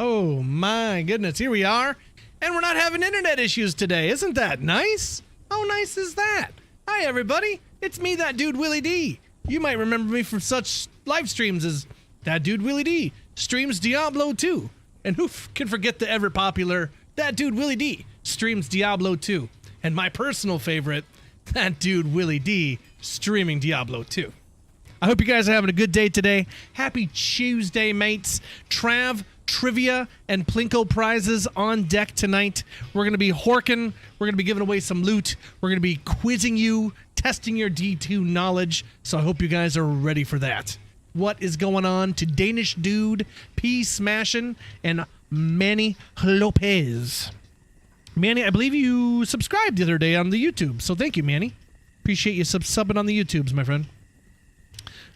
Oh my goodness, here we are. And we're not having internet issues today. Isn't that nice? How nice is that? Hi everybody, it's me, that dude Willie D. You might remember me from such live streams as That Dude Willie D streams Diablo 2. And who can forget the ever popular That Dude Willie D streams Diablo 2. And my personal favorite, That Dude Willie D streaming Diablo 2. I hope you guys are having a good day today. Happy Tuesday, mates. Trav, Trivia, and Plinko Prizes on deck tonight. We're going to be horking. We're going to be giving away some loot. We're going to be quizzing you, testing your D2 knowledge. So I hope you guys are ready for that. What is going on to Danish Dude, P Smashin', and Manny Lopez? Manny, I believe you subscribed the other day on the YouTube, so thank you, Manny. Appreciate you subbing on the YouTubes, my friend.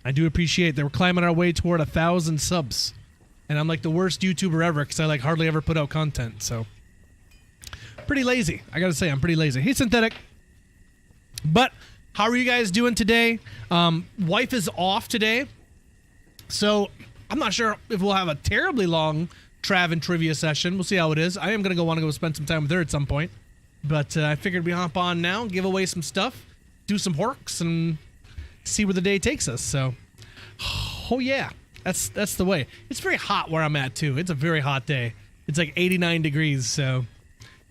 I do appreciate that we're climbing our way toward 1,000 subs. And I'm like the worst YouTuber ever because I like hardly ever put out content, so. Pretty lazy. I gotta say, I'm pretty lazy. Hey, Synthetic. But, how are you guys doing today? Wife is off today. So, I'm not sure if we'll have a terribly long Trav and Trivia session. We'll see how it is. I am gonna want to go spend some time with her at some point. But I figured we hop on now, give away some stuff, do some horks, and see where the day takes us. So, oh yeah, that's the way. It's very hot where I'm at too. It's a very hot day. It's like 89 degrees, so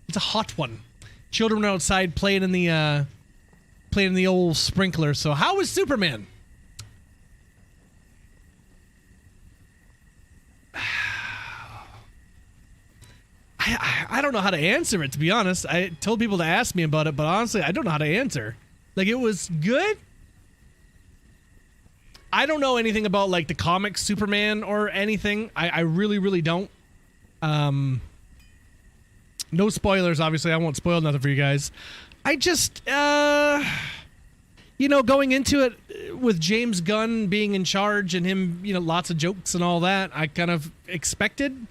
it's a hot one. Children are outside playing in the old sprinkler. So how is Superman? I don't know how to answer it, to be honest. I told people to ask me about it, but honestly, I don't know how to answer. Like, it was good. I don't know anything about, like, the comic Superman or anything. I really, really don't. No spoilers, obviously. I won't spoil nothing for you guys. I just, you know, going into it with James Gunn being in charge and him, you know, lots of jokes and all that, I kind of expected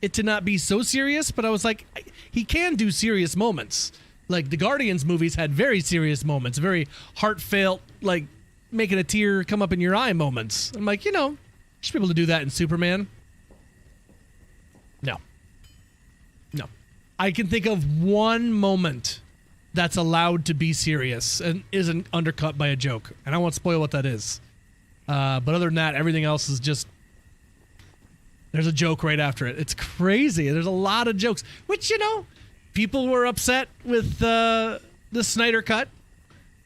it to not be so serious, but I was like, he can do serious moments. Like, the Guardians movies had very serious moments, very heartfelt, like, making a tear come up in your eye moments. I'm like, you know, you should be able to do that in Superman. No. I can think of one moment that's allowed to be serious and isn't undercut by a joke. And I won't spoil what that is. But other than that, everything else is just, there's a joke right after it. It's crazy. There's a lot of jokes, which, you know, people were upset with the Snyder Cut.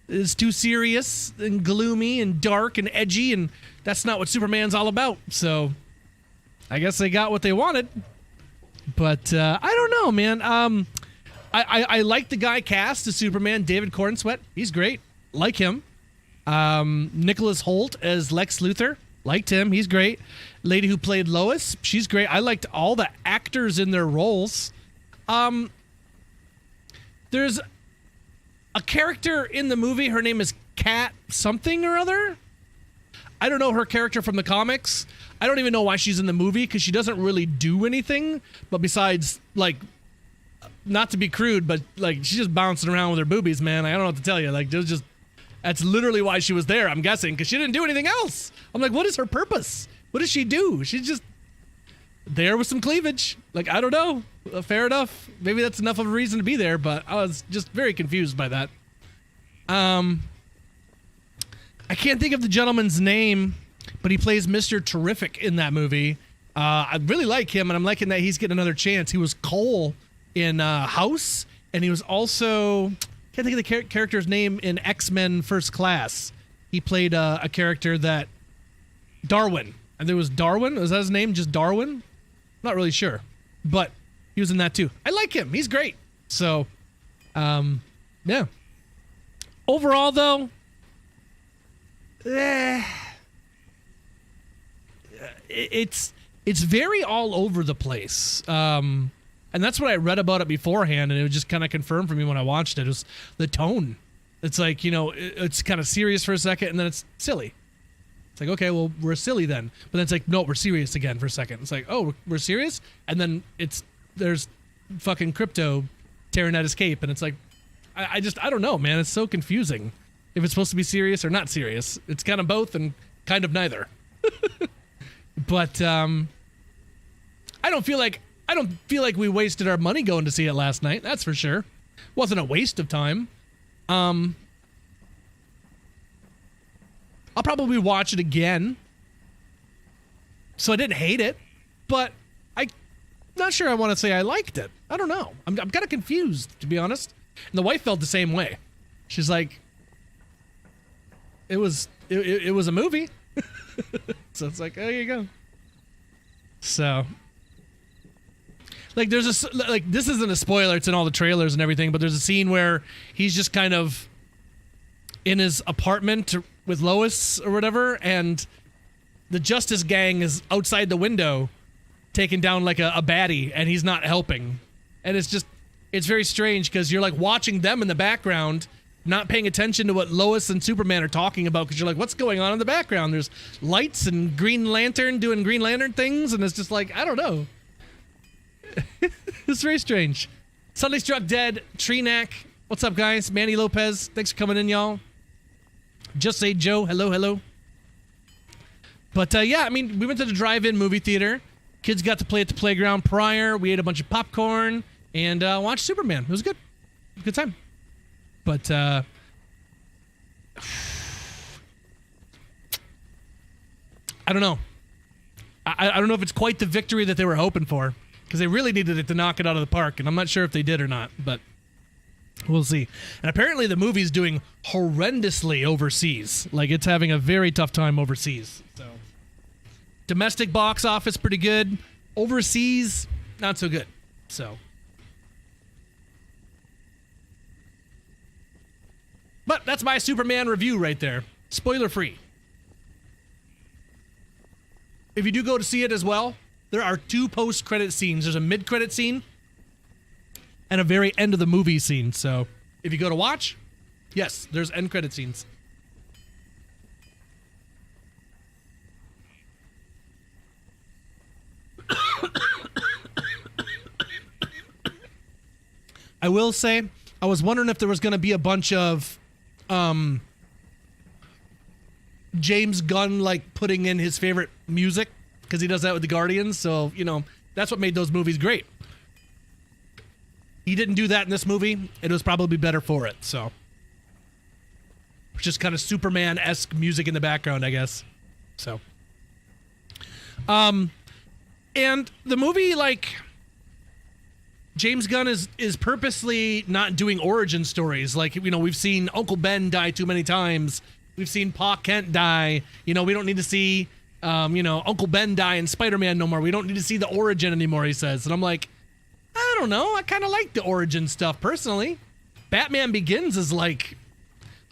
It's too serious and gloomy and dark and edgy, and that's not what Superman's all about. So I guess they got what they wanted. But I don't know, man. I like the guy cast as Superman, David Cornsweet. He's great. Like him. Nicholas Hoult as Lex Luthor. Liked him. He's great. Lady who played Lois. She's great. I liked all the actors in their roles. There's a character in the movie. Her name is Kat something or other. I don't know her character from the comics. I don't even know why she's in the movie because she doesn't really do anything. But besides, like, not to be crude, but like she's just bouncing around with her boobies, man. I don't know what to tell you. Like, that's literally why she was there, I'm guessing, because she didn't do anything else. I'm like, what is her purpose? What does she do? She's just there with some cleavage. Like, I don't know. Fair enough. Maybe that's enough of a reason to be there, but I was just very confused by that. I can't think of the gentleman's name, but he plays Mr. Terrific in that movie. I really like him, and I'm liking that he's getting another chance. He was Cole in House, and he was also, can't think of the character's name in X-Men First Class. He played a character that, Darwin. And there was Darwin. Was that his name? Just Darwin? Not really sure. But he was in that too. I like him. He's great. So, yeah. Overall, though, it's very all over the place. And that's what I read about it beforehand, and it was just kind of confirmed for me when I watched it. It was the tone. It's like, you know, it's kind of serious for a second, and then it's silly. It's like, okay, well, we're silly then. But then it's like, no, we're serious again for a second. It's like, oh, we're serious? And then there's fucking Crypto tearing at his cape, and it's like, I don't know, man. It's so confusing. If it's supposed to be serious or not serious. It's kind of both and kind of neither. But, I don't feel like we wasted our money going to see it last night. That's for sure. Wasn't a waste of time. I'll probably watch it again. So I didn't hate it, but I'm not sure I want to say I liked it. I don't know. I'm kind of confused, to be honest. And the wife felt the same way. She's like, it was a movie. So it's like, there you go. So, like, this isn't a spoiler. It's in all the trailers and everything, but there's a scene where he's just kind of in his apartment with Lois or whatever, and the Justice Gang is outside the window taking down like a baddie, and he's not helping. And it's very strange because you're like watching them in the background, not paying attention to what Lois and Superman are talking about, because you're like, what's going on in the background? There's lights and Green Lantern doing Green Lantern things, and it's just like, I don't know. It's very strange. Suddenly Struck Dead, Treenack. What's up, guys? Manny Lopez, thanks for coming in, y'all. Just Say Joe, hello. But yeah, I mean, we went to the drive-in movie theater. Kids got to play at the playground prior. We ate a bunch of popcorn and watched Superman. It was good. Good time. But I don't know. I don't know if it's quite the victory that they were hoping for, because they really needed it to knock it out of the park, and I'm not sure if they did or not, but we'll see. And apparently the movie's doing horrendously overseas. Like, it's having a very tough time overseas. So, domestic box office, pretty good. Overseas, not so good. So, but that's my Superman review right there. Spoiler free. If you do go to see it as well, there are 2 post-credit scenes. There's a mid-credit scene and a very end of the movie scene. So if you go to watch, yes, there's end credit scenes. I will say, I was wondering if there was going to be a bunch of James Gunn like putting in his favorite music, because he does that with the Guardians. So, you know, that's what made those movies great. He didn't do that in this movie. It was probably better for it. So, just kind of Superman-esque music in the background, I guess. So, and the movie, like, James Gunn is purposely not doing origin stories. Like, you know, we've seen Uncle Ben die too many times. We've seen Pa Kent die. You know, we don't need to see, you know, Uncle Ben die in Spider-Man no more. We don't need to see the origin anymore, he says. And I'm like, I don't know. I kind of like the origin stuff, personally. Batman Begins is like,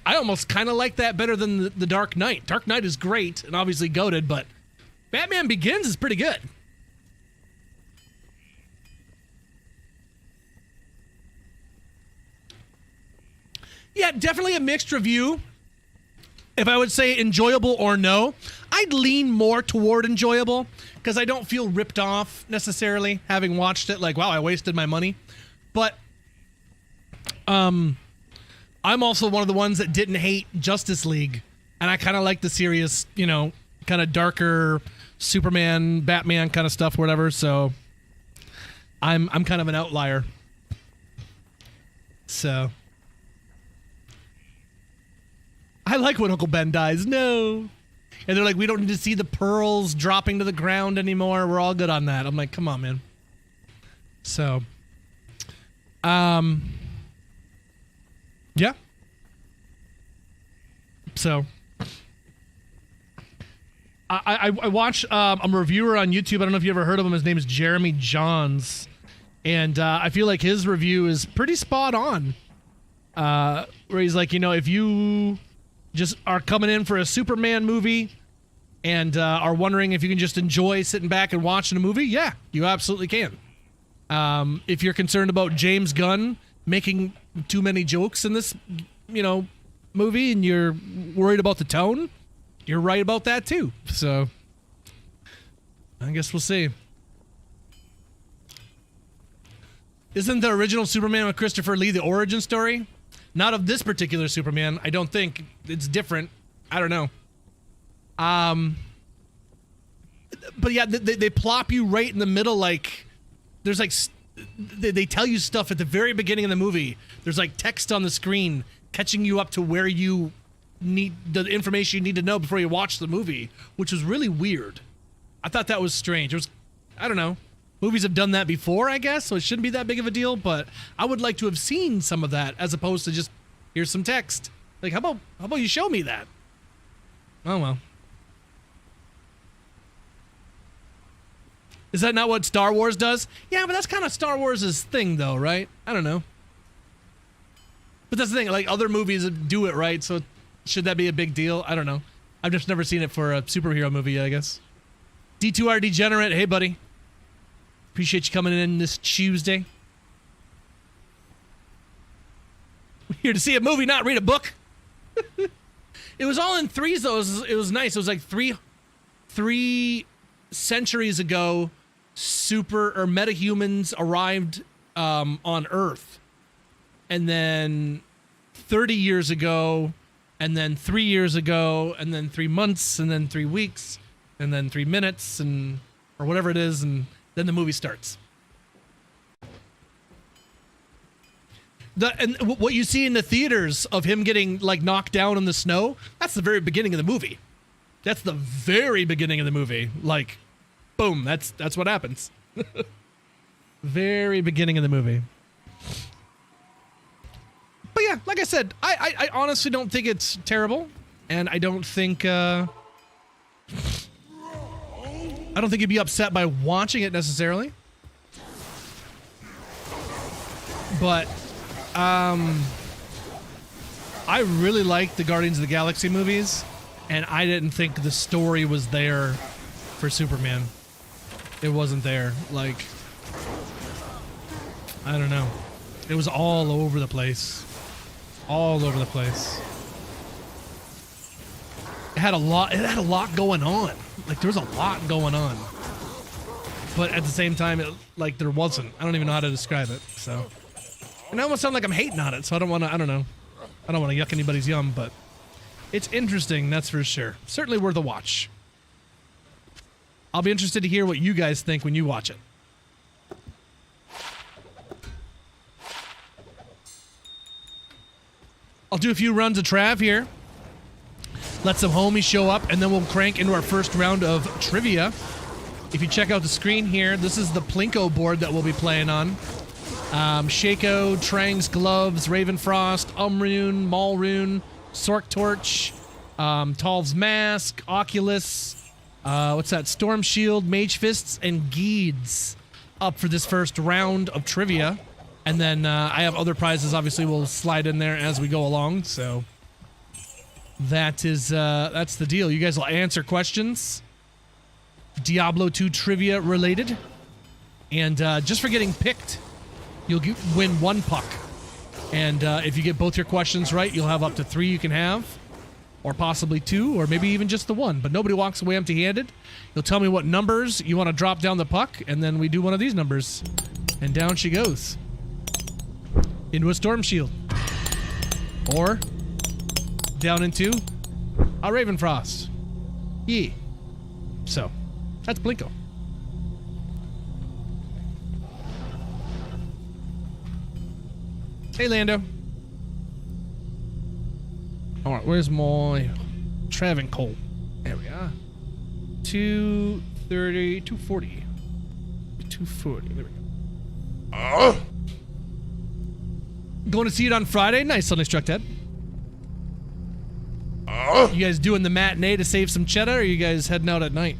I almost kind of like that better than the Dark Knight. Dark Knight is great and obviously goated, but Batman Begins is pretty good. Yeah, definitely a mixed review. If I would say enjoyable or no, I'd lean more toward enjoyable, because I don't feel ripped off necessarily having watched it. Like, wow, I wasted my money. But I'm also one of the ones that didn't hate Justice League, and I kind of like the serious, you know, kind of darker Superman, Batman kind of stuff, whatever. So I'm kind of an outlier. So I like when Uncle Ben dies. No. And they're like, we don't need to see the pearls dropping to the ground anymore. We're all good on that. I'm like, come on, man. So, yeah. So, I watch, I'm a reviewer on YouTube. I don't know if you ever heard of him. His name is Jeremy Johns. And I feel like his review is pretty spot on. Where he's like, you know, if you just are coming in for a Superman movie and are wondering if you can just enjoy sitting back and watching a movie, yeah, you absolutely can. If you're concerned about James Gunn making too many jokes in this, you know, movie, and you're worried about the tone, you're right about that too. So I guess we'll see. Isn't the original Superman with Christopher Lee the origin story? Not of this particular Superman. I don't think. It's different. I don't know. but yeah, they plop you right in the middle. Like, there's like, they tell you stuff at the very beginning of the movie. There's like text on the screen catching you up to where you need the information you need to know before you watch the movie, which was really weird. I thought that was strange. It was, I don't know. Movies have done that before, I guess, so it shouldn't be that big of a deal, but I would like to have seen some of that as opposed to just, here's some text. Like, how about you show me that? Oh, well. Is that not what Star Wars does? Yeah, but that's kind of Star Wars' thing, though, right? I don't know. But that's the thing, like, other movies do it, right? So should that be a big deal? I don't know. I've just never seen it for a superhero movie, I guess. D2R Degenerate, hey, buddy. Appreciate you coming in this Tuesday. We're here to see a movie, not read a book. It was all in threes, though. It was nice. It was like three centuries ago, metahumans arrived on Earth. And then 30 years ago, and then 3 years ago, and then 3 months, and then 3 weeks, and then 3 minutes, and or whatever it is, and then the movie starts. And what you see in the theaters of him getting like knocked down in the snow, that's the very beginning of the movie. That's the very beginning of the movie. Like, boom, that's what happens. Very beginning of the movie. But yeah, like I said, I honestly don't think it's terrible, and I don't think you'd be upset by watching it necessarily. But I really liked the Guardians of the Galaxy movies, and I didn't think the story was there for Superman. It wasn't there. Like, I don't know. It was all over the place. All over the place. It had a lot going on. Like, there was a lot going on. But at the same time, like, there wasn't. I don't even know how to describe it, so. And I almost sound like I'm hating on it, so I don't want to, I don't know. I don't want to yuck anybody's yum, but it's interesting, that's for sure. Certainly worth a watch. I'll be interested to hear what you guys think when you watch it. I'll do a few runs of Trav here. Let some homies show up, and then we'll crank into our first round of trivia. If you check out the screen here, this is the Plinko board that we'll be playing on. Shaco, Trang's Gloves, Ravenfrost, Umrune, Malrune, Sork Torch, Talv's Mask, Oculus, what's that? Storm Shield, Mage Fists, and Geeds up for this first round of trivia. And then I have other prizes, obviously, we'll slide in there as we go along, so that's the deal. You guys will answer questions, Diablo 2 trivia related, and just for getting picked, you'll win 1 puck. And if you get both your questions right, you'll have up to 3 you can have, or possibly 2, or maybe even just the 1. But nobody walks away empty-handed. You'll tell me what numbers you want to drop down the puck, and then we do one of these numbers. And down she goes. Into a Storm Shield. Or down into a Ravenfrost. Yeah. So, that's Plinko. Hey, Lando. Alright, where's my Trav and Cole? There we are. 230, 240. 240, there we go. Going to see it on Friday? Nice, Sunday Struck Ted. You guys doing the matinee to save some cheddar, or are you guys heading out at night?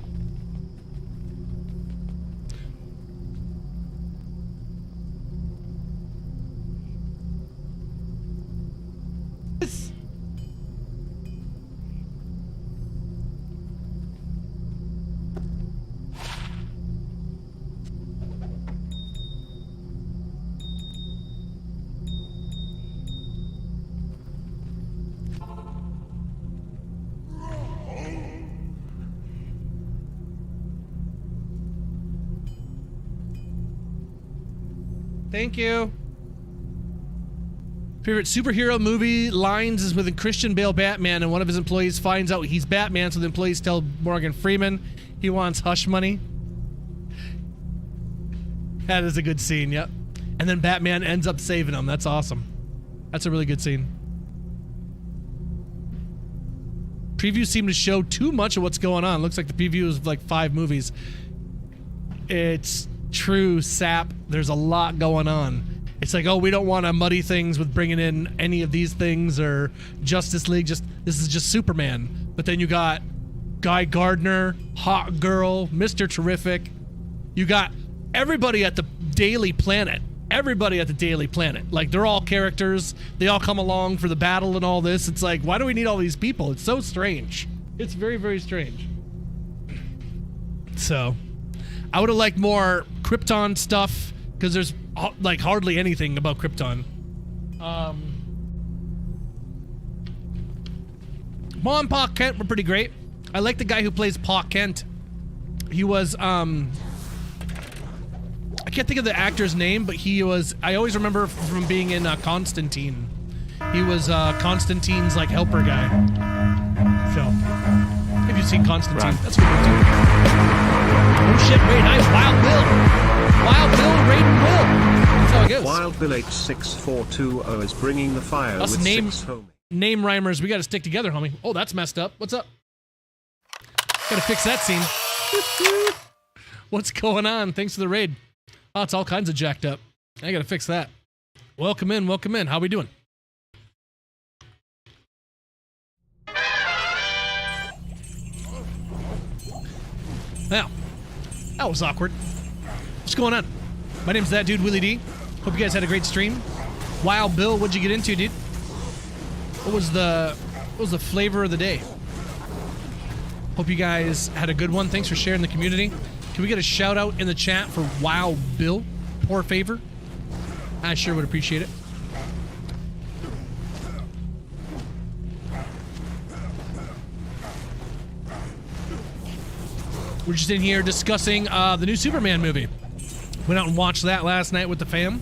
Thank you. Favorite superhero movie lines is with Christian Bale Batman, and one of his employees finds out he's Batman, so the employees tell Morgan Freeman he wants hush money. That is a good scene, yep. And then Batman ends up saving him. That's awesome. That's a really good scene. Previews seem to show too much of what's going on. Looks like the preview is like 5 movies. It's true, Sap. There's a lot going on. It's like, oh, we don't want to muddy things with bringing in any of these things or Justice League. This is just Superman. But then you got Guy Gardner, Hot Girl, Mr. Terrific. You got everybody at the Daily Planet. Everybody at the Daily Planet. Like, they're all characters. They all come along for the battle and all this. It's like, why do we need all these people? It's so strange. It's very, very strange. So, I would have liked more Krypton stuff, because there's like hardly anything about Krypton. Mom and Pa Kent were pretty great. I like the guy who plays Pa Kent. He was I can't think of the actor's name, but he was, I always remember from being in Constantine. He was Constantine's like helper guy. So, if you've seen Constantine, right. That's a good one too. Oh shit, Raid, nice. Wild Bill. Wild Bill, Raiden Will. That's how it goes. Wild Bill 86420 is bringing the fire Us with name, 6 homie. Name rhymers, we gotta stick together, homie. Oh, that's messed up. What's up? Gotta fix that scene. What's going on? Thanks for the raid. Oh, it's all kinds of jacked up. I gotta fix that. Welcome in, welcome in. How we doing? Now, that was awkward. What's going on? My name's That Dude Willie D. Hope you guys had a great stream. Wild Bill, what'd you get into, dude? What was the flavor of the day? Hope you guys had a good one. Thanks for sharing the community. Can we get a shout out in the chat for Wild Bill? Poor favor. I sure would appreciate it. We're just in here discussing the new Superman movie. Went out and watched that last night with the fam.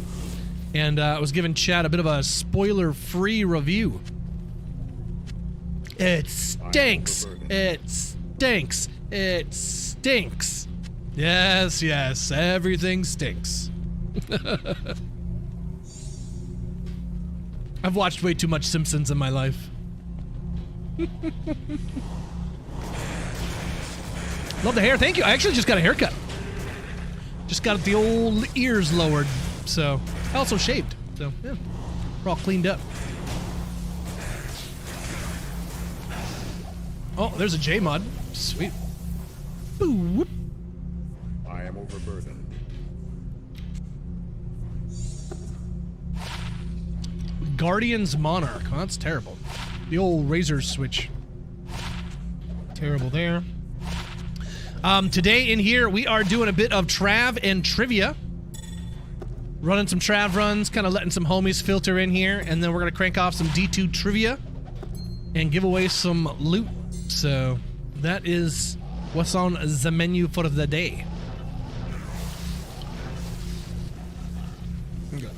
And I was giving Chad a bit of a spoiler-free review. It stinks. It stinks. It stinks. Yes, yes, everything stinks. I've watched way too much Simpsons in my life. Love the hair, thank you. I actually just got a haircut. Just got the old ears lowered, so. I also shaved, so yeah. We're all cleaned up. Oh, there's a J mod. Sweet. Boop. I am overburdened. Guardian's Monarch. Oh, that's terrible. The old razor switch. Terrible there. Today in here, we are doing a bit of Trav and Trivia. Running some Trav runs, kind of letting some homies filter in here, and then we're going to crank off some D2 Trivia and give away some loot. So that is what's on the menu for the day. Okay.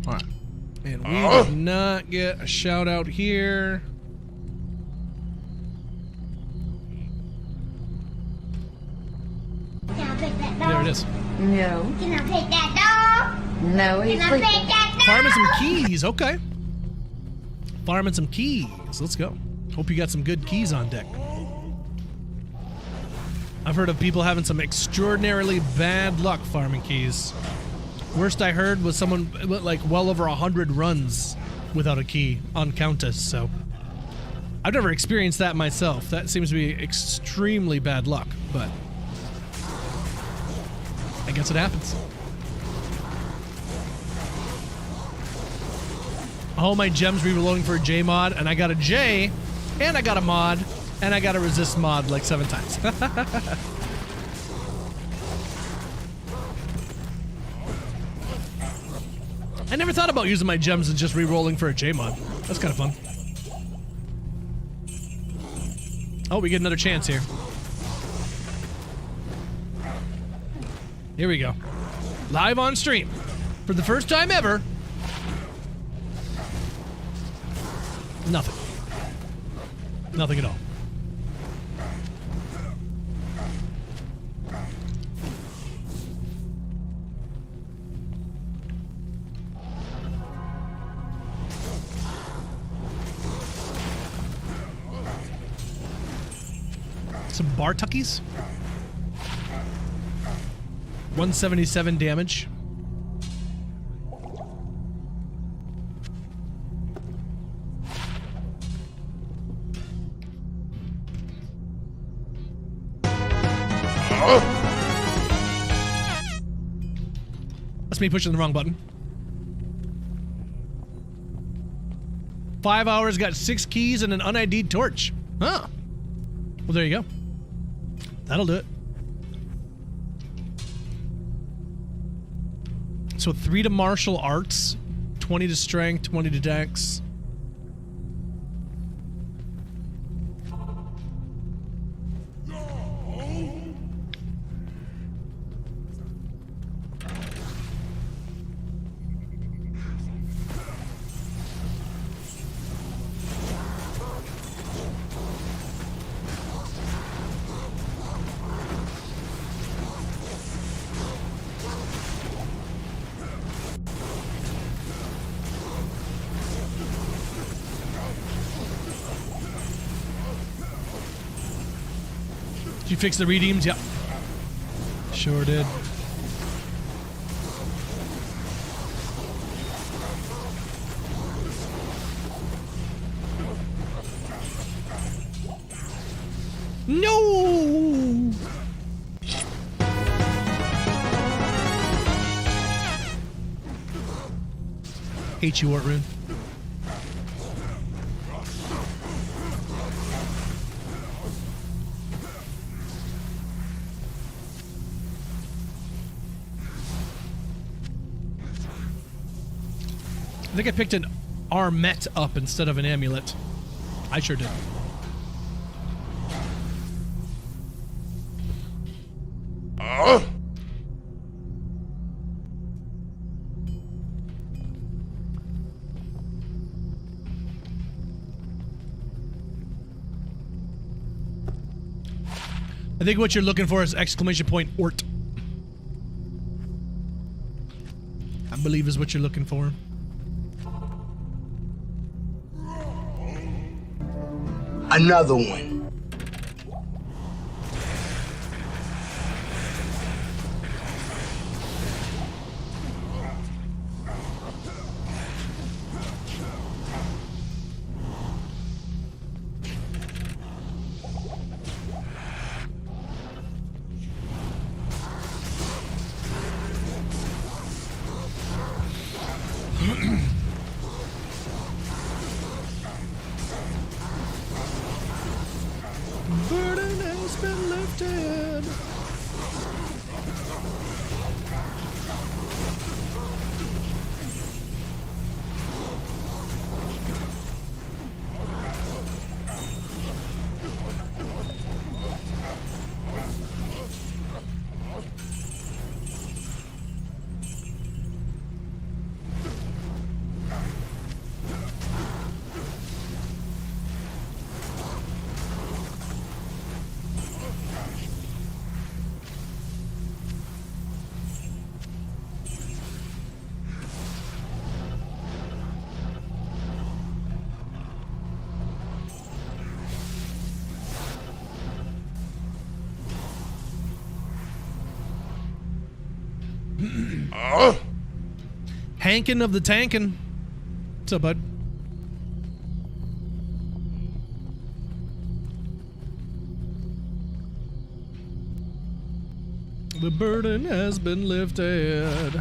All right. And we did not get a shout out here. There it is. No. Can I pet that dog? No, he's Can I sleeping. pet that dog? Farming some keys, okay. Farming some keys, let's go. Hope you got some good keys on deck. I've heard of people having some extraordinarily bad luck farming keys. Worst I heard was someone went like well over 100 runs without a key on Countess, so. I've never experienced that myself. That seems to be extremely bad luck, but I guess it happens. All my gems reloading for a J mod, and I got a J, and I got a mod, and I got a resist mod like 7 times. I never thought about using my gems and just re-rolling for a J mod. That's kind of fun. Oh, we get another chance here. Here we go. Live on stream. For the first time ever. Nothing. Nothing at all. Some bar tuckies. 177 damage. That's me pushing the wrong button. 5 hours, got 6 keys and an un-ID'd torch. Huh. Well, there you go. That'll do it. So 3 to martial arts, 20 to strength, 20 to dex. Did you fix the redeems? Yep. Sure did. No! Hate you, Ortrune. I think I picked an armet up instead of an amulet. I sure did. I think what you're looking for is exclamation point Ort. I believe is what you're looking for. Another one. Burden has been lifted. Hankin of the Tankin. What's up, bud? The burden has been lifted.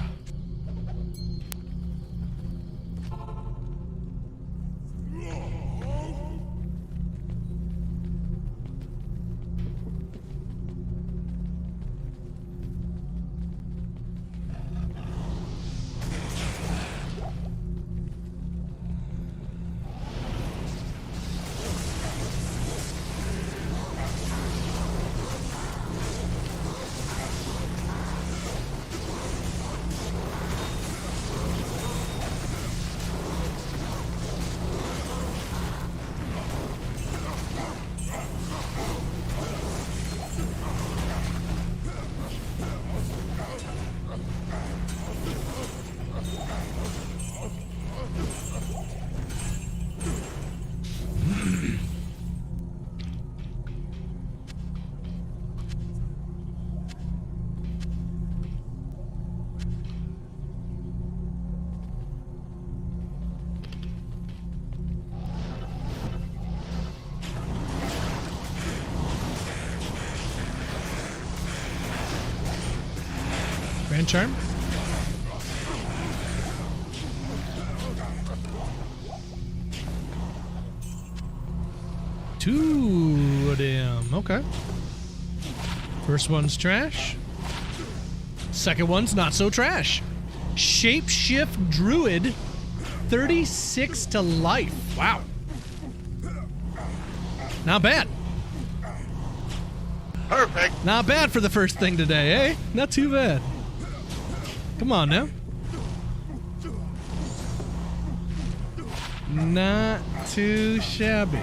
Grand Charm. Two of them. Okay. First one's trash. Second one's not so trash. Shapeshift Druid, 36 to life. Wow. Not bad. Perfect. Not bad for the first thing today, eh? Not too bad. Come on now. Not too shabby.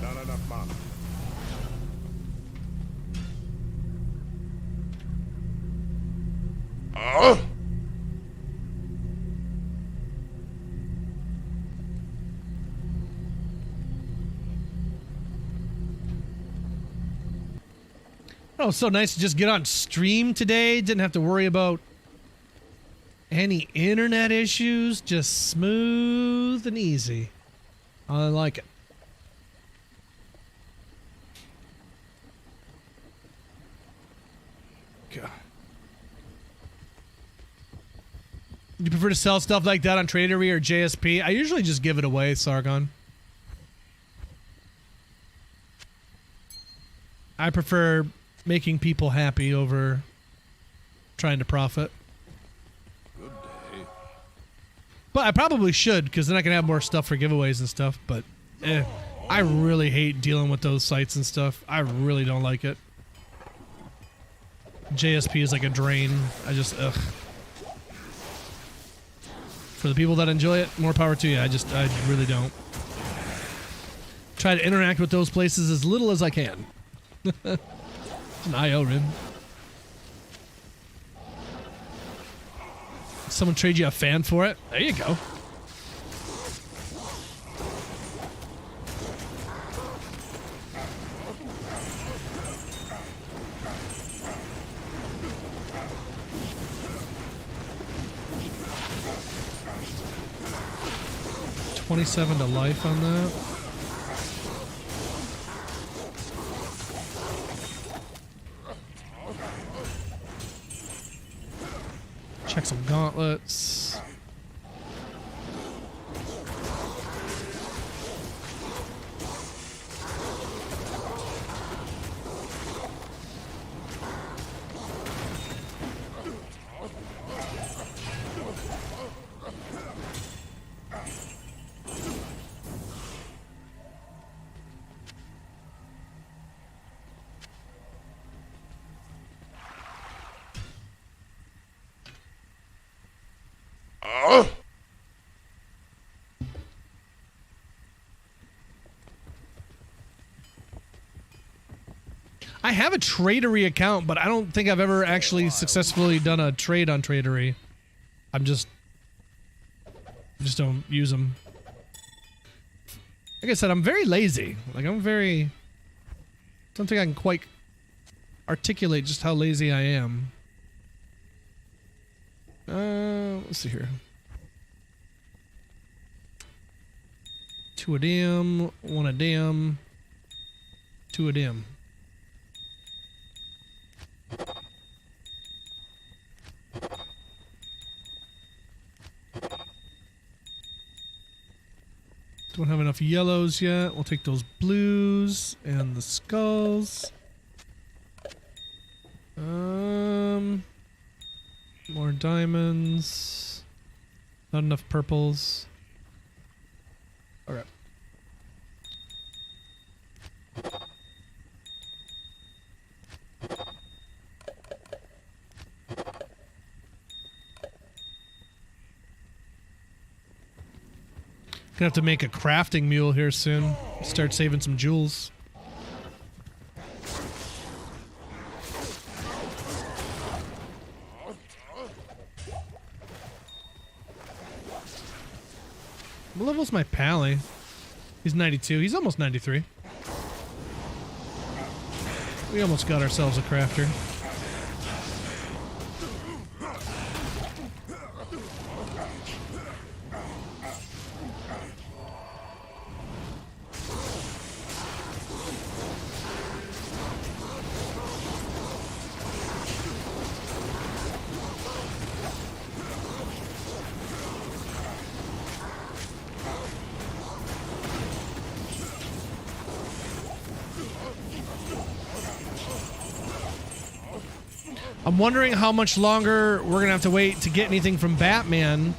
Not enough mana. Oh. Oh, so nice to just get on stream today. Didn't have to worry about any internet issues. Just smooth and easy. I like it. God. Do you prefer to sell stuff like that on Tradery or JSP? I usually just give it away, Sargon. I prefer making people happy over trying to profit. Good day. But I probably should, because then I can have more stuff for giveaways and stuff. But I really hate dealing with those sites and stuff. I really don't like it. JSP is like a drain. I just, ugh. For the people that enjoy it, more power to you. I really don't. Try to interact with those places as little as I can. An IO rim. Someone trade you a fan for it? There you go. $27 to life on that. Check some gauntlets. I have a Tradery account, but I don't think I've ever actually successfully done a trade on Tradery. I just don't use them. Like I said, I'm very lazy. Like don't think I can quite articulate just how lazy I am. Let's see here. 2 a dim, 1 a dim, 2 a dim. Don't have enough yellows yet. We'll take those blues and the skulls. More diamonds. Not enough purples. All right. Gonna have to make a crafting mule here soon. Start saving some jewels. What level's my pally? He's 92. He's almost 93. We almost got ourselves a crafter. I'm wondering how much longer we're gonna have to wait to get anything from Batman,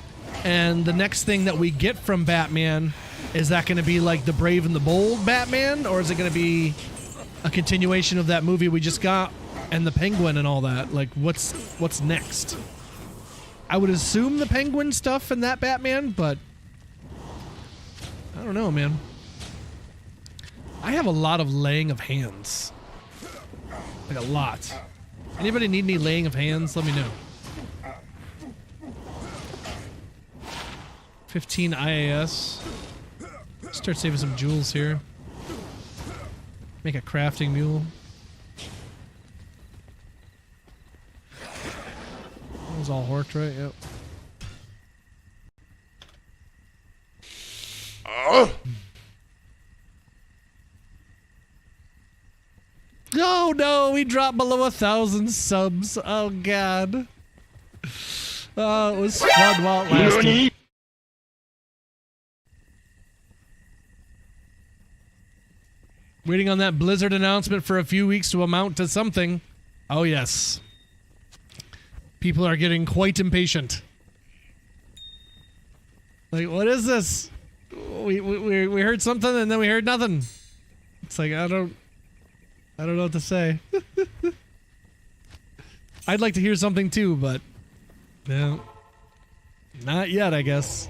and the next thing that we get from Batman, is that gonna be like the Brave and the Bold Batman, or is it gonna be a continuation of that movie we just got and the Penguin and all that? Like, what's next? I would assume the Penguin stuff and that Batman, but I don't know, man. I have a lot of laying of hands. Like a lot. Anybody need any laying of hands? Let me know. 15 IAS. Start saving some jewels here. Make a crafting mule. That was all horked, right? Yep. Oh no, we dropped below 1,000 subs. Oh god. Oh, it was fun while it lasted. Waiting on that Blizzard announcement for a few weeks to amount to something. Oh yes. People are getting quite impatient. Like, what is this? We heard something and then we heard nothing. It's like, I don't know what to say. I'd like to hear something too, but no, not yet, I guess.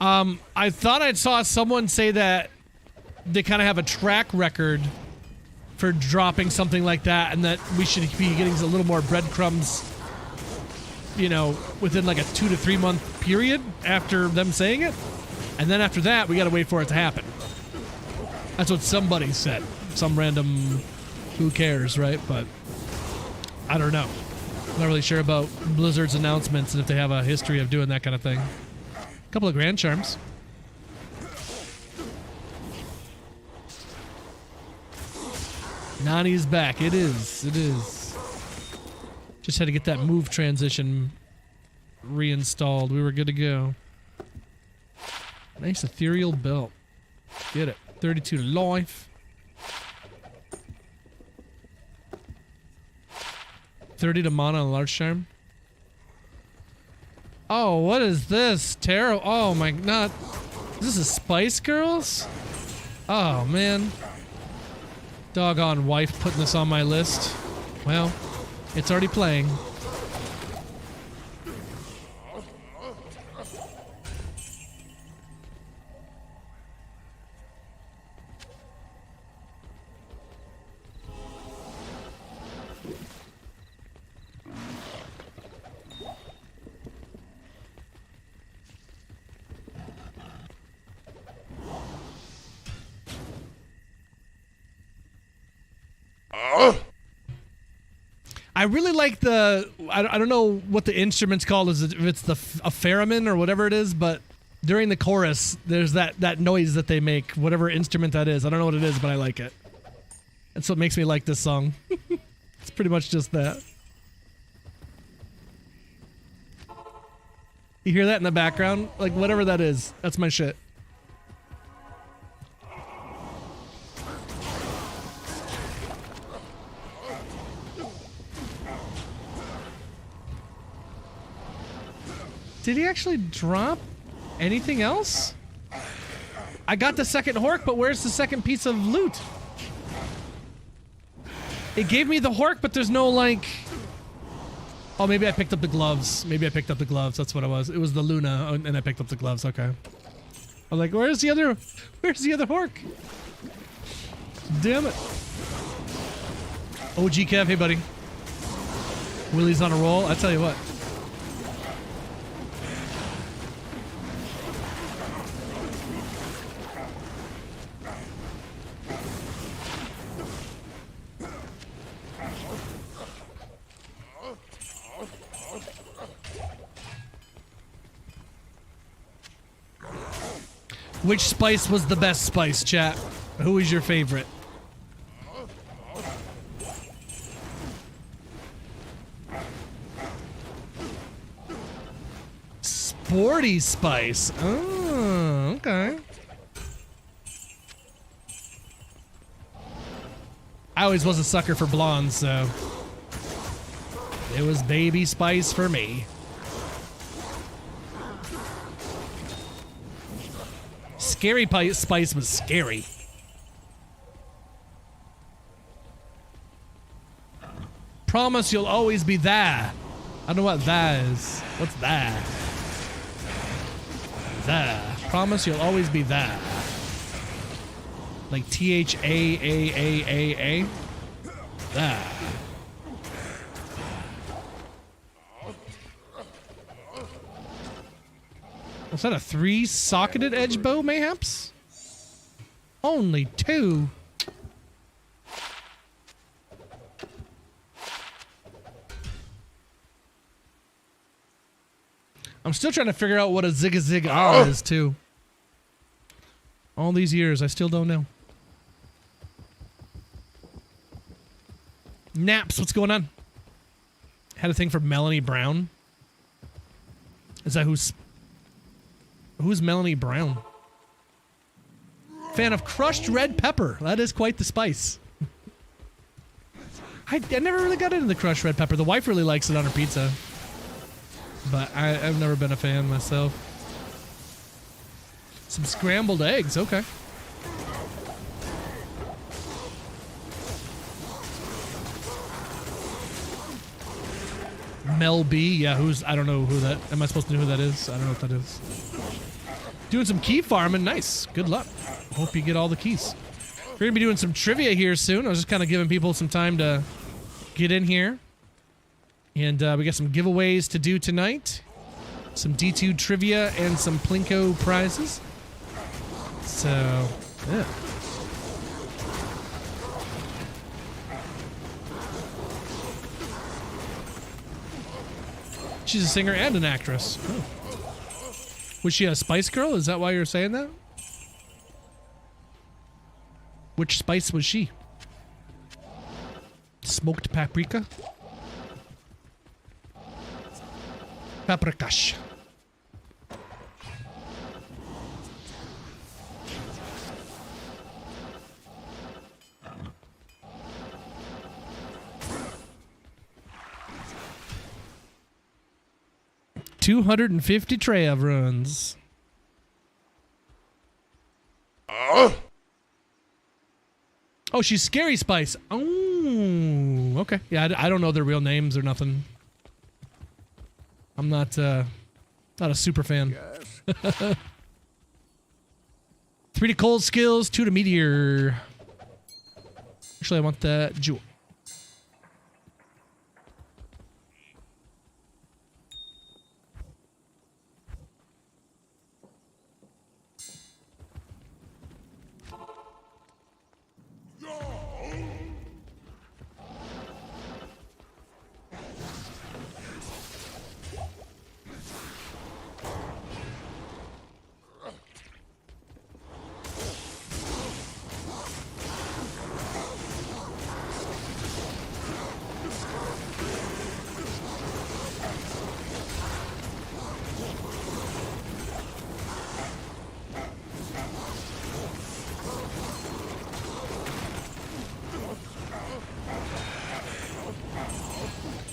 I thought I saw someone say that they kind of have a track record for dropping something like that, and that we should be getting a little more breadcrumbs, you know, within like a 2 to 3 month period after them saying it. And then after that, we gotta wait for it to happen. That's what somebody said. Some random, who cares, right? But I don't know. I'm not really sure about Blizzard's announcements and if they have a history of doing that kind of thing. A couple of Grand Charms. Nani's back. It is. It is. Just had to get that move transition reinstalled. We were good to go. Nice ethereal belt. Get it. 32 to life. 30 to mana and large charm. Oh, what is this? Tarot. Oh my god. Is this a Spice Girls? Oh man. Doggone wife putting this on my list. Well, it's already playing. I really like the, I don't know what the instrument's called, if it's a theremin or whatever it is, but during the chorus, there's that noise that they make, whatever instrument that is. I don't know what it is, but I like it. That's what makes me like this song. It's pretty much just that. You hear that in the background? Like, whatever that is, that's my shit. Did he actually drop anything else? I got the second Hork, but where's the second piece of loot? It gave me the Hork, but there's no, like... Oh, maybe I picked up the gloves. Maybe I picked up the gloves. That's what it was. It was the Luna, and I picked up the gloves. Okay. I'm like, where's the other Hork? Damn it. OG Kev, hey, buddy. Willie's on a roll. I tell you what. Which spice was the best spice, chat? Who is your favorite? sporty spice. Oh, okay. I always was a sucker for blondes, so it was baby spice for me. Scary spice was scary. Promise you'll always be there. I don't know what that is. What's that? There. Promise you'll always be there. Like THAAAAA. There. Was that a 3-socketed edge bow, mayhaps? Only 2. I'm still trying to figure out what a zig-a-zig-ah is, too. All these years, I still don't know. Naps, what's going on? Had a thing for Melanie Brown. Is that who's Melanie Brown? Fan of crushed red pepper. That is quite the spice. I never really got into the crushed red pepper. The wife really likes it on her pizza. But I've never been a fan myself. Some scrambled eggs, okay. Mel B, yeah, I don't know who that, am I supposed to know who that is? I don't know what that is. Doing some key farming, nice, good luck. Hope you get all the keys. We're gonna be doing some trivia here soon. I was just kind of giving people some time to get in here. And we got some giveaways to do tonight. Some D2 trivia and some Plinko prizes. So, yeah. She's a singer and an actress. Oh. Was she a Spice Girl? Is that why you're saying that? Which spice was she? Smoked paprika? Paprikash. $250 Trav runs. Oh, she's Scary Spice. Oh, okay. Yeah, I don't know their real names or nothing. I'm not a super fan. 3 to cold skills, 2 to meteor. Actually, I want that jewel.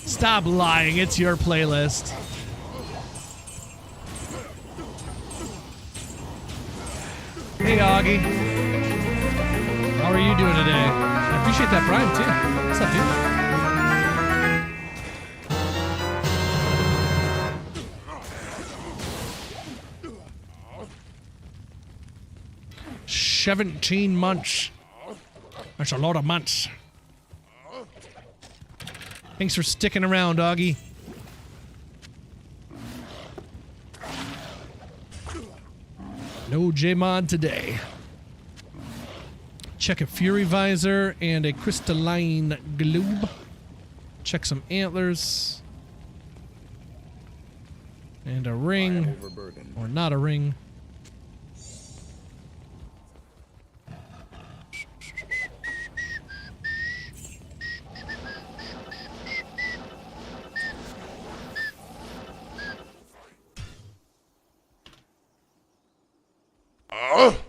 Stop lying, it's your playlist. Hey, Augie. How are you doing today? I appreciate that Prime, too. What's up, dude? 17 months. That's a lot of months. Thanks for sticking around, Augie. No J-Mod today. Check a Fury Visor and a Crystalline Globe. Check some antlers. And a ring. Or not a ring.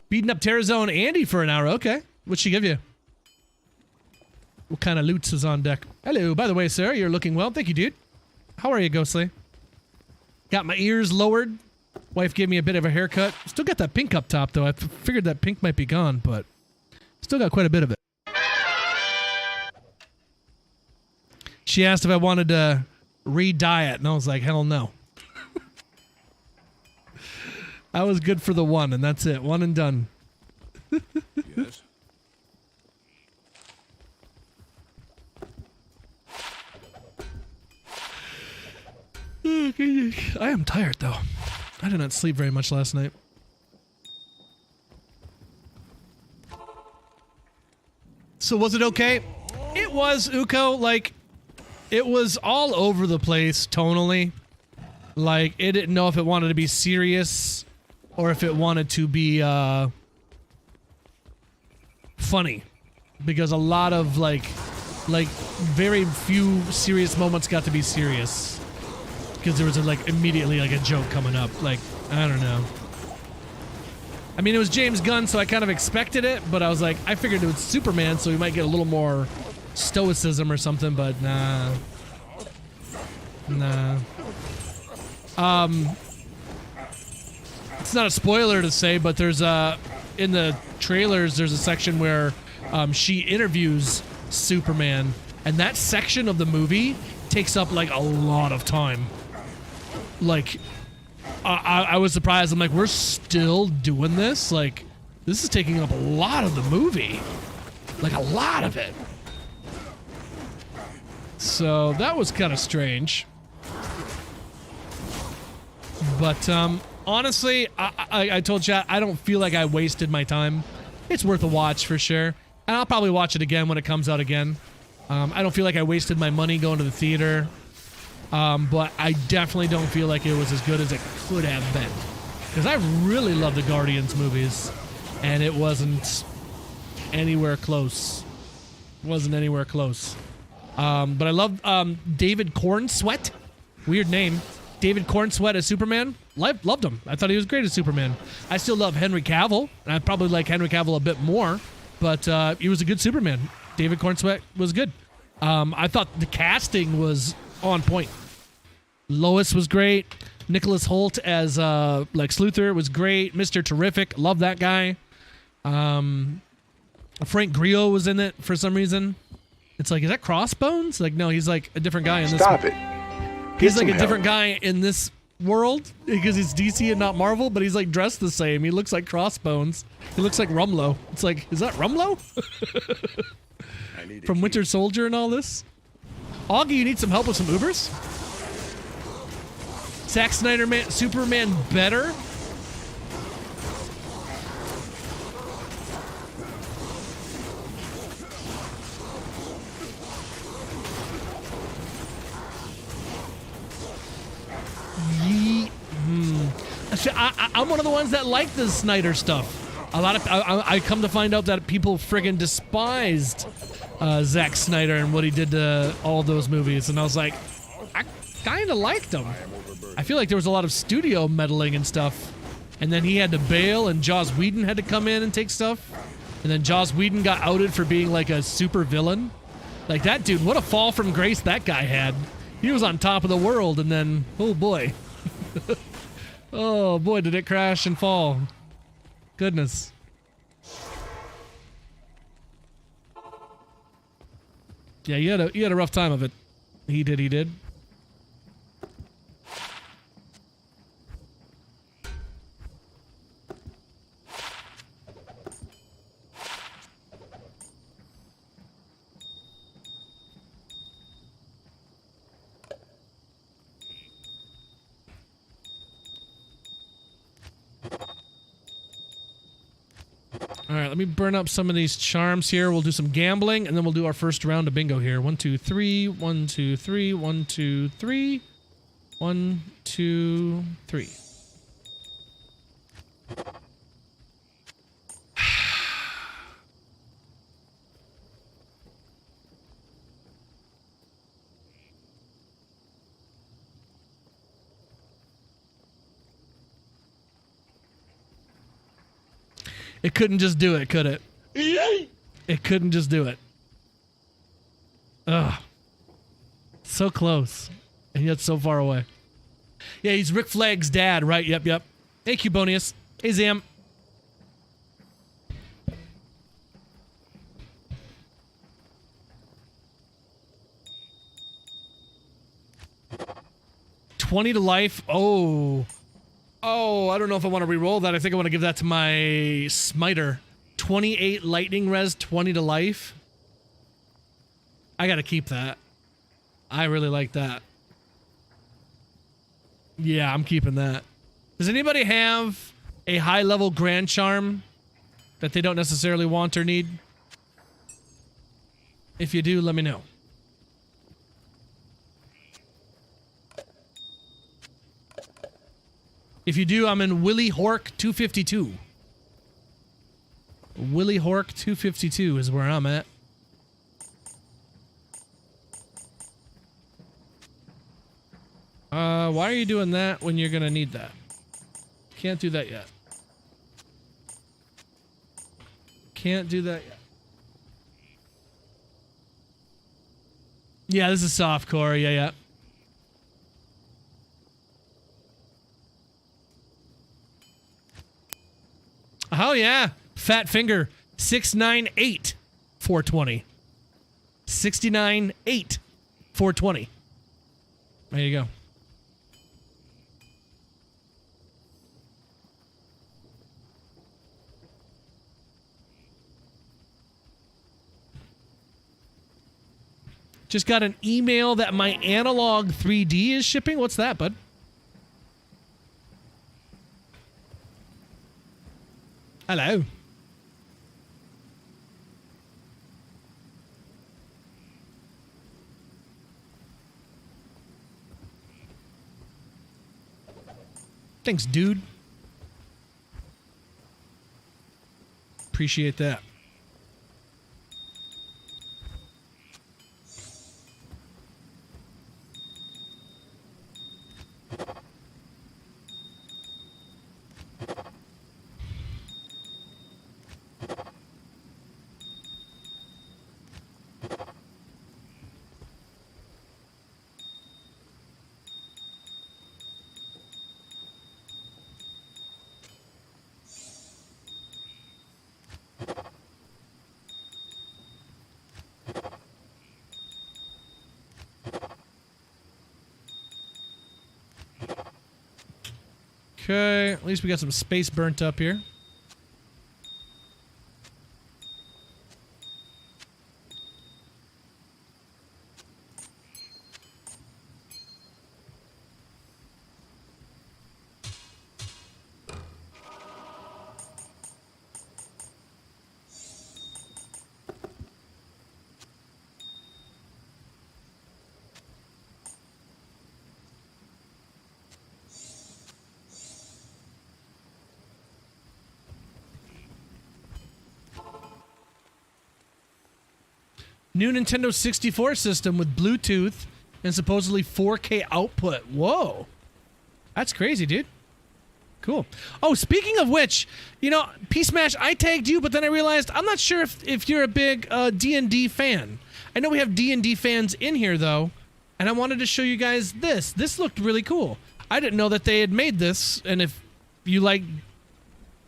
Beating up Terrazone Andy for an hour. Okay. What'd she give you? What kind of lewts is on deck? Hello. By the way, sir, you're looking well. Thank you, dude. How are you, Ghostly? Got my ears lowered. Wife gave me a bit of a haircut. Still got that pink up top, though. I figured that pink might be gone, but still got quite a bit of it. She asked if I wanted to re-dye it, and I was like, hell no. I was good for the one, and that's it. One and done. Yes. I am tired, though. I did not sleep very much last night. So was it okay? It was, Uko. Like, it was all over the place tonally. Like, it didn't know if it wanted to be serious or if it wanted to be funny. Because a lot of, like very few serious moments got to be serious. Because there was, like, immediately, like, a joke coming up. Like, I don't know. I mean, it was James Gunn, so I kind of expected it, but I was like, I figured it was Superman, so we might get a little more stoicism or something, but nah. Nah. It's not a spoiler to say, but there's in the trailers, there's a section where she interviews Superman, and that section of the movie takes up, like, a lot of time. Like, I was surprised. I'm like, we're still doing this? Like, this is taking up a lot of the movie. Like, a lot of it. So, that was kind of strange. But, honestly, I told chat, I don't feel like I wasted my time. It's worth a watch for sure. And I'll probably watch it again when it comes out again. I don't feel like I wasted my money going to the theater. But I definitely don't feel like it was as good as it could have been. Because I really love the Guardians movies. And it wasn't anywhere close. Wasn't anywhere close. But I love David Cornsweet. Weird name. David Cornsweet as Superman. Loved him. I thought he was great as Superman. I still love Henry Cavill. And I probably like Henry Cavill a bit more. But he was a good Superman. David Cornsweet was good. I thought the casting was on point. Lois was great. Nicholas Hoult as Lex Luthor was great. Mr. Terrific, love that guy. Frank Grillo was in it for some reason. It's like, is that Crossbones? Like, no, he's like a different guy in this. Stop it. He's like a different guy in this world because he's DC and not Marvel, but he's like dressed the same. He looks like Crossbones. He looks like Rumlow. It's like, is that Rumlow? From Winter Soldier and all this? Augie, you need some help with some Ubers? Zack Snyder Superman better? I'm one of the ones that like the Snyder stuff. A lot of I come to find out that people friggin' despised Zack Snyder and what he did to all those movies, and I was like, I kind of liked him. I feel like there was a lot of studio meddling and stuff, and then he had to bail, and Joss Whedon had to come in and take stuff, and then Joss Whedon got outed for being like a super villain. Like that dude, what a fall from grace that guy had. He was on top of the world, and then, oh boy. Oh boy, did it crash and fall. Goodness. Yeah, you had a rough time of it. He did. All right, let me burn up some of these charms here. We'll do some gambling, and then we'll do our first round of bingo here. 1, 2, 3. 1, 2, 3. 1, 2, 3. 1, 2, 3. It couldn't just do it, could it? It couldn't just do it. Ugh. So close. And yet so far away. Yeah, he's Rick Flag's dad, right? Yep. Hey, Cubonius. Hey, Zam. $20 to life. Oh, I don't know if I want to re-roll that. I think I want to give that to my smiter. 28 lightning res, 20 to life. I gotta keep that. I really like that. Yeah, I'm keeping that. Does anybody have a high-level Grand Charm that they don't necessarily want or need? If you do, let me know. If you do, I'm in Willie Hork 252. Willie Hork 252 is where I'm at. Why are you doing that when you're gonna need that? Can't do that yet. Can't do that yet. Yeah, this is softcore. Yeah. Oh yeah, Fat Finger 698 420. 69.8 420. There you go. Just got an email that my Analog 3D is shipping. What's that, bud? Hello. Thanks, dude. Appreciate that. Okay, at least we got some space burnt up here. New Nintendo 64 system with Bluetooth and supposedly 4K output. Whoa. That's crazy, dude. Cool. Oh, speaking of which, you know, P-Smash, I tagged you, but then I realized I'm not sure if you're a big D&D fan. I know we have D&D fans in here, though, and I wanted to show you guys this. This looked really cool. I didn't know that they had made this, and if you like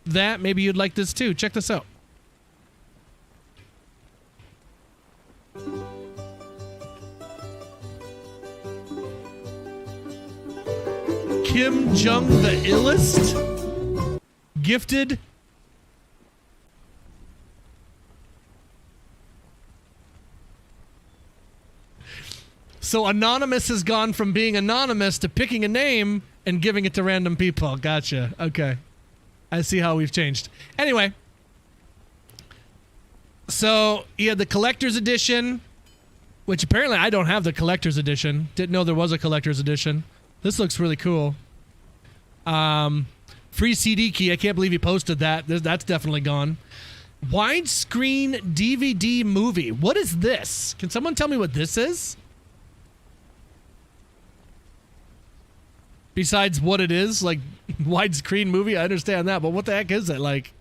that, maybe you'd like this too. Check this out. Kim Jung the Illest gifted so Anonymous has gone from being anonymous to picking a name and giving it to random people. Gotcha. Okay. I see how we've changed. Anyway, so you had the collector's edition, which apparently I don't have the collector's edition. Didn't know there was a collector's edition. This looks really cool. Free CD key. I can't believe he posted that. That's definitely gone. Widescreen DVD movie. What is this? Can someone tell me what this is? Besides what it is, like widescreen movie, I understand that, but what the heck is it? Like,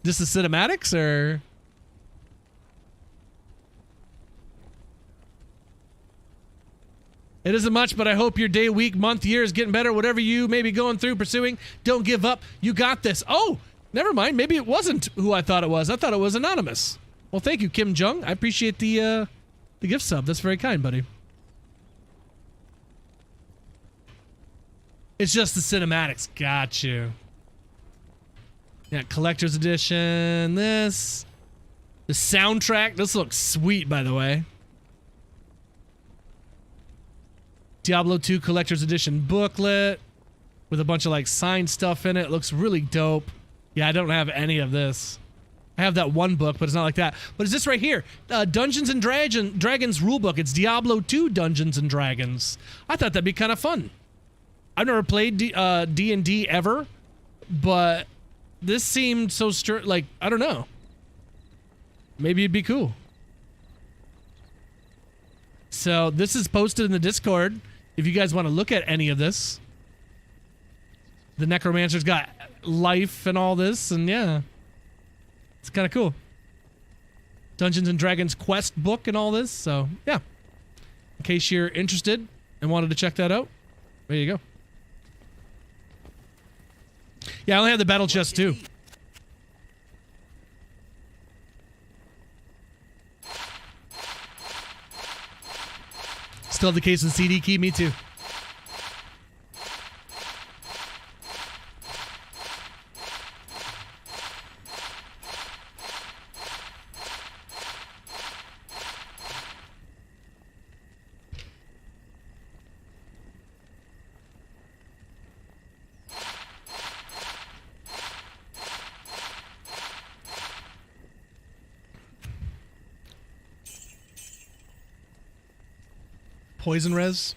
Just the cinematics, or? It isn't much, but I hope your day, week, month, year is getting better. Whatever you may be going through, pursuing, don't give up. You got this. Oh, never mind. Maybe it wasn't who I thought it was. I thought it was anonymous. Well, thank you, Kim Jung. I appreciate the gift sub. That's very kind, buddy. It's just the cinematics. Got you. Yeah, collector's edition. This. The soundtrack. This looks sweet, by the way. Diablo 2 collector's edition booklet with a bunch of like signed stuff in it. It looks really dope. Yeah, I don't have any of this. I have that one book, but it's not like that. But it's this right here. Dungeons and Dragons rulebook. It's Diablo 2 Dungeons and Dragons. I thought that'd be kind of fun. I've never played D&D ever, but this seemed so like, I don't know. Maybe it'd be cool. So this is posted in the Discord if you guys want to look at any of this. The Necromancer's got life and all this, and yeah. It's kind of cool. Dungeons and Dragons quest book and all this, so yeah. In case you're interested and wanted to check that out, there you go. Yeah, I only have the battle chest too. Still have the case of CD key, me too. Poison res.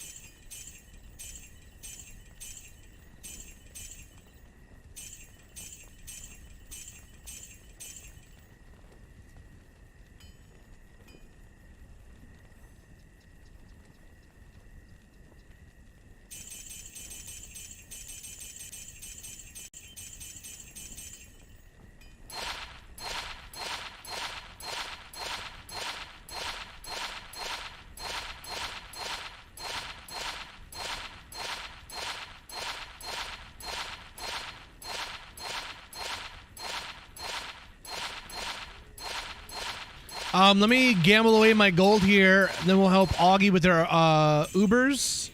Let me gamble away my gold here, and then we'll help Augie with their Ubers,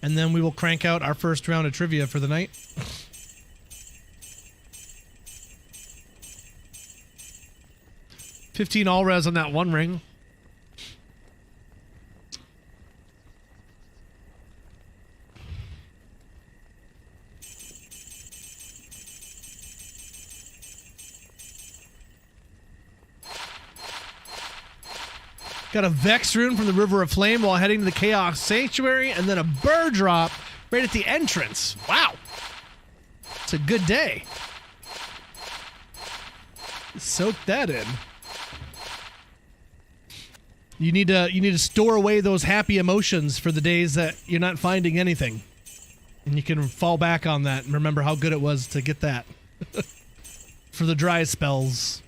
and then we will crank out our first round of trivia for the night. $15 all res on that one ring. Got a Vex rune from the River of Flame while heading to the Chaos Sanctuary, and then a bird drop right at the entrance. Wow. It's a good day. Soak that in. You need to store away those happy emotions for the days that you're not finding anything. And you can fall back on that and remember how good it was to get that. For the dry spells.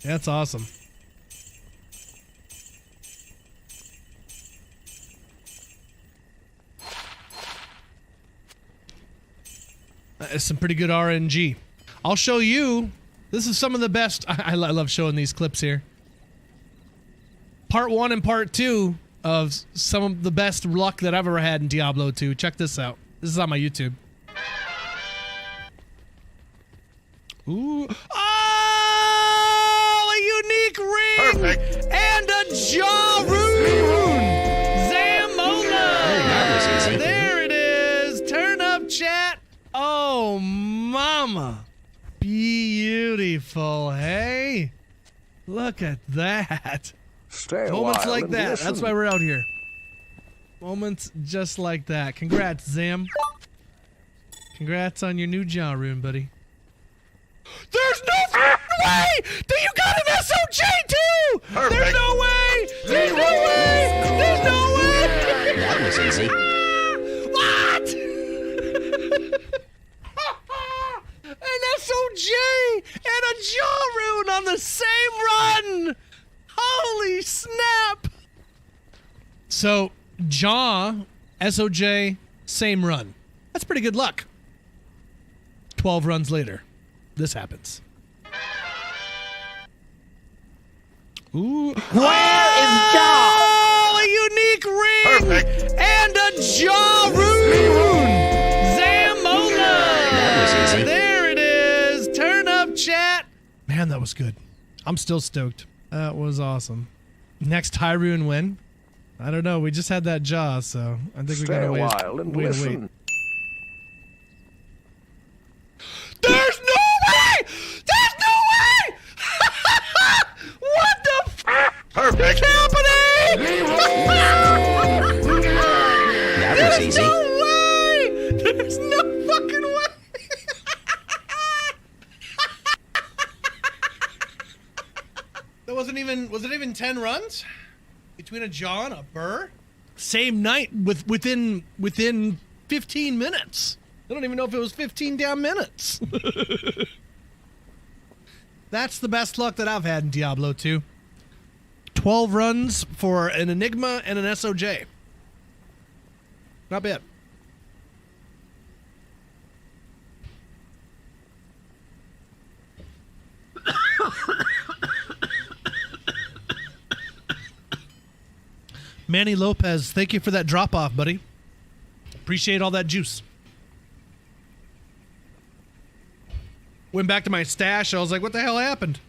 That's awesome. It's some pretty good RNG. I'll show you. This is some of the best. I love showing these clips here. Part 1 and Part 2 of some of the best luck that I've ever had in Diablo 2. Check this out. This is on my YouTube. Ooh. Oh! A unique ring! Perfect. And a jaw rune! Zamona! There it is! Turn up, chat! Oh, mama. Beautiful, hey? Look at that. Stay Moments like and that. listen. That's why we're out here. Moments just like that. Congrats, Zam. Congrats on your new jaw rune, buddy. There's no way that you got an SOJ too! Perfect. There's no way! There's no way! There's no way! That was easy. What? An SOJ and a on the same run! Holy snap! So, jaw, SOJ, same run. That's pretty good luck. 12 runs later, this happens. Ooh. Where is Jaw? Oh, a unique ring! Perfect. And a jaw rune! Zamona! That was easy. There it is! Turn up, chat! Man, that was good. I'm still stoked. That was awesome. Next high rune win? I don't know. We just had that jaw, so I think we gotta wait. Wait. There's no way! There's no way! What the f*** Perfect. is happening? That was easy. No way! There's no fucking way! That wasn't even, was it even 10 runs? Between a jaw and a burr? Same night within 15 minutes. I don't even know if it was 15 damn minutes. That's the best luck that I've had in Diablo 2. 12 runs for an Enigma and an SOJ. Not bad. Manny Lopez, thank you for that drop-off, buddy. Appreciate all that juice. Went back to my stash. I was like, what the hell happened?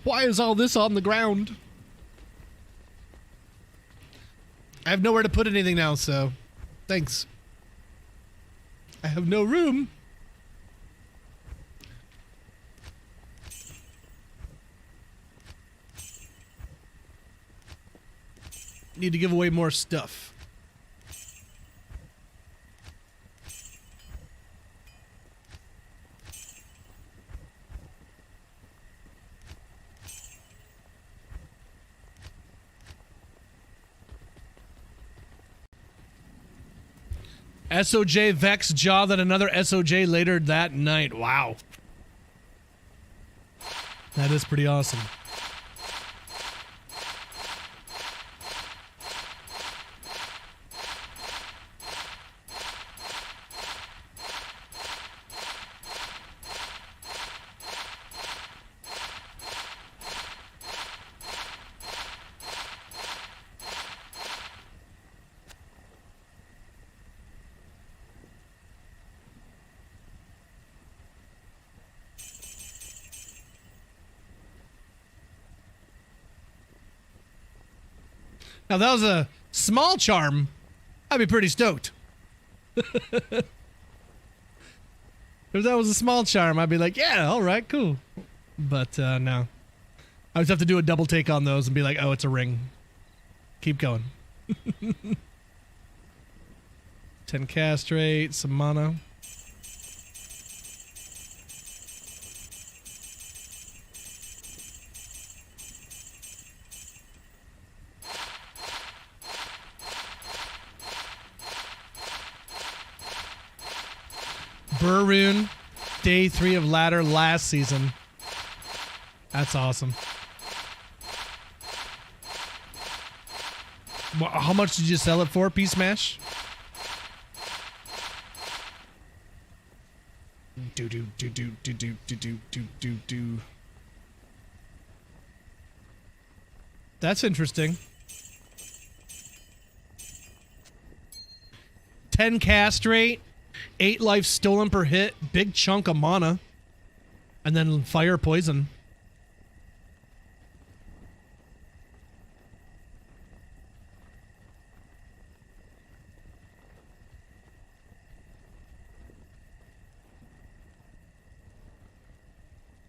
Why is all this on the ground? I have nowhere to put anything now, so thanks. I have no room. Need to give away more stuff. SOJ Vex jaw, then another SOJ later that night. Wow. That is pretty awesome. Now, that was a small charm. I'd be pretty stoked. If that was a small charm, I'd be like, yeah, all right, cool. But no. I just have to do a double take on those and be like, oh, it's a ring. Keep going. 10 castrate, some mono. Burrune, day 3 of ladder last season. That's awesome. How much did you sell it for, P-Smash? Do. That's interesting. 10 castrate. 8 life stolen per hit, big chunk of mana, and then fire poison.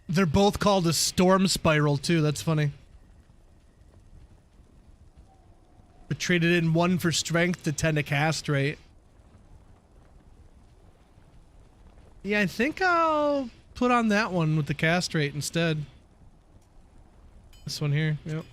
They're both called a storm spiral too, that's funny. But traded in 1 for strength to 10 to castrate. Yeah, I think I'll put on that one with the castrate instead. This one here, yep.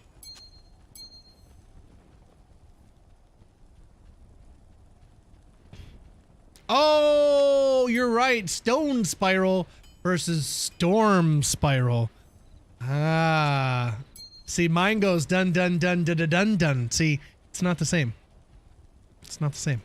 Oh, you're right. Stone spiral versus storm spiral. Ah. See, mine goes dun dun dun dun dun dun dun. See, it's not the same. It's not the same.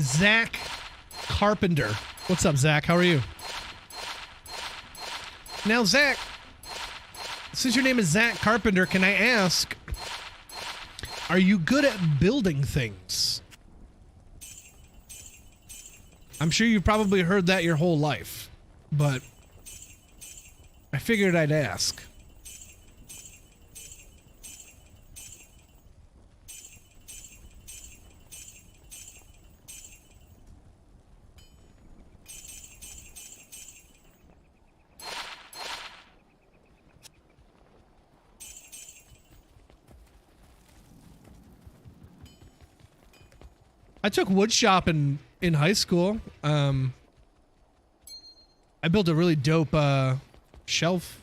Zach Carpenter. What's up, Zach? How are you? Now, Zach, since your name is Zach Carpenter, can I ask, are you good at building things? I'm sure you've probably heard that your whole life, but I figured I'd ask. I took wood shop in high school. I built a really dope shelf.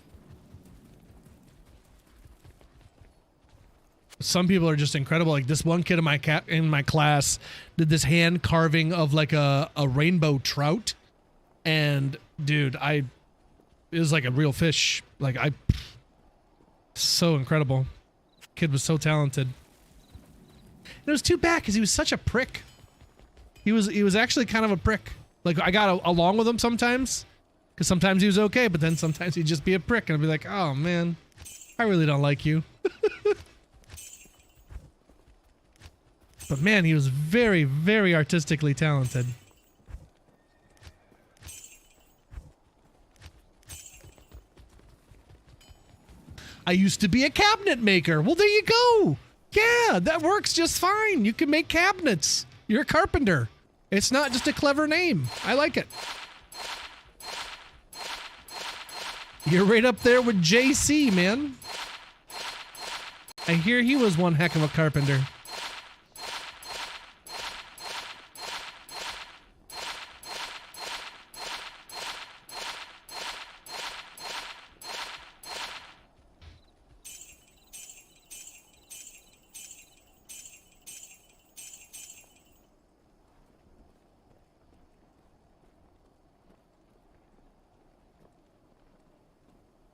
Some people are just incredible. Like this one kid in my class did this hand carving of like a rainbow trout, and dude, it was like a real fish. Like so incredible. Kid was so talented. It was too bad because he was such a prick. He was actually kind of a prick. Like I got along with him sometimes, because sometimes he was okay, but then sometimes he'd just be a prick, and I'd be like, "Oh man, I really don't like you." But man, he was very, very artistically talented. I used to be a cabinet maker. Well, there you go. Yeah, that works just fine. You can make cabinets. You're a carpenter. It's not just a clever name. I like it. You're right up there with JC, man. I hear he was one heck of a carpenter.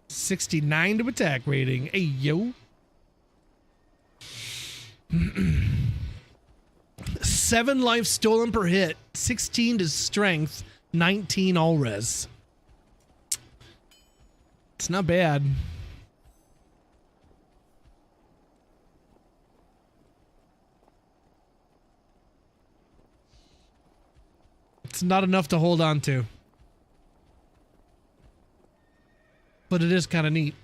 .69 to attack rating. Hey, yo. 7 life stolen per hit. 16 to strength. 19 all res. It's not bad. It's not enough to hold on to. But it is kind of neat.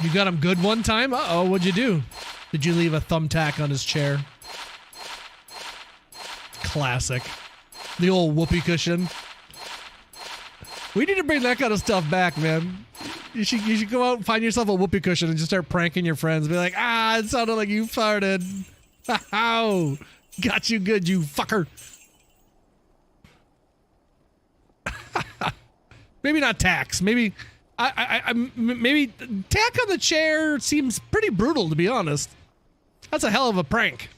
You got him good one time? Uh-oh, what'd you do? Did you leave a thumbtack on his chair? Classic. The old whoopee cushion. We need to bring that kind of stuff back, man. You should go out and find yourself a whoopee cushion and just start pranking your friends. Be like, it sounded like you farted. Ow. Got you good, you fucker. Maybe not tax. Maybe maybe tack on the chair seems pretty brutal, to be honest. That's a hell of a prank.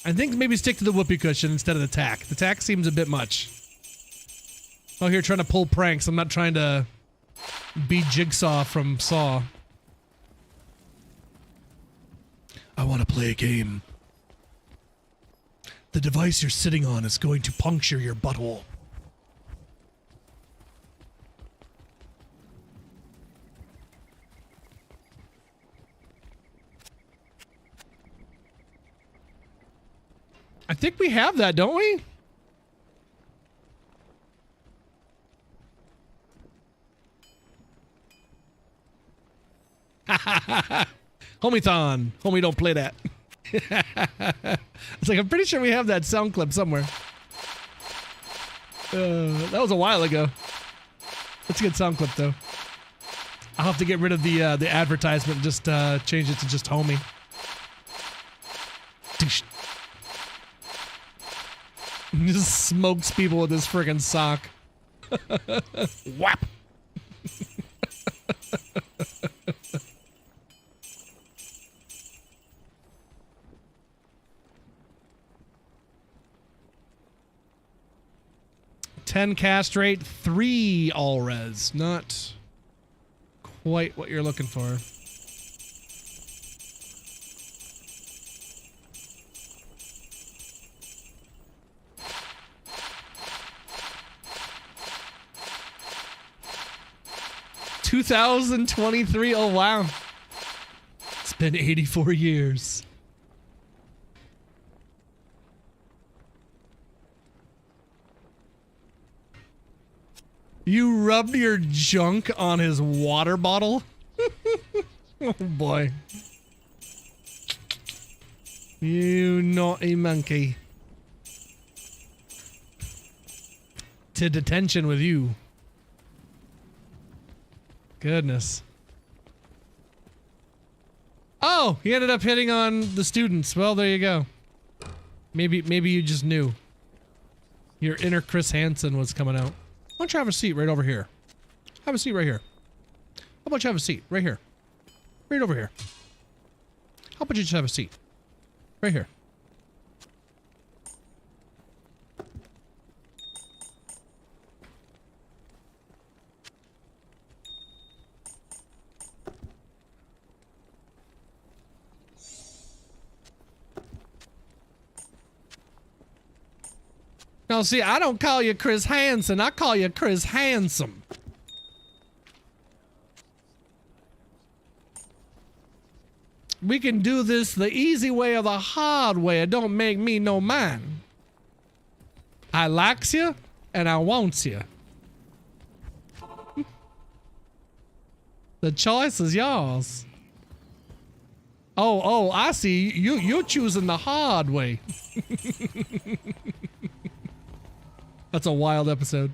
I think maybe stick to the whoopee cushion instead of the tack. The tack seems a bit much. Oh, here trying to pull pranks. I'm not trying to be Jigsaw from Saw. I want to play a game. The device you're sitting on is going to puncture your butthole. I think we have that, don't we? Homie-thon. Homie, don't play that. It's like, I'm pretty sure we have that sound clip somewhere. That was a while ago. That's a good sound clip, though. I'll have to get rid of the advertisement and just change it to just homie. Just smokes people with his friggin' sock. Whap! $10 cast rate, 3 all res. Not quite what you're looking for. $2023. Oh wow. It's been 84 years. You rubbed your junk on his water bottle? Oh boy. You naughty monkey. To detention with you. Goodness. Oh, he ended up hitting on the students. Well, there you go. Maybe you just knew. Your inner Chris Hansen was coming out. Why don't you have a seat right over here? Have a seat right here. How about you have a seat right here? Right over here. How about you just have a seat? Right here. Now, see, I don't call you Chris Hansen. I call you Chris Handsome. We can do this the easy way or the hard way. It don't make me no man. I likes you, and I wants you. The choice is yours. Oh, I see. You're choosing the hard way. That's a wild episode.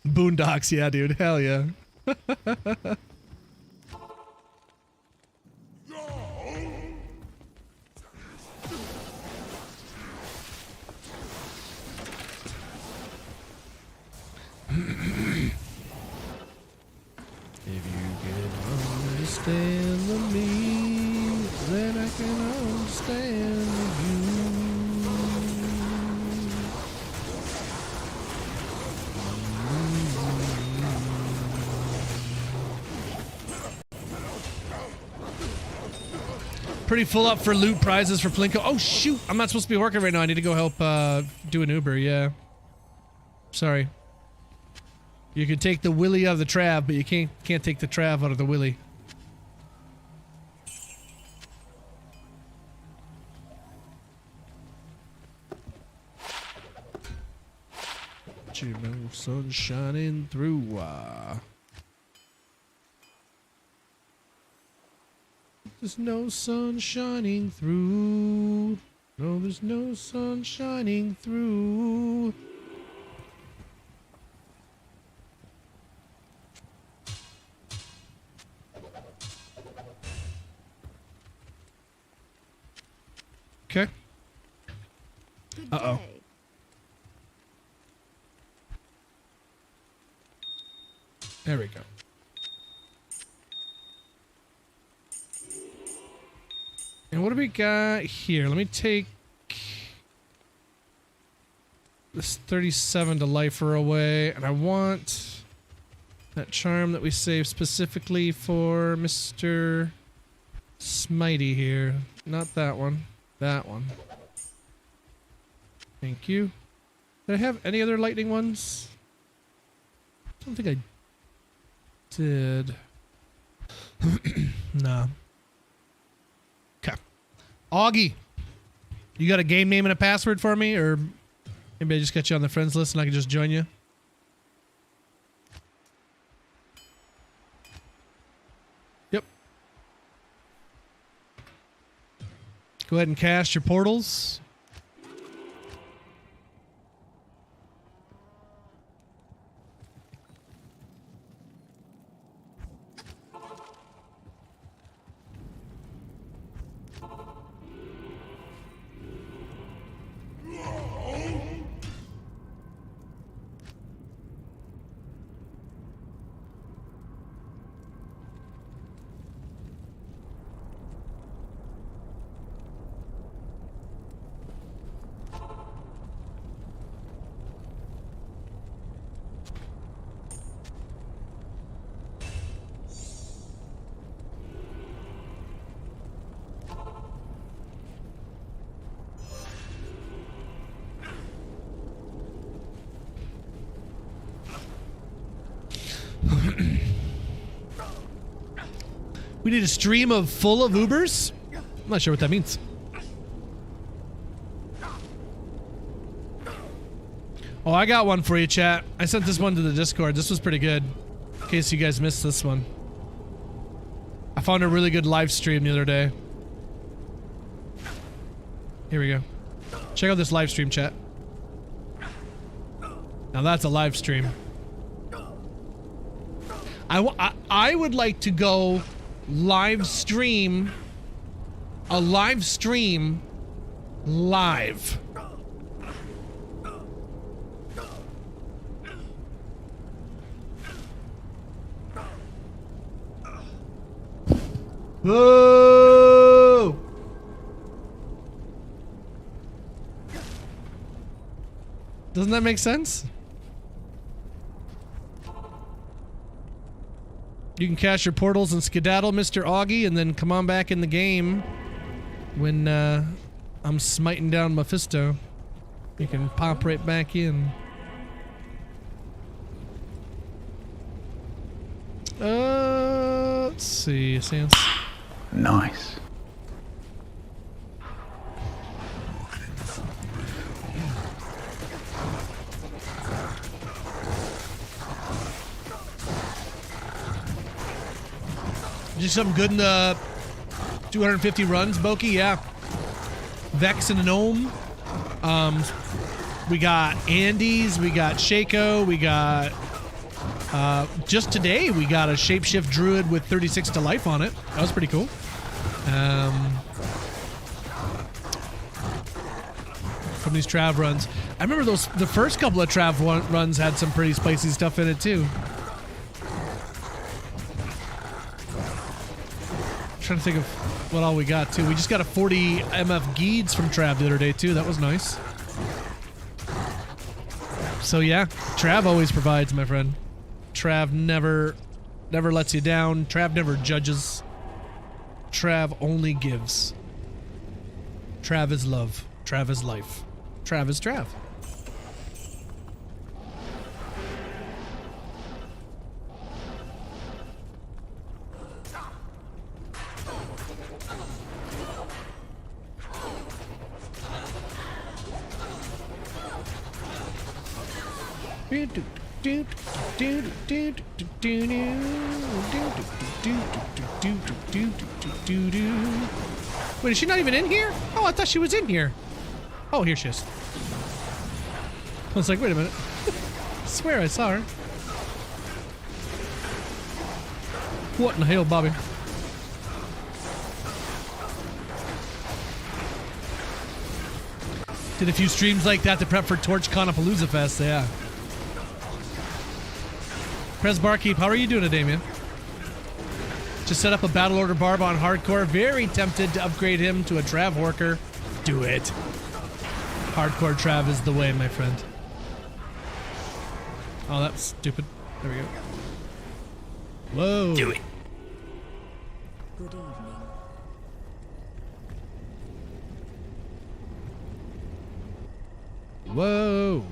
Boondocks, yeah, dude. Hell yeah. If you can understand me, then I can understand you. Pretty full up for loot prizes for Plinko. Oh shoot, I'm not supposed to be working right now. I need to go help do an Uber, yeah. Sorry. You can take the willy out of the Trav, but you can't take the Trav out of the willy. But you know, sun shining through. There's no sun shining through. No, there's no sun shining through. Okay. Uh-oh. There we go. And what do we got here? Let me take this 37 to lifer away, and I want that charm that we saved specifically for Mr. Smitey here. Not that one. That one. Thank you. Did I have any other lightning ones? I don't think I did. Nah. Okay. Augie, you got a game name and a password for me, or maybe I just got you on the friends list and I can just join you? Yep. Go ahead and cast your portals. We need a stream of full of Ubers? I'm not sure what that means. Oh, I got one for you, chat. I sent this one to the Discord. This was pretty good. In case you guys missed this one. I found a really good live stream the other day. Here we go. Check out this live stream, chat. Now that's a live stream. I would like to go live stream a live stream live. Whoa! Doesn't that make sense? You can cast your portals and skedaddle, Mr. Augie, and then come on back in the game when I'm smiting down Mephisto. You can pop right back in. Let's see. Nice. Just something good in the 250 runs, Boki, yeah. Vex and a Gnome. We got Andes, we got Shaco, we got... just today, we got a Shapeshift Druid with 36 to life on it. That was pretty cool. From these Trav runs. I remember the first couple of Trav runs had some pretty spicy stuff in it, too. Trying to think of what all we got too. We just got a 40 MF Geeds from Trav the other day too. That was nice. So yeah, Trav always provides, my friend. Trav never lets you down. Trav never judges. Trav only gives. Trav is love. Trav is life. Trav is Trav. Wait, is she not even in here? Oh, I thought she was in here. Oh, here she is. I was like, wait a minute. I swear I saw her. What in the hell, Bobby? Did a few streams like that to prep for TorchCon Palooza Fest, yeah. Prez Barkeep, how are you doing today, man? Just set up a Battle Order Barb on Hardcore. Very tempted to upgrade him to a Trav Worker. Do it. Hardcore Trav is the way, my friend. Oh, that was stupid. There we go. Whoa. Do it. Good evening. Whoa.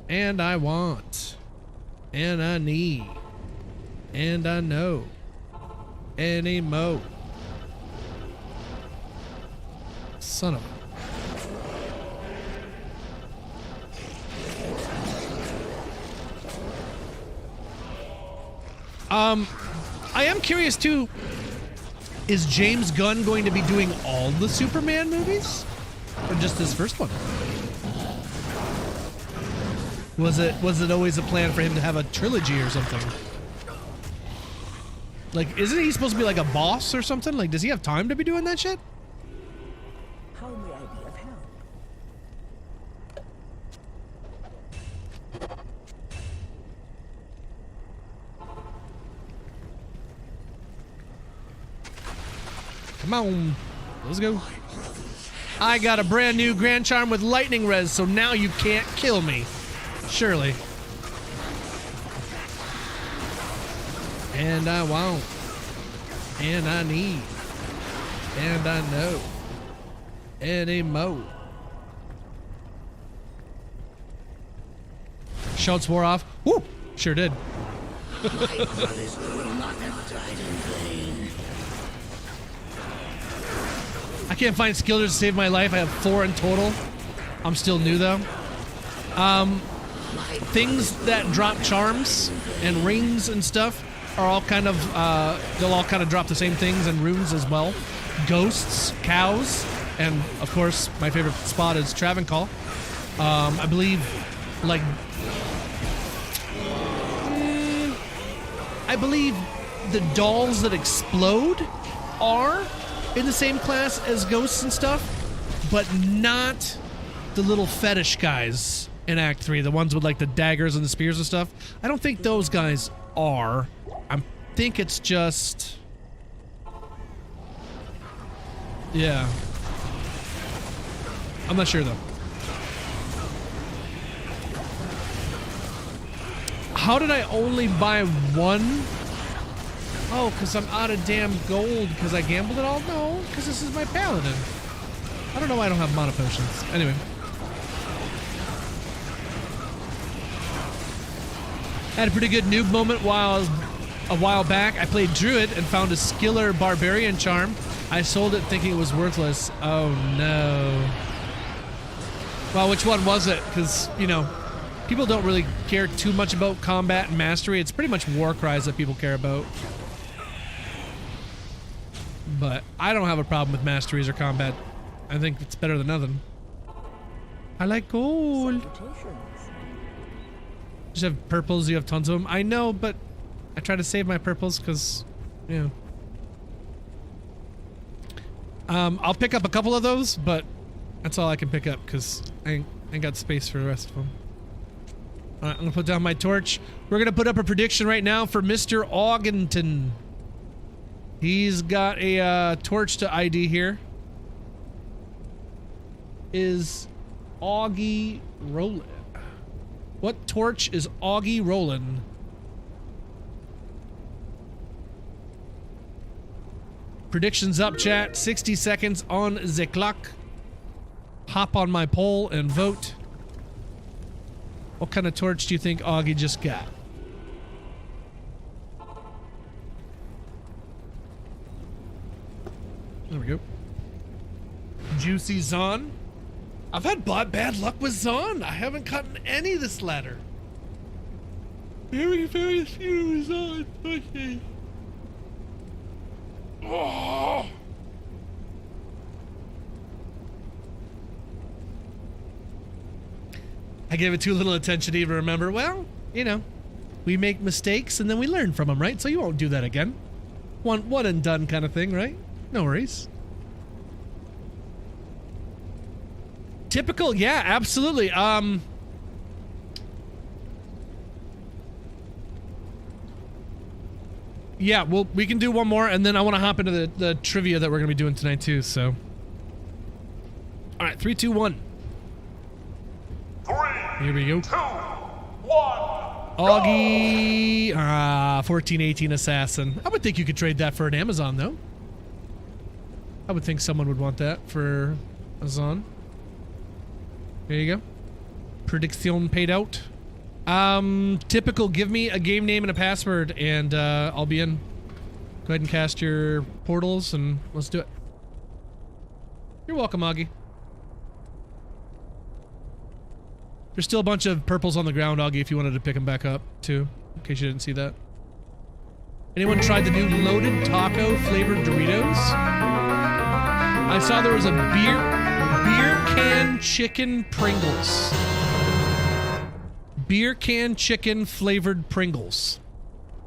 And I want. And I need. And I know. Any mo. Son of a... I am curious too, is James Gunn going to be doing all the Superman movies? Or just his first one? Was it always a plan for him to have a trilogy or something? Like, isn't he supposed to be like a boss or something? Like, does he have time to be doing that shit? How may I be of help? Come on, let's go. I got a brand new Grand Charm with lightning res, so now you can't kill me. Surely. And I won't. And I need. And I know. Anymore. Shouts wore off. Woo! Sure did. My brothers will not have died in vain. I can't find skillers to save my life. I have 4 in total. I'm still new though. Things that drop charms and rings and stuff are all kind of, they'll all kind of drop the same things and runes as well. Ghosts, cows, and of course, my favorite spot is Trav and Call. I believe, like, I believe the dolls that explode are in the same class as ghosts and stuff, but not the little fetish guys in Act 3, the ones with like the daggers and the spears and stuff. I don't think those guys are. I think it's just... yeah. I'm not sure though. How did I only buy one? Oh, because I'm out of damn gold because I gambled it all? No, because this is my paladin. I don't know why I don't have mana potions. Anyway. Had a pretty good noob moment a while back. I played Druid and found a skiller barbarian charm. I sold it thinking it was worthless. Oh no. Well, which one was it? Because, you know, people don't really care too much about combat and mastery. It's pretty much war cries that people care about. But I don't have a problem with masteries or combat. I think it's better than nothing. I like gold. Just have purples, you have tons of them. I know, but I try to save my purples because, you know. I'll pick up a couple of those, but that's all I can pick up because I ain't got space for the rest of them. All right, I'm gonna put down my torch. We're gonna put up a prediction right now for Mr. Augington. He's got a torch to ID here. Is Augie rolling? What torch is Augie rolling? Predictions up, chat. 60 seconds on the clock. Hop on my poll and vote. What kind of torch do you think Augie just got? There we go. Juicy Zon. I've had bad luck with Zon. I haven't gotten any this ladder. Very few Zon. Okay. Oh. I gave it too little attention to even remember. Well, you know, we make mistakes and then we learn from them, right? So you won't do that again. One and done kind of thing, right? No worries. Typical, yeah, absolutely. Yeah, well, we can do one more, and then I want to hop into the trivia that we're going to be doing tonight, too, so. All right, 3, 2, 1. 3, Here we go. 2, 1. Augie, 1418 Assassin. I would think you could trade that for an Amazon, though. I would think someone would want that for Amazon. There you go. Prediction paid out. Typical, give me a game name and a password and I'll be in. Go ahead and cast your portals and let's do it. You're welcome, Augie. There's still a bunch of purples on the ground, Augie, if you wanted to pick them back up, too. In case you didn't see that. Anyone tried the new loaded taco flavored Doritos? I saw there was a beer can chicken Pringles. Beer can chicken flavored Pringles.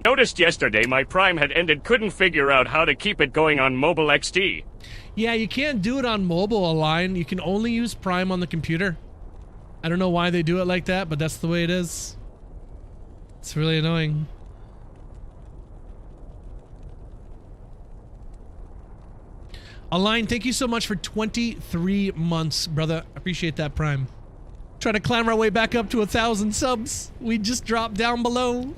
Noticed yesterday my Prime had ended, couldn't figure out how to keep it going on mobile XD. Yeah, you can't do it on mobile, Align. You can only use Prime on the computer. I don't know why they do it like that, but that's the way it is. It's really annoying. Align, thank you so much for 23 months, brother. Appreciate that, Prime. Trying to climb our way back up to 1,000 subs. We just dropped down below.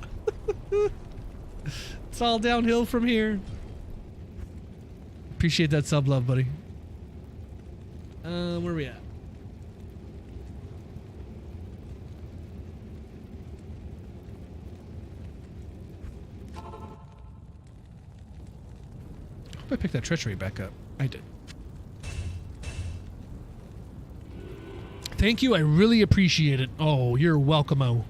It's all downhill from here. Appreciate that sub love, buddy. Where are we at? Hope I picked that treachery back up. I did. Thank you, I really appreciate it. Oh, you're welcome-o.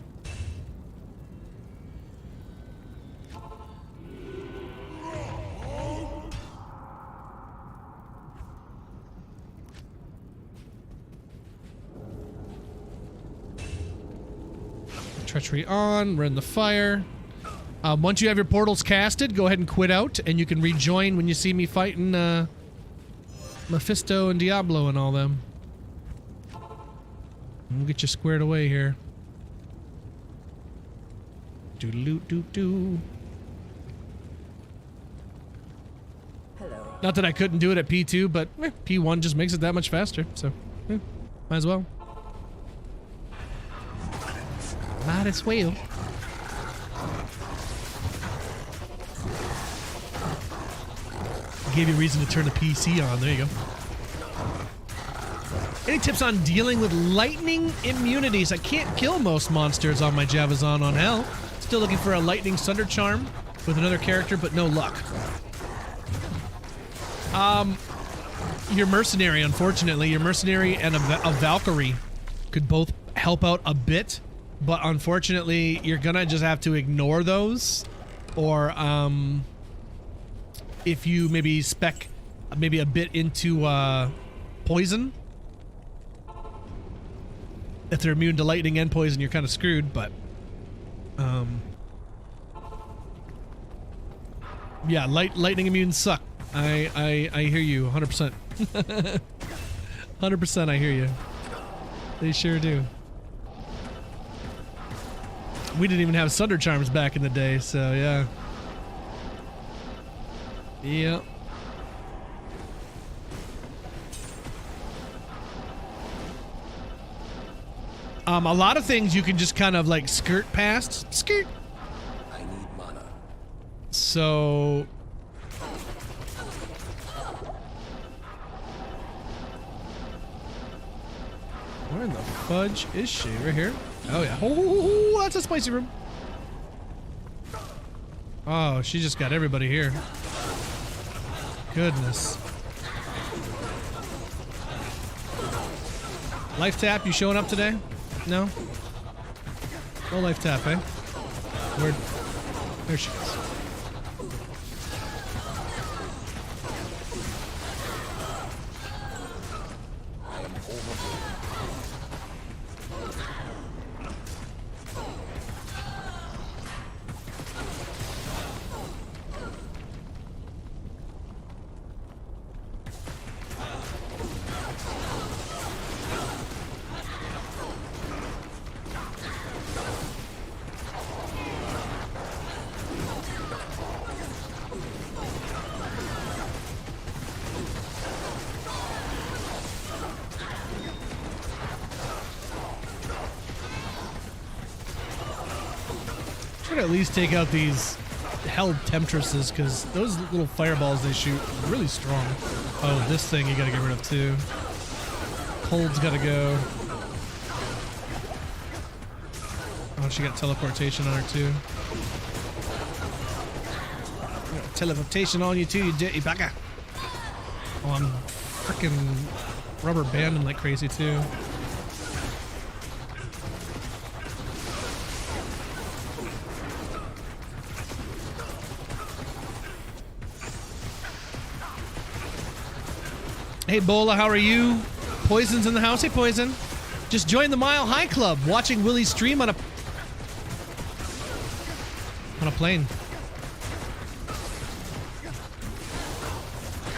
Treachery on, we're in the fire. Once you have your portals casted, go ahead and quit out, and you can rejoin when you see me fighting Mephisto and Diablo and all them. We'll get you squared away here. Doo-doo-doo-doo. Hello. Not that I couldn't do it at P2, but P1 just makes it that much faster, so might as well. Might as well. Gave you a reason to turn the PC on. There you go. Any tips on dealing with lightning immunities? I can't kill most monsters on my Javazon on Hell. Still looking for a lightning Sunder Charm with another character, but no luck. Your mercenary, unfortunately. Your mercenary and a Valkyrie could both help out a bit, but unfortunately, you're gonna just have to ignore those, or if you maybe spec maybe a bit into poison. If they're immune to lightning and poison, you're kind of screwed, but yeah, lightning immunes suck. I hear you 100%. 100% I hear you. They sure do. We didn't even have Sunder Charms back in the day, so yeah. Yep. A lot of things you can just kind of like skirt past. Skirt. I need mana. So where in the fudge is she? Right here? Oh yeah. Oh, that's a spicy room. Oh, she just got everybody here. Goodness. Life tap, you showing up today? No? No life tap, eh? Where? There she is. At least take out these hell temptresses, because those little fireballs they shoot are really strong. Oh, this thing you gotta get rid of too. Cold's gotta go. Oh, she got teleportation on her too. Teleportation on you too, you dirty bugger. Oh, I'm freaking rubber banding like crazy too. Hey Bola, how are you? Poison's in the house. Hey Poison. Just joined the Mile High Club, watching Willie stream on a plane.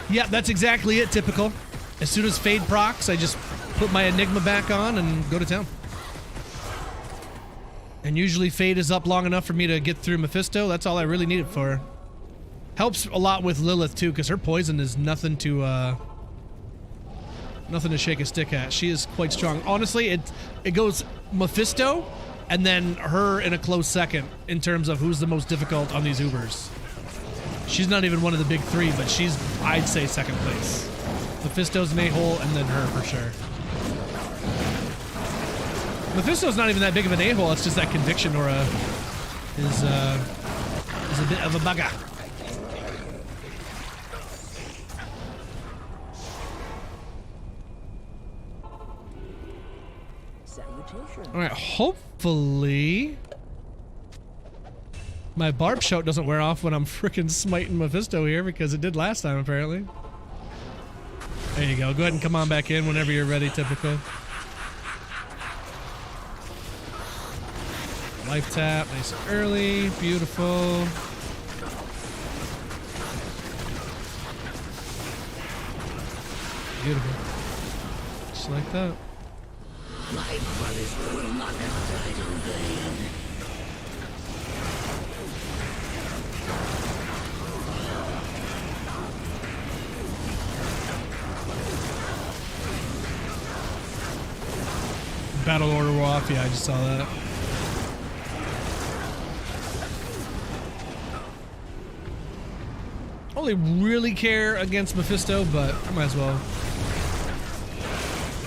Yeah, that's exactly it, typical. As soon as Fade procs, I just put my Enigma back on and go to town. And usually Fade is up long enough for me to get through Mephisto. That's all I really need it for. Helps a lot with Lilith too, because her poison is nothing to shake a stick at. She is quite strong. Honestly, it goes Mephisto and then her in a close second in terms of who's the most difficult on these Ubers. She's not even one of the big three, but she's, I'd say, second place. Mephisto's an a-hole, and then her for sure. Mephisto's not even that big of an a-hole. It's just that Conviction Aura is a bit of a bugger. All right, hopefully my barb shout doesn't wear off when I'm frickin' smiting Mephisto here, because it did last time apparently. There you go. Go ahead and come on back in whenever you're ready, typical. Life tap, nice and early, beautiful. Beautiful. Just like that. My brothers will not have died in vain. Battle order were off. Yeah, I just saw that. Only really care against Mephisto, but I might as well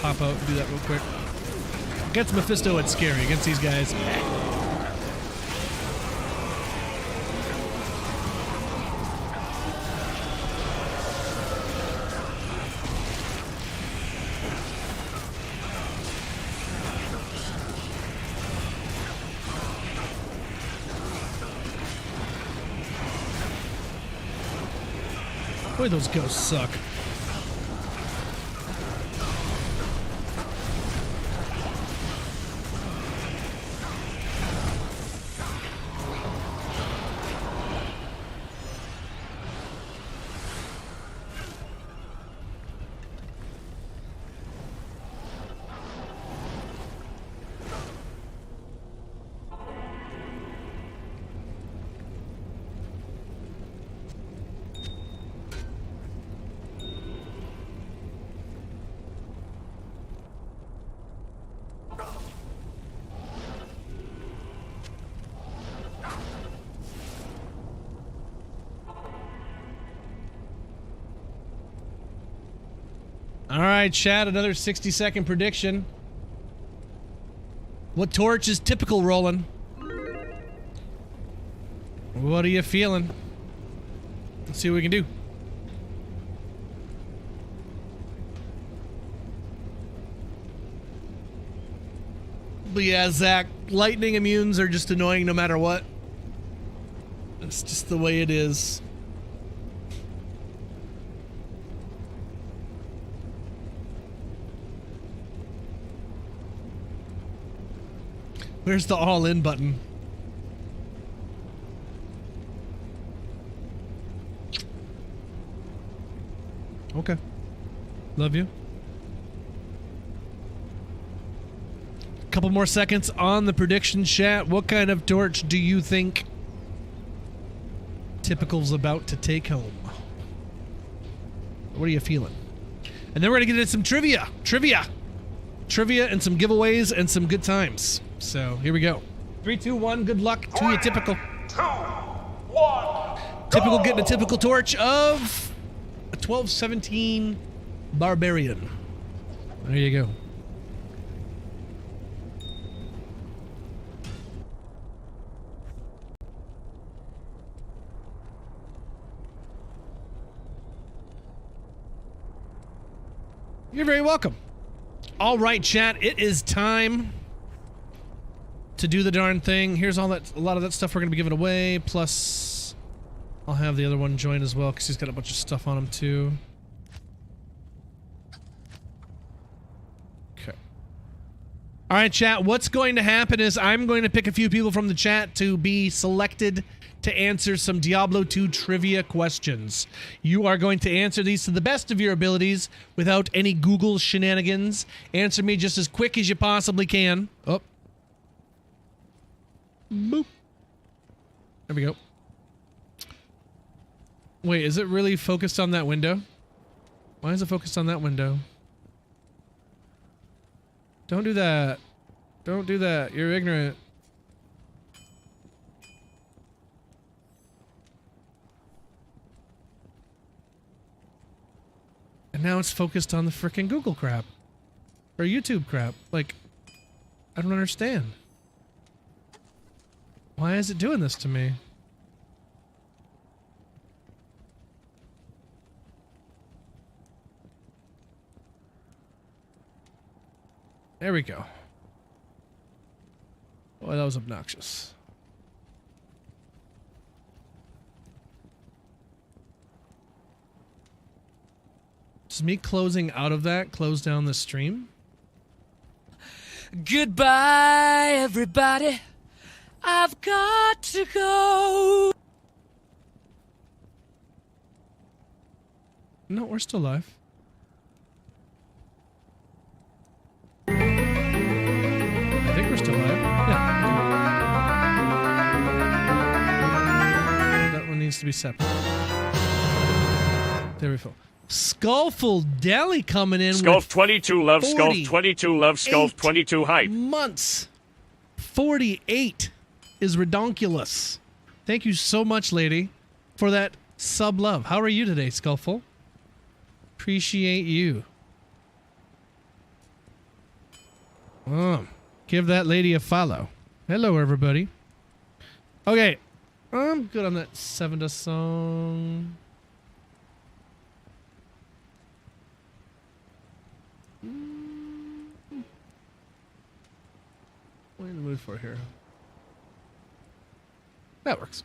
pop out and do that real quick. Against Mephisto, it's scary. Against these guys, boy, those ghosts suck. All right, chat, another 60-second prediction. What torch is typical rolling? What are you feeling? Let's see what we can do. But yeah, Zach, lightning immunes are just annoying no matter what. It's just the way it is. Where's the all-in button? Okay. Love you. Couple more seconds on the prediction chat. What kind of torch do you think Typical's about to take home? What are you feeling? And then we're gonna get into some trivia. Trivia and some giveaways and some good times. So here we go. 3, 2, 1. Good luck to you, Typical. 2, 1. Typical getting a typical torch of a 1217 Barbarian. There you go. You're very welcome. All right, chat. It is time to do the darn thing. Here's a lot of that stuff we're going to be giving away. Plus, I'll have the other one join as well because he's got a bunch of stuff on him too. Okay. All right, chat. What's going to happen is I'm going to pick a few people from the chat to be selected to answer some Diablo 2 trivia questions. You are going to answer these to the best of your abilities without any Google shenanigans. Answer me just as quick as you possibly can. Oh. Boop. There we go. Wait, is it really focused on that window? Why is it focused on that window? Don't do that. Don't do that. You're ignorant. And now it's focused on the frickin' Google crap. Or YouTube crap. Like, I don't understand. Why is it doing this to me? There we go. Boy, that was obnoxious. Does me closing out of that close down the stream? Goodbye, everybody. I've got to go. No, we're still live. I think we're still live. Yeah. That one needs to be separate. There we go. Skullful Deli coming in. Sculf 22 love, 40, Sculf 22 love, Sculf 22 hype. Months. 48 is redonkulous. Thank you so much, lady, for that sub love. How are you today, Skullful? Appreciate you. Give that lady a follow. Hello, everybody. Okay, I'm good on that Sevenda song. What are you in the mood for here? That works.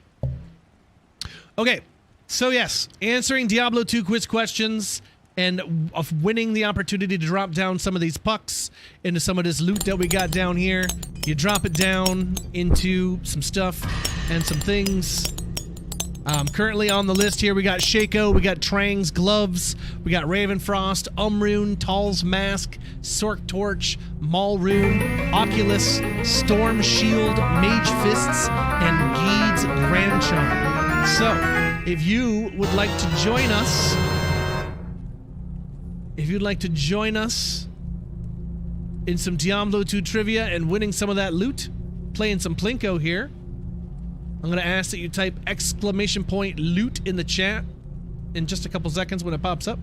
Okay, so yes, answering Diablo 2 quiz questions and of winning the opportunity to drop down some of these pucks into some of this loot that we got down here. You drop it down into some stuff and some things. Currently on the list here, we got Shaco, we got Trang's gloves, we got Ravenfrost, Umrune, Tall's mask, Sork torch, Malrune, Oculus, Storm shield, Mage fists, and Geed's grand charm. So, if you would like to join us, in some Diablo 2 trivia and winning some of that loot, playing some Plinko here, I'm going to ask that you type !loot in the chat in just a couple seconds when it pops up.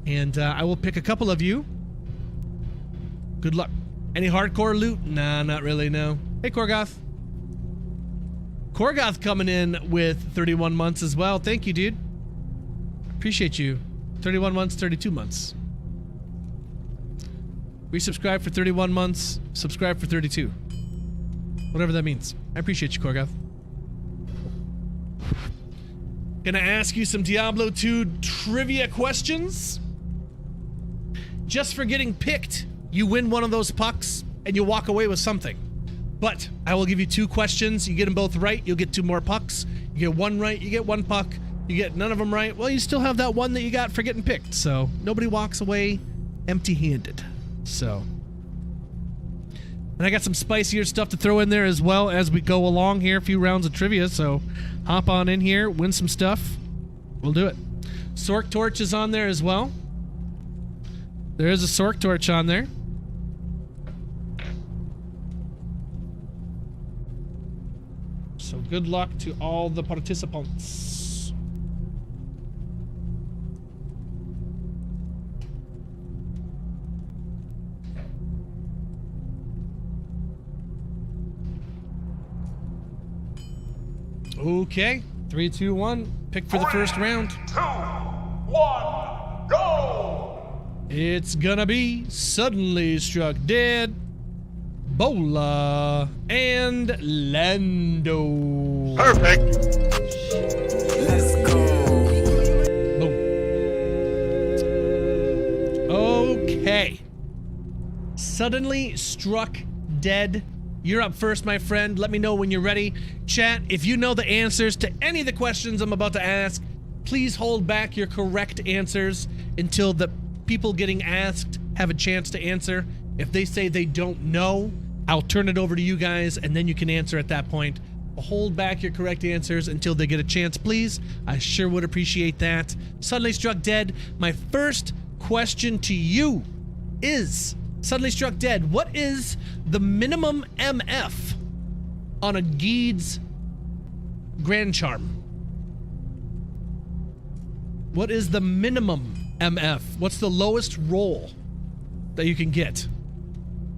And I will pick a couple of you. Good luck. Any hardcore loot? Nah, not really, no. Hey, Korgoth. Korgoth coming in with 31 months as well. Thank you, dude. Appreciate you. 31 months, 32 months. Resubscribe for 31 months, subscribe for 32. Whatever that means. I appreciate you, Korgoth. Gonna ask you some Diablo 2 trivia questions. Just for getting picked, you win one of those pucks and you walk away with something. But I will give you 2 questions. You get them both right, you'll get 2 more pucks. You get 1 right, you get 1 puck. You get none of them right, well, you still have that one that you got for getting picked. So nobody walks away empty-handed. So. And I got some spicier stuff to throw in there as well as we go along here. A few rounds of trivia, so hop on in here, win some stuff. We'll do it. Sork torch is on there as well. There is a Sork torch on there. So good luck to all the participants. Okay, 3, 2, 1. Pick for the first round. 2, 1, go! It's gonna be Suddenly Struck Dead, Bola, and Lando. Perfect. Let's go. Boom. Okay. Suddenly Struck Dead. You're up first, my friend. Let me know when you're ready. Chat, if you know the answers to any of the questions I'm about to ask, please hold back your correct answers until the people getting asked have a chance to answer. If they say they don't know, I'll turn it over to you guys and then you can answer at that point. Hold back your correct answers until they get a chance, please. I sure would appreciate that. Suddenly Struck Dead, my first question to you is, Suddenly Struck Dead, what is the minimum MF on a Geed's Grand Charm? What is the minimum MF? What's the lowest roll that you can get?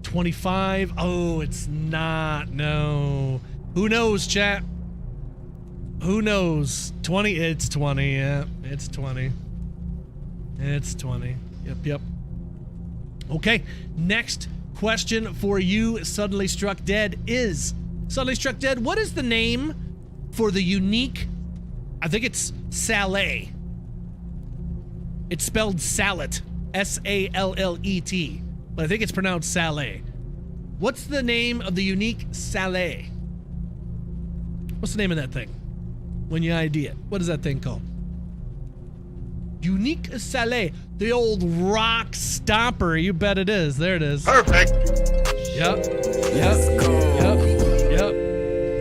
25? Oh, it's not. No. Who knows, chat? Who knows? 20? It's 20. Yeah, it's 20. It's 20. Yep. Okay, next question for you, Suddenly Struck Dead, is Suddenly Struck Dead, what is the name for the unique, I think it's Sallet. It's spelled Sallet, S-A-L-L-E-T, but I think it's pronounced Sallet. What's the name of the unique Sallet? What's the name of that thing? When you ID it, what is that thing called? Unique Sallet, the old rock stomper. You bet it is. There it is. Perfect. Yep.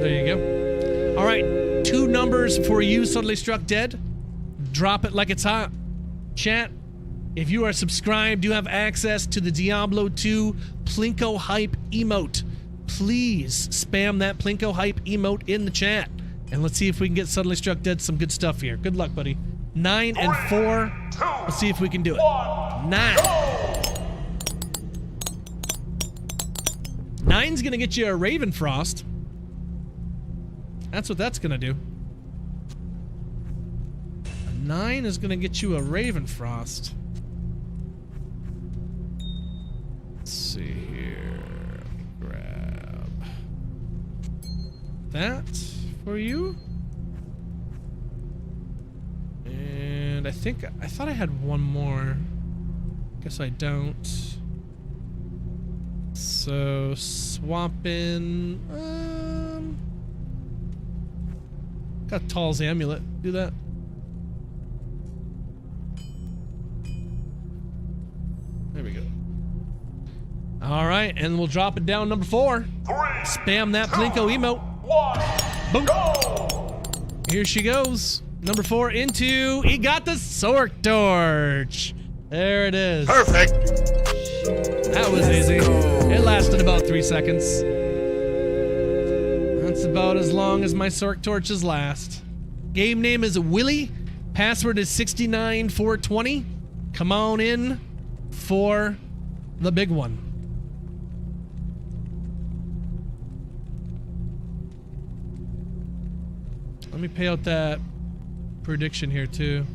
There you go. All right, 2 numbers for you, Suddenly Struck Dead. Drop it like it's hot. Chat, if you are subscribed, you have access to the Diablo 2 Plinko Hype emote. Please spam that Plinko Hype emote in the chat. And let's see if we can get Suddenly Struck Dead some good stuff here. Good luck, buddy. 9 and 4. Let's see if we can do it. 9. 9's gonna get you a Ravenfrost. That's what that's gonna do. A 9 is gonna get you a Ravenfrost. Let's see here. Grab that for you. And I thought I had one more. Guess I don't. So swap in. Got Tall's amulet. Do that. There we go. All right, and we'll drop it down number 4. 3, Spam that Plinko emote. 1, Boom. go! Here she goes. Number 4 into. He got the Sork Torch. There it is. Perfect. That was easy. It lasted about 3 seconds. That's about as long as my Sork Torches last. Game name is Willy. Password is 69420. Come on in for the big one. Let me pay out that prediction here too.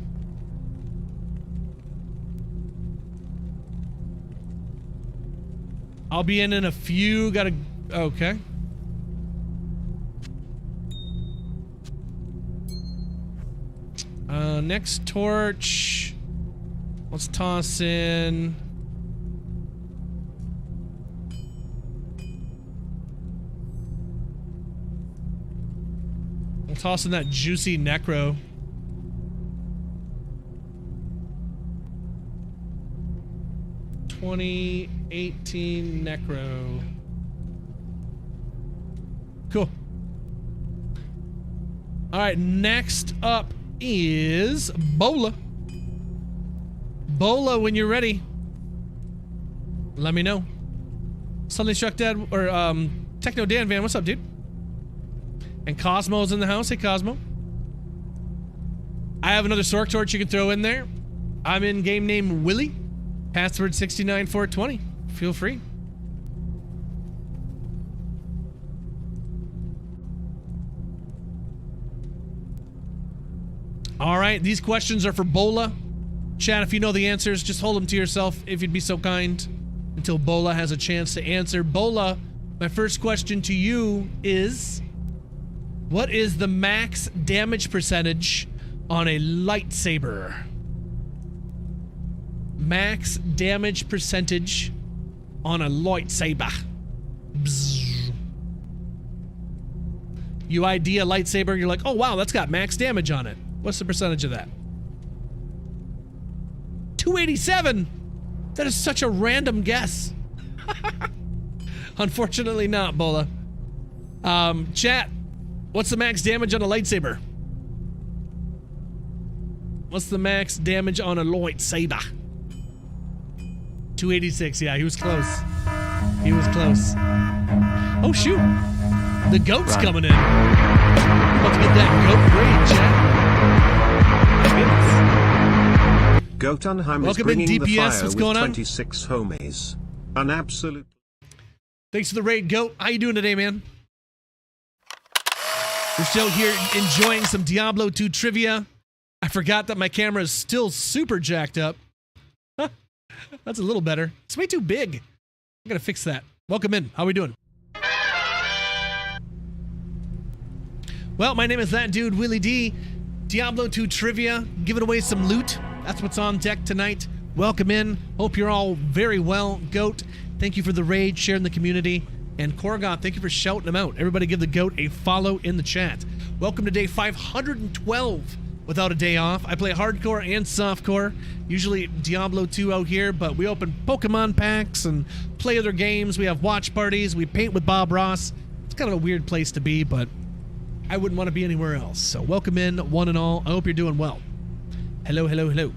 I'll be in a few. Gotta. Okay. Next torch. Let's toss in. We'll toss in that juicy necro. $2018 necro. Cool. All right, next up is Bola. Bola, when you're ready, let me know. Suddenly Struck Dead, or Techno Dan Van, what's up, dude? And Cosmo's in the house. Hey, Cosmo. I have another Sork Torch you can throw in there. I'm in game name Willy. Password 69420. Feel free. All right, these questions are for Bola. Chat, if you know the answers, just hold them to yourself if you'd be so kind until Bola has a chance to answer. Bola, my first question to you is, what is the max damage percentage on a lightsaber? Max damage percentage on a lightsaber. Bzzz. You ID a lightsaber, you're like, oh wow, that's got max damage on it. What's the percentage of that? 287? That is such a random guess. Unfortunately not, Bola. Chat, what's the max damage on a lightsaber? What's the max damage on a lightsaber? 286, yeah, he was close. He was close. Oh shoot! The goat's coming in. About to get that goat raid, chat. My goodness. Gotunheim is Welcome in, bringing DPS. the fire What's with going on? 26 homies. An absolute... Thanks for the raid, goat. How you doing today, man? We're still here enjoying some Diablo 2 trivia. I forgot that my camera is still super jacked up. That's a little better. It's way too big. I gotta fix that. Welcome in. How we doing? Well, my name is that dude, Willie D. Diablo 2 trivia, giving away some loot. That's what's on deck tonight. Welcome in. Hope you're all very well. Goat, thank you for the raid, sharing the community. And Korgoth, thank you for shouting them out. Everybody give the goat a follow in the chat. Welcome to day 512 without a day off. I play hardcore and softcore. Usually Diablo 2 out here, but we open Pokemon packs and play other games. We have watch parties. We paint with Bob Ross. It's kind of a weird place to be, but I wouldn't want to be anywhere else. So welcome in, one and all. I hope you're doing well. Hello, hello, hello.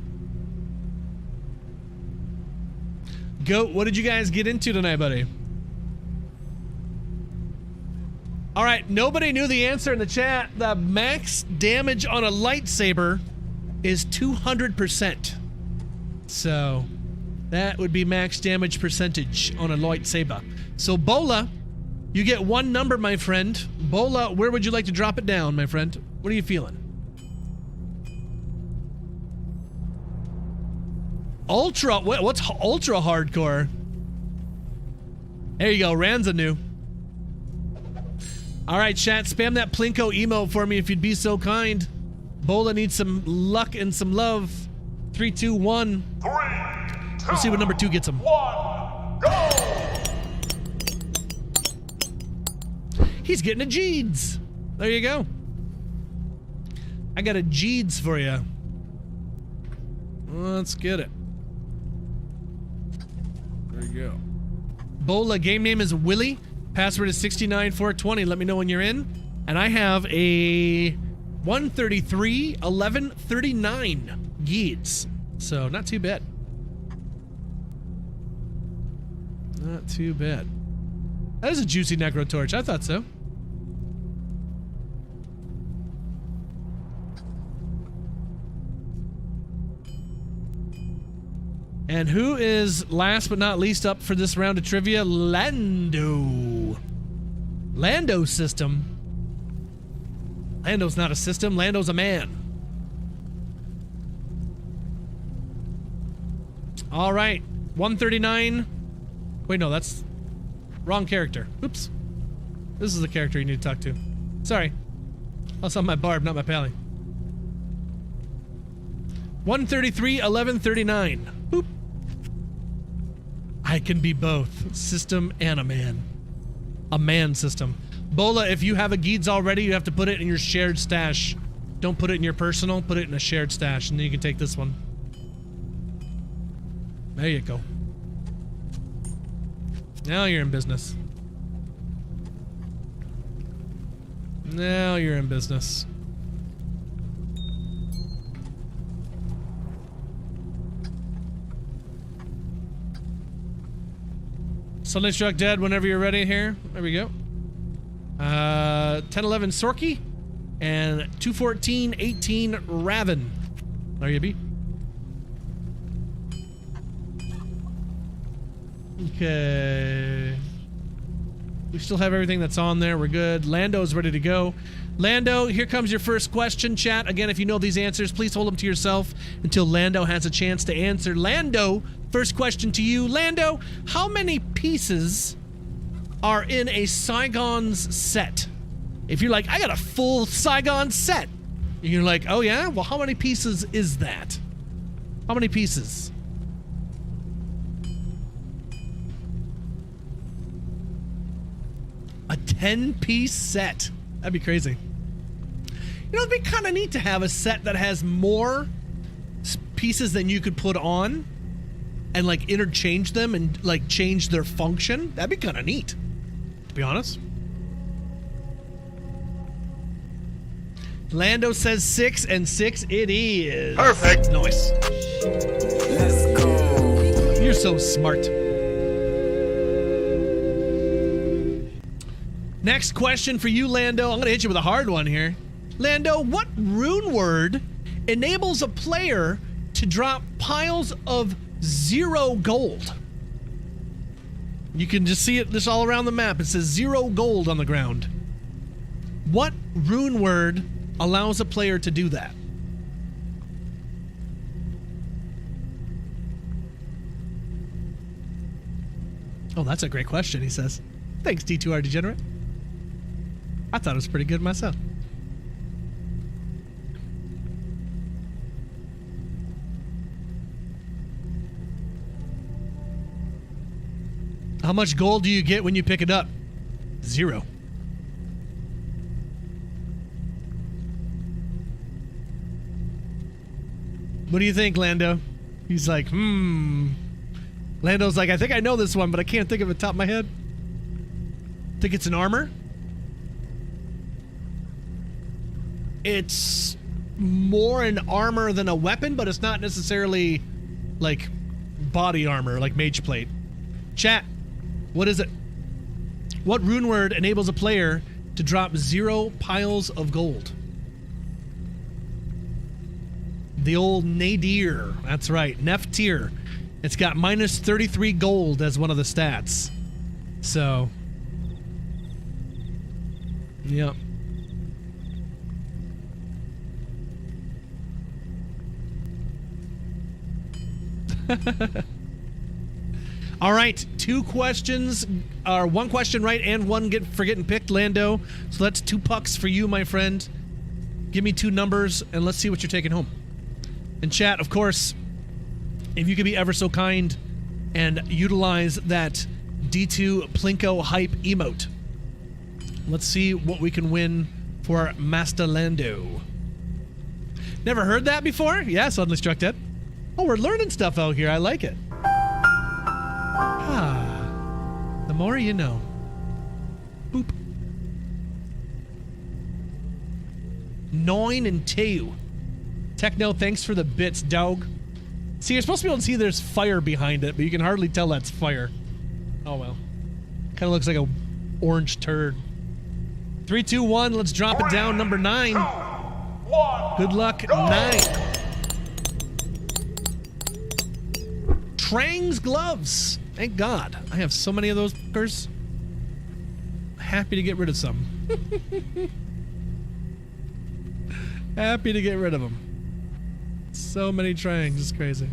Goat, what did you guys get into tonight, buddy? All right, nobody knew the answer in the chat. The max damage on a lightsaber is 200%. So that would be max damage percentage on a lightsaber. So Bola, you get one number, my friend. Bola, where would you like to drop it down, my friend? What are you feeling? Ultra, what's ultra hardcore? There you go, Ranza knew. All right, chat, spam that Plinko emo for me if you'd be so kind. Bola needs some luck and some love. 3, 2, 1. 3, 2, We'll see what number 2 gets him. 1, go! He's getting a Jeeds. There you go. I got a Jeeds for you. Let's get it. There you go. Bola, game name is Willie. Password is 69420. Let me know when you're in. And I have a 133-1139 Geeds. So not too bad. Not too bad. That is a juicy necro torch. I thought so. And who is last but not least up for this round of trivia? Lando. Lando system. Lando's not a system. Lando's a man. All right. 139. Wait, no, that's wrong character. Oops. This is the character you need to talk to. Sorry. That's on my barb, not my pally. 133-1139. Boop. I can be both. System and a man. A man system. Bola, if you have a Geeds already, you have to put it in your shared stash. Don't put it in your personal, put it in a shared stash, and then you can take this one. There you go. Now you're in business. Now you're in business. Sunday Struck Dead whenever you're ready here. There we go. 1011 Sorky and 214-18 Raven. There you be. Okay. We still have everything that's on there. We're good. Lando's ready to go. Lando, here comes your first question, chat. Again, if you know these answers, please hold them to yourself until Lando has a chance to answer. Lando, first question to you. Lando, how many pieces are in a Saigon's set? If you're like, I got a full Saigon set. And you're like, oh yeah? Well, how many pieces is that? How many pieces? A 10-piece set. That'd be crazy. You know, it'd be kind of neat to have a set that has more pieces than you could put on and, like, interchange them and, like, change their function. That'd be kind of neat, to be honest. Lando says 6, and 6 it is. Perfect. Nice. Let's go. You're so smart. Next question for you, Lando. I'm going to hit you with a hard one here. Lando, what rune word enables a player to drop piles of 0 gold? You can just see it this all around the map. It says 0 gold on the ground. What rune word allows a player to do that? Oh, that's a great question, he says. Thanks, D2R Degenerate. I thought it was pretty good myself. How much gold do you get when you pick it up? 0. What do you think, Lando? He's like, Lando's like, I think I know this one, but I can't think of it top of my head. Think it's an armor? It's more an armor than a weapon, but it's not necessarily like body armor, like mage plate. Chat, what is it? What rune word enables a player to drop 0 piles of gold? The old nadir. That's right, Neftir. It's got minus 33 gold as one of the stats. So, yep. All right, 2 questions, or 1 question right and 1 for getting picked, Lando. So that's 2 pucks for you, my friend. Give me 2 numbers and let's see what you're taking home. And chat, of course, if you could be ever so kind and utilize that D2 Plinko hype emote. Let's see what we can win for Master Lando. Never heard that before? Yeah, suddenly struck dead. Oh, we're learning stuff out here. I like it. Ah, the more you know. Boop. 9 and 2. Techno, thanks for the bits, dog. See, you're supposed to be able to see there's fire behind it, but you can hardly tell that's fire. Oh well. Kind of looks like a orange turd. 3, 2, 1. Let's drop it down. Number 9. 2, 1. Good luck. Go. 9. Trang's gloves. Thank God. I have so many of those fuckers. Happy to get rid of some. Happy to get rid of them. So many Trangs. It's crazy.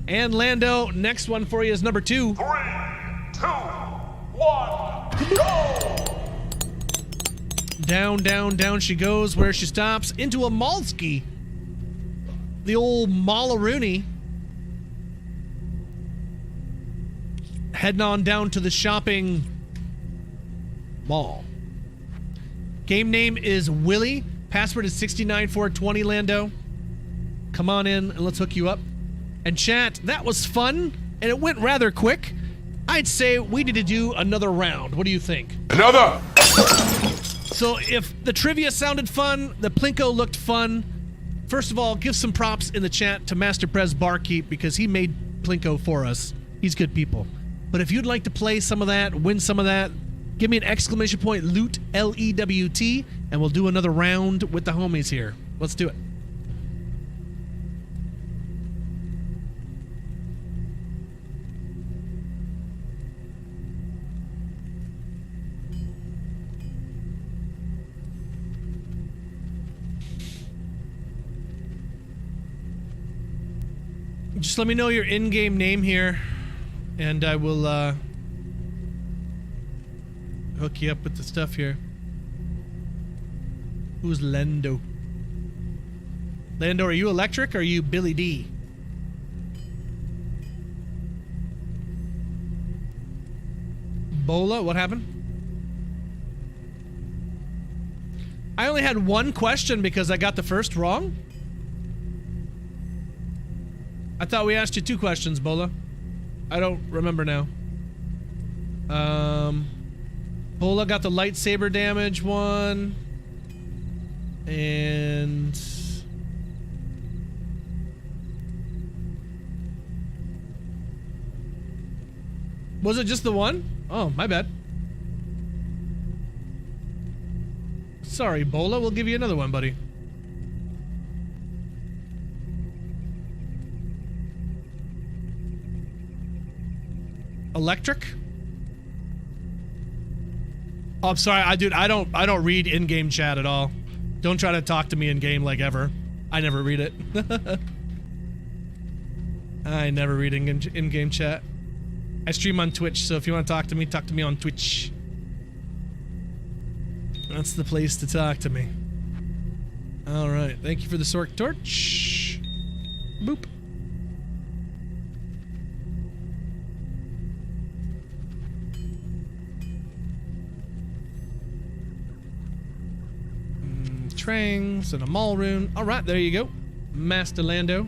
And Lando, next one for you is number 2. 3, 2, 1. Go. Down, down, down she goes where she stops into a Malski. The old Malaroonie. Heading on down to the shopping mall. Game name is Willie. Password is 69420, Lando. Come on in and let's hook you up. And chat, that was fun, and it went rather quick. I'd say we need to do another round. What do you think? Another. So if the trivia sounded fun, the Plinko looked fun, first of all, give some props in the chat to Master Prez Barkeep because he made Plinko for us. He's good people. But if you'd like to play some of that, win some of that, give me an exclamation point, loot, L-E-W-T, and we'll do another round with the homies here. Let's do it. Just let me know your in-game name here, and I will hook you up with the stuff here. Who's Lando? Lando, are you electric or are you Billy D? Bola, what happened? I only had one question because I got the first wrong. I thought we asked you 2 questions, Bola. I don't remember now. Bola got the lightsaber damage one. And... was it just the one? Oh, my bad. Sorry, Bola. We'll give you another one, buddy. Electric? Oh, I'm sorry, dude. I don't read in-game chat at all. Don't try to talk to me in-game like ever. I never read it. I never read in-game chat. I stream on Twitch, so if you want to talk to me on Twitch. That's the place to talk to me. Alright, thank you for the Sork Torch. Boop. Trangs and a Maul rune. Alright, there you go. Master Lando.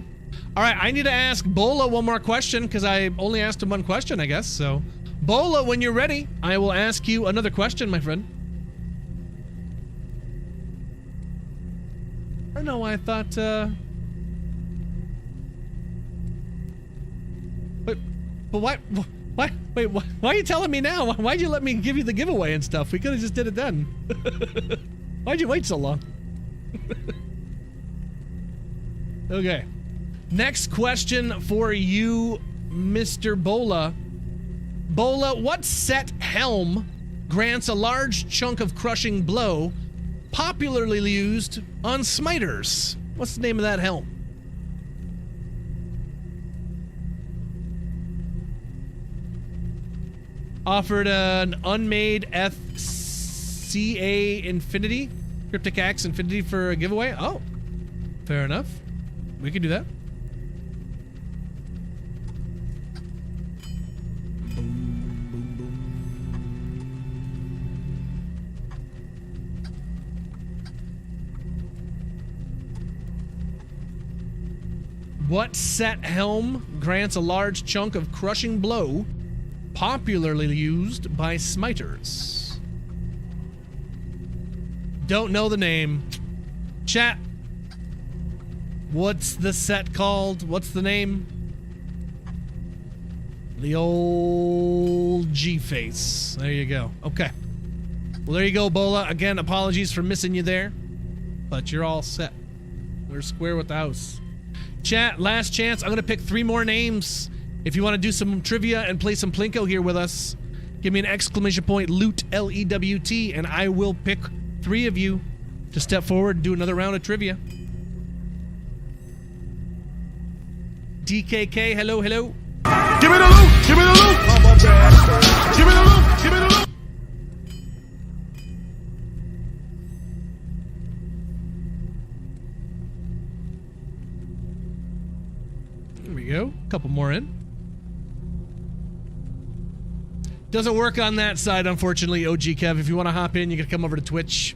Alright, I need to ask Bola one more question because I only asked him one question, I guess. So, Bola, when you're ready, I will ask you another question, my friend. I don't know why I thought, but why, wait, why are you telling me now? Why'd you let me give you the giveaway and stuff? We could have just did it then. Why'd you wait so long? Okay. Next question for you, Mr. Bola. Bola, what set helm grants a large chunk of crushing blow, popularly used on smiters? What's the name of that helm? Offered an unmade FCA Infinity, Cryptic Axe Infinity for a giveaway? Oh, fair enough. We can do that. What set helm grants a large chunk of crushing blow, popularly used by smiters? Don't know the name. Chat. What's the set called? What's the name? The old G-face. There you go. Okay. Well, there you go, Bola. Again, apologies for missing you there, but you're all set. We're square with the house. Chat, last chance. I'm going to pick 3 more names. If you want to do some trivia and play some Plinko here with us, give me an exclamation point, loot, L-E-W-T, and I will pick 3 of you to step forward and do another round of trivia. DKK, hello, hello. Give me the loot! Give me the loot! Give me the loot! Give me the loot! There we go. A couple more in. Doesn't work on that side, unfortunately, OG Kev. If you want to hop in, you can come over to Twitch.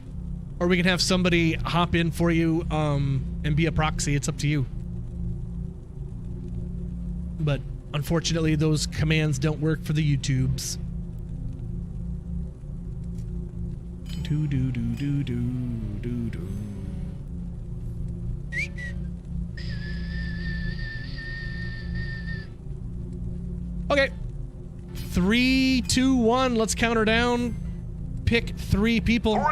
Or we can have somebody hop in for you and be a proxy. It's up to you. But unfortunately, those commands don't work for the YouTubes. Do do do do do do do. Okay. 3, 2, 1. Let's count her down. Pick 3 people. 3,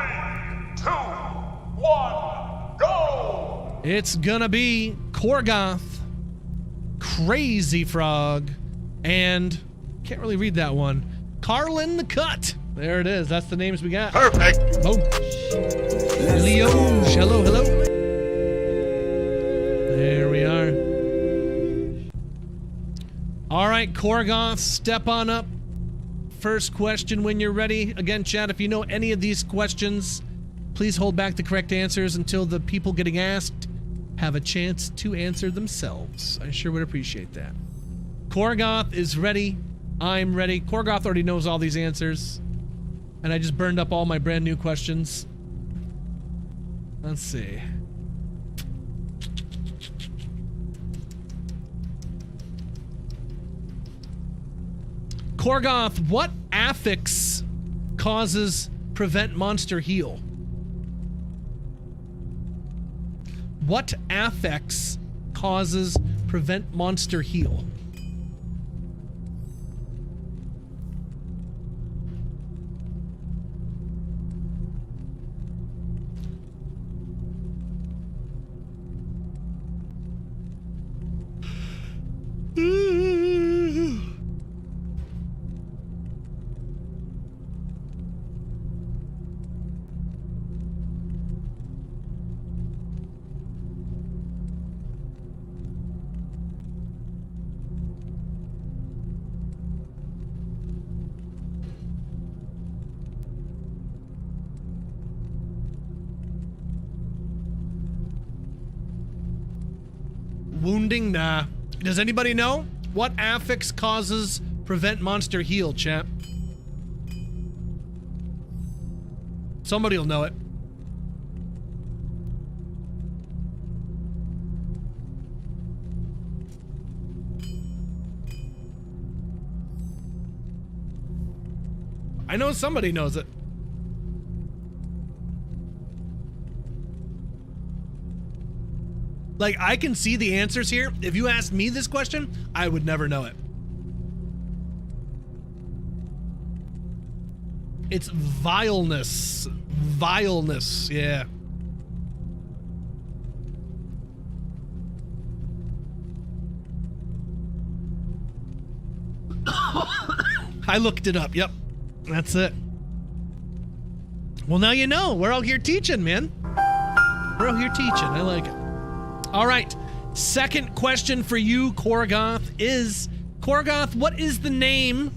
2, 1, go! It's gonna be Korgoth, Crazy Frog, and can't really read that one. Carlin the Cut. There it is. That's the names we got. Perfect. Boom. Leoge. Hello, hello. There we are. All right, Korgoth, step on up. First question when you're ready. Again, chat, if you know any of these questions, please hold back the correct answers until the people getting asked have a chance to answer themselves. I sure would appreciate that. Korgoth is ready. I'm ready. Korgoth already knows all these answers. And I just burned up all my brand new questions. Let's see. Korgoth, what affix causes prevent monster heal? What affix causes prevent monster heal? Wounding? Nah. Does anybody know? What affix causes prevent monster heal, chat? Somebody will know it. I know somebody knows it. Like, I can see the answers here. If you asked me this question, I would never know it. It's vileness. Vileness, yeah. I looked it up, yep. That's it. Well, now you know. We're all here teaching, man. We're all here teaching. I like it. All right, second question for you, Korgoth, is... Korgoth, what is the name...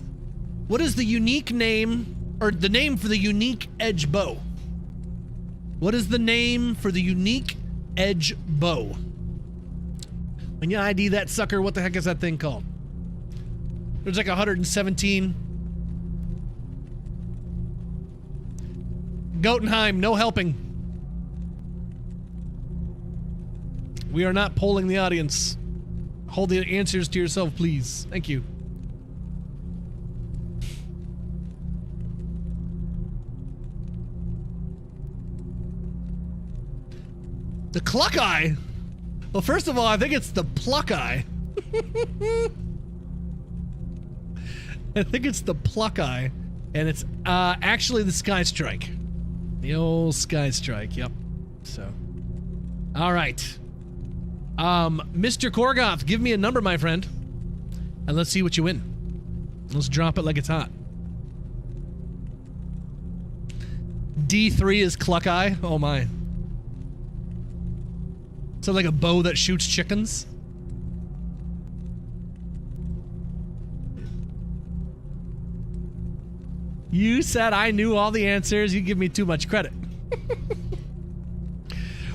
What is the unique name... Or the name for the unique edge bow? What is the name for the unique edge bow? When you ID that sucker, what the heck is that thing called? There's like 117. Gotenheim, no helping. We are not polling the audience. Hold the answers to yourself, please. Thank you. The Cluck Eye? Well, first of all, I think it's the Pluck Eye. I think it's the Pluck Eye. And it's actually the Sky Strike. The old Sky Strike, yep. So. Alright. Mr. Korgoth, give me a number, my friend. And let's see what you win. Let's drop it like it's hot. D3 is Cluck Eye. Oh my. So like a bow that shoots chickens? You said I knew all the answers. You give me too much credit.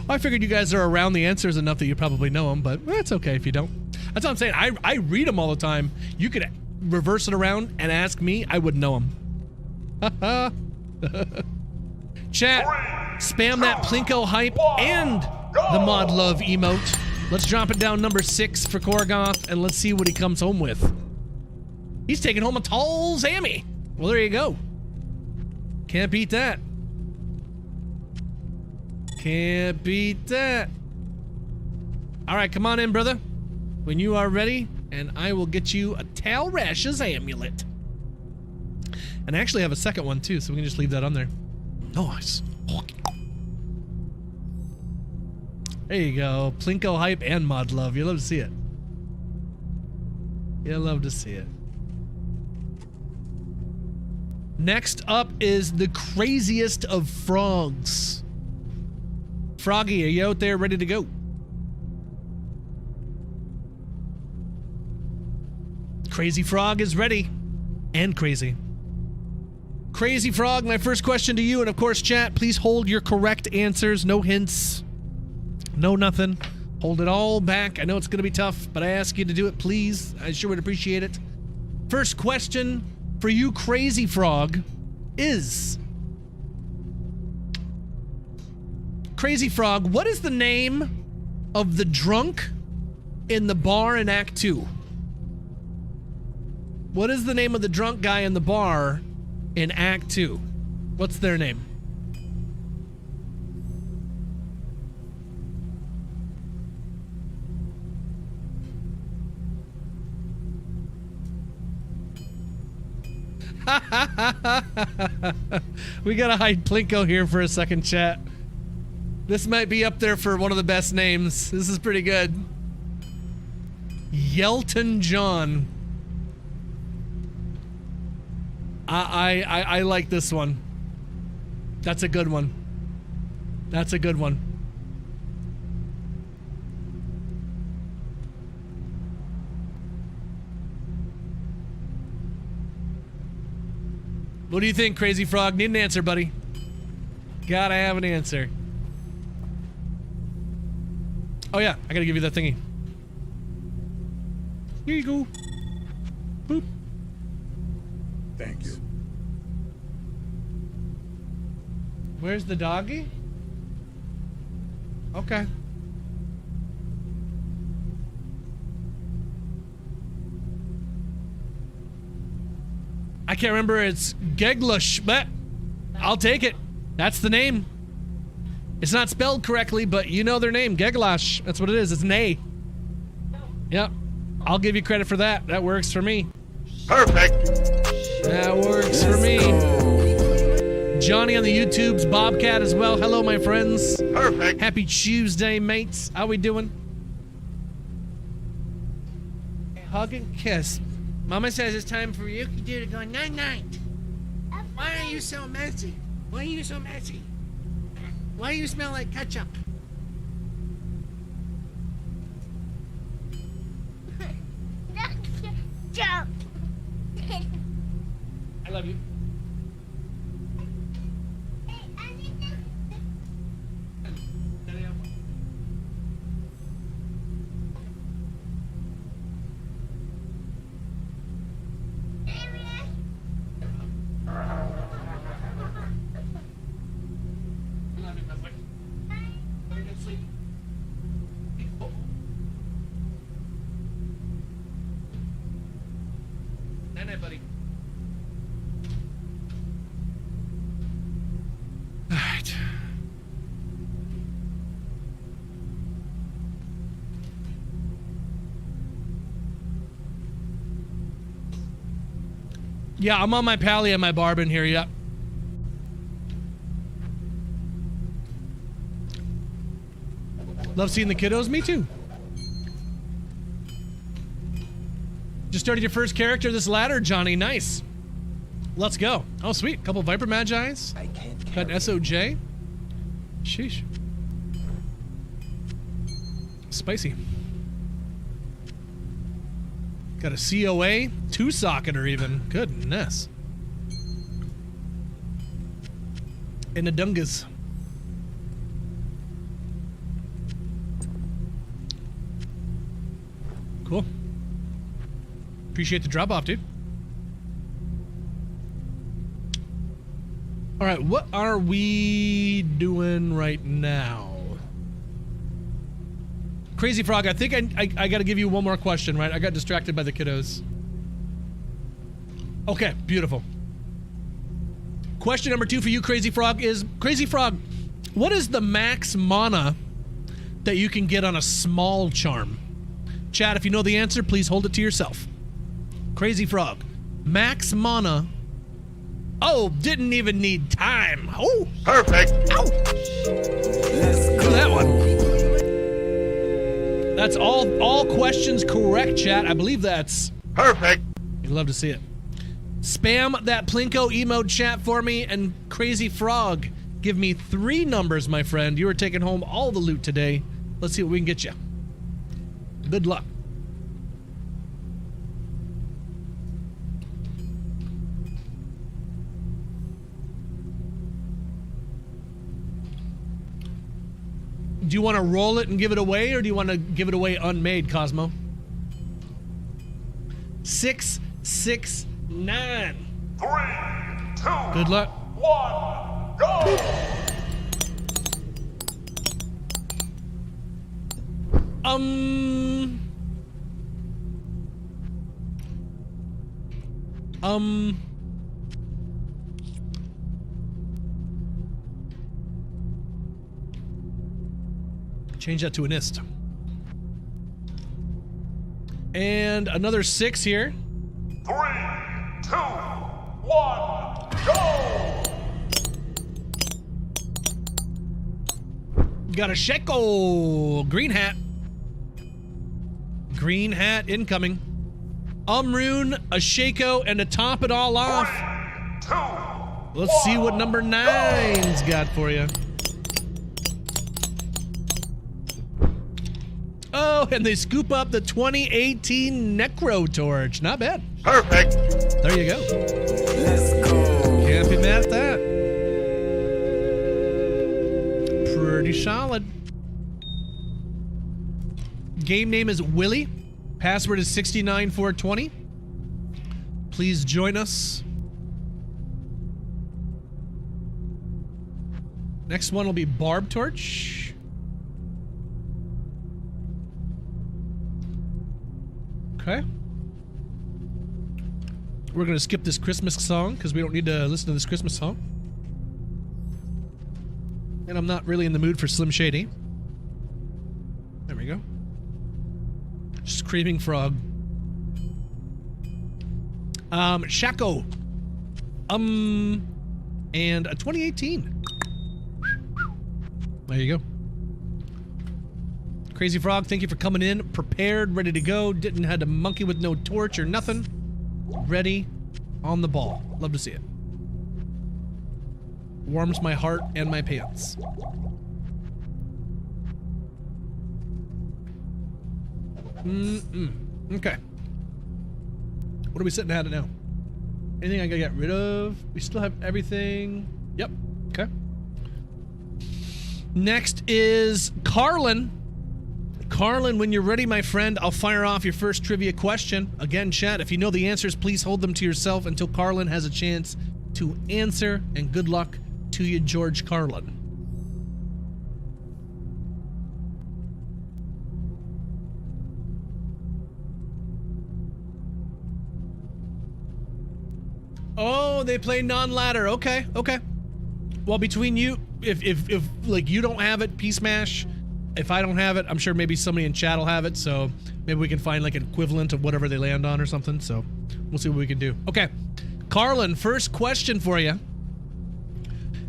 Well, I figured you guys are around the answers enough that you probably know them, but it's okay if you don't. That's what I'm saying. I read them all the time. You could reverse it around and ask me. I wouldn't know them. Chat, spam that Plinko hype and the mod love emote. Let's drop it down number 6 for Korgoth, and let's see what he comes home with. He's taking home a tall Zammy. Well, there you go. Can't beat that. Can't beat that. All right, come on in, brother. When you are ready, and I will get you a Tal Rash's amulet. And I actually have a second one, too, so we can just leave that on there. Nice. There you go. Plinko hype and mod love. You love to see it. You love to see it. Next up is the craziest of frogs. Froggy, are you out there ready to go? Crazy Frog is ready. And crazy. Crazy Frog, my first question to you, and of course, chat, please hold your correct answers. No hints. No nothing. Hold it all back. I know it's going to be tough, but I ask you to do it, please. I sure would appreciate it. First question for you, Crazy Frog, is... Crazy Frog, what is the name of the drunk in the bar in Act 2? What is the name of the drunk guy in the bar in Act 2? What's their name? We gotta hide Plinko here for a second, chat. This might be up there for one of the best names. This is pretty good. Yelton John. I like this one. That's a good one. That's a good one. What do you think, Crazy Frog? Need an answer, buddy. Gotta have an answer. Oh yeah, I gotta give you that thingy. Here you go. Boop. Thank you. Where's the doggy? Okay. I can't remember. It's Geglush, but I'll take it. That's the name. It's not spelled correctly, but you know their name. Geglash. That's what it is. It's an A. Yep. I'll give you credit for that. That works for me. Perfect. That works for me. Johnny on the YouTubes, Bobcat as well. Hello, my friends. Perfect. Happy Tuesday, mates. How we doing? Hug and kiss. Mama says it's time for you to go night-night. Why are you so messy? Why are you so messy? Why do you smell like ketchup? Jump. I love you. Night-night, buddy. All right. Yeah, I'm on my pally and my barbin here, yep. Love seeing the kiddos, me too. Just started your first character this ladder, Johnny. Nice. Let's go. Oh, sweet. Couple Viper Magi's. Got an SOJ. Sheesh. Spicy. Got a COA. 2-socketer even. Goodness. And a Dungas. Cool. Appreciate the drop off, dude. All right, what are we doing right now? Crazy Frog, I think I got to give you one more question, right? I got distracted by the kiddos. Okay, beautiful. Question number 2 for you, Crazy Frog, is... Crazy Frog, what is the max mana that you can get on a small charm? Chat, if you know the answer, please hold it to yourself. Crazy Frog. Max mana. Oh, didn't even need time. Oh. Perfect. Ow. Let's Look at that one. That's all questions correct, chat. I believe that's... Perfect. You'd love to see it. Spam that Plinko emote chat for me, and Crazy Frog, give me 3 numbers, my friend. You are taking home all the loot today. Let's see what we can get you. Good luck. Do you want to roll it and give it away, or do you want to give it away unmade, Cosmo? 6, 6, 9. 3, 2, Good luck. 1, go! Change that to an ist. And another 6 here. 3, 2, 1, go! Got a shekel. Green hat. Green hat incoming. Umrune, a Shaco, and to top it all off, 3, 2, let's see what number 9's got for you. Oh, and they scoop up the 2018 Necro Torch. Not bad. Perfect. There you go. Let's go. Can't be mad at that. Pretty solid. Game name is Willie. Password is 69420. Please join us. Next one will be Barb Torch. Okay. We're going to skip this Christmas song because we don't need to listen to this Christmas song. And I'm not really in the mood for Slim Shady. There we go. Screaming Frog. Shaco. And a 2018. There you go. Crazy Frog, thank you for coming in. Prepared, ready to go. Didn't had to monkey with no torch or nothing. Ready, on the ball. Love to see it. Warms my heart and my pants. Okay. What are we sitting at now? Anything I gotta get rid of? We still have everything. Yep. Okay. Next is Carlin. Carlin, when you're ready, my friend, I'll fire off your first trivia question. Again, chat, if you know the answers, please hold them to yourself until Carlin has a chance to answer, and good luck to you, George Carlin. Oh, they play non-ladder. Okay, okay. Well, between you, if like you don't have it, P-Smash. If I don't have it, I'm sure maybe somebody in chat will have it, so maybe we can find like an equivalent of whatever they land on or something, so we'll see what we can do. Okay, Carlin, first question for you.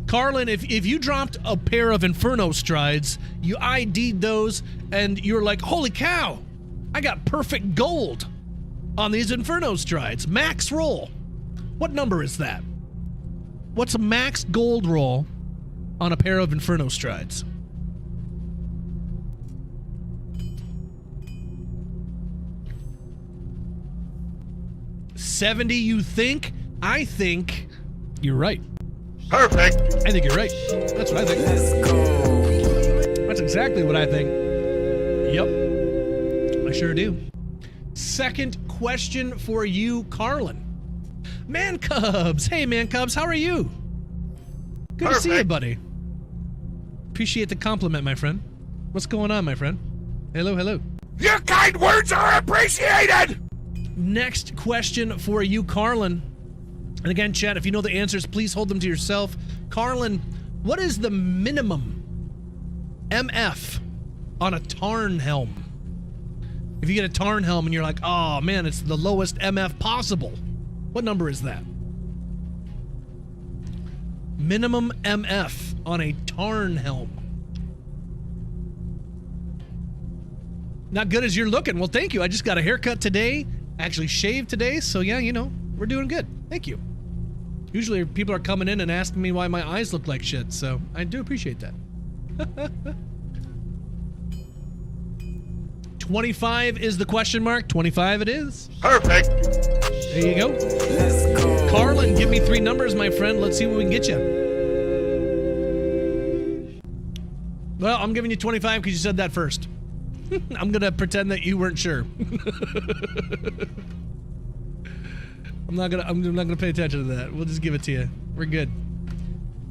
Carlin, if you dropped a pair of Inferno Strides, you ID'd those, and you're like, holy cow, I got perfect gold on these Inferno Strides. Max roll. What number is that? What's a max gold roll on a pair of Inferno Strides? $70, you think? I think you're right. Perfect. I think you're right. That's what I think. Let's go. That's exactly what I think. Yep. I sure do. Second question for you, Carlin. Man Cubs. Hey, Man Cubs, how are you? Good to see you, Perfect. buddy. Appreciate the compliment, my friend. What's going on, my friend? Hello, hello. Your kind words are appreciated. Next question for you, Carlin. And again, chat, if you know the answers, please hold them to yourself. Carlin, what is the minimum MF on a Tarn helm? If you get a Tarn helm and you're like, oh man, it's the lowest MF possible, what number is that? Minimum MF on a Tarn helm. Not good as you're looking. Well, thank you. I just got a haircut today. Actually shaved today, so yeah, you know, we're doing good. Thank you. Usually people are coming in and asking me why my eyes look like shit, so I do appreciate that. 25 is the question mark. 25 it is. Perfect. There you go. Let's go. Carlin, give me 3 numbers, my friend. Let's see what we can get you. Well, I'm giving you 25 because you said that first. I'm gonna pretend that you weren't sure. I'm not gonna pay attention to that. We'll just give it to you. We're good.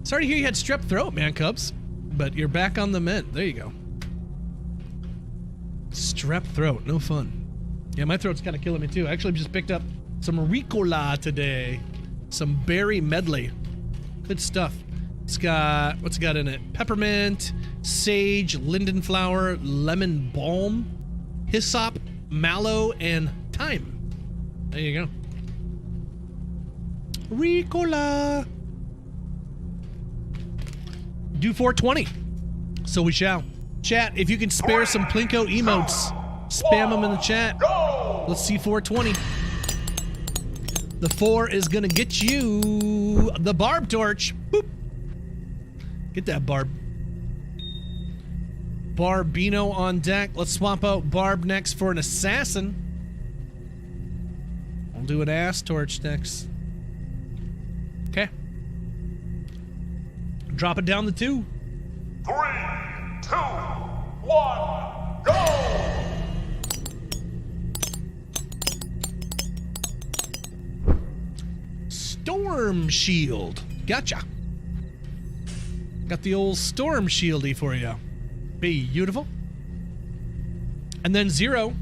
Sorry to hear you had strep throat, man, Cubs. But you're back on the mend. There you go. Strep throat, no fun. Yeah, my throat's kind of killing me too. I actually just picked up some Ricola today. Some berry medley. Good stuff. It's got, what's it got in it? Peppermint, sage, linden flower, lemon balm, hyssop, mallow, and thyme. There you go. Ricola. Do 420. So we shall. Chat, if you can spare some Plinko emotes, spam them in the chat. Let's see 420. The 4 is gonna get you the barb torch. Boop. Get that barb. Barbino on deck. Let's swap out Barb next for an assassin. I'll do an ass torch next. Okay. Drop it down to 2. 3, 2, 1, go! Storm shield. Gotcha. Got the old storm shieldy for you. Beautiful. And then 0.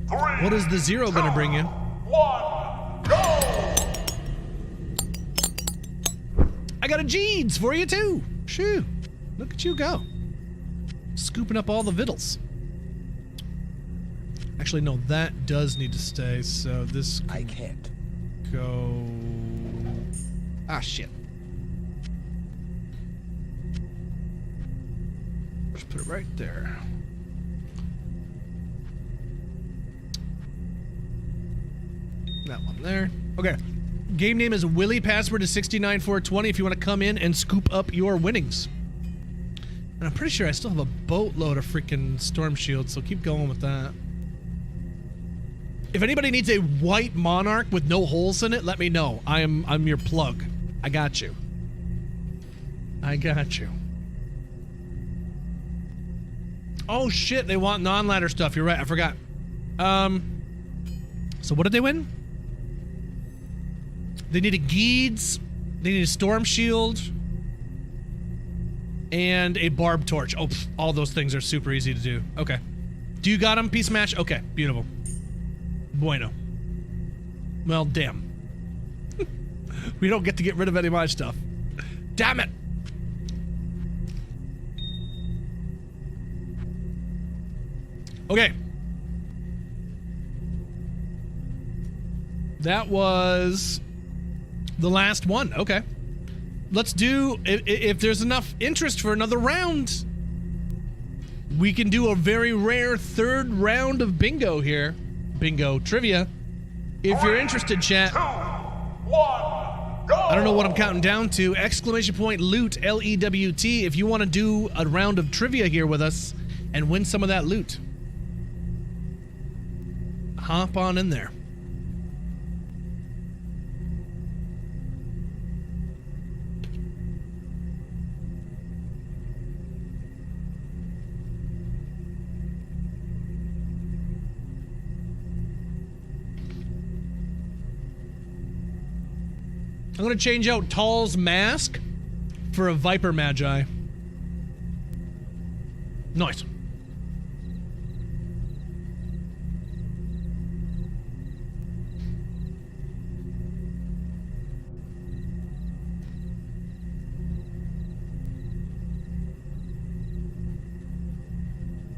3, What is the 0 gonna bring you? 1, go! I got a Jeeds for you too. Shoo. Look at you go. Scooping up all the vittles. Actually, no, that does need to stay, so this I can't. go... Ah, shit. Just put it right there. That one there. Okay. Game name is Willie. Password is 69420 if you want to come in and scoop up your winnings. And I'm pretty sure I still have a boatload of freaking storm shields, so keep going with that. If anybody needs a white monarch with no holes in it, let me know. I'm your plug. I got you. I got you. Oh shit, they want non-ladder stuff. You're right, I forgot. So what did they win? They need a Geeds, they need a storm shield, and a barb torch. Oh, pff, all those things are super easy to do. Okay. Do you got them, Peace Match? Okay, beautiful. Bueno. Well, damn. We don't get to get rid of any of my stuff. Damn it! Okay. That was the last one. Okay. Let's do, if there's enough interest for another round, we can do a very rare 3rd round of bingo here. Bingo trivia. If you're interested, chat. 2, 1, go! I don't know what I'm counting down to. Exclamation point loot, L-E-W-T, if you want to do a round of trivia here with us and win some of that loot. Hop on in there. I'm gonna change out Tall's mask for a Viper Magi. Nice.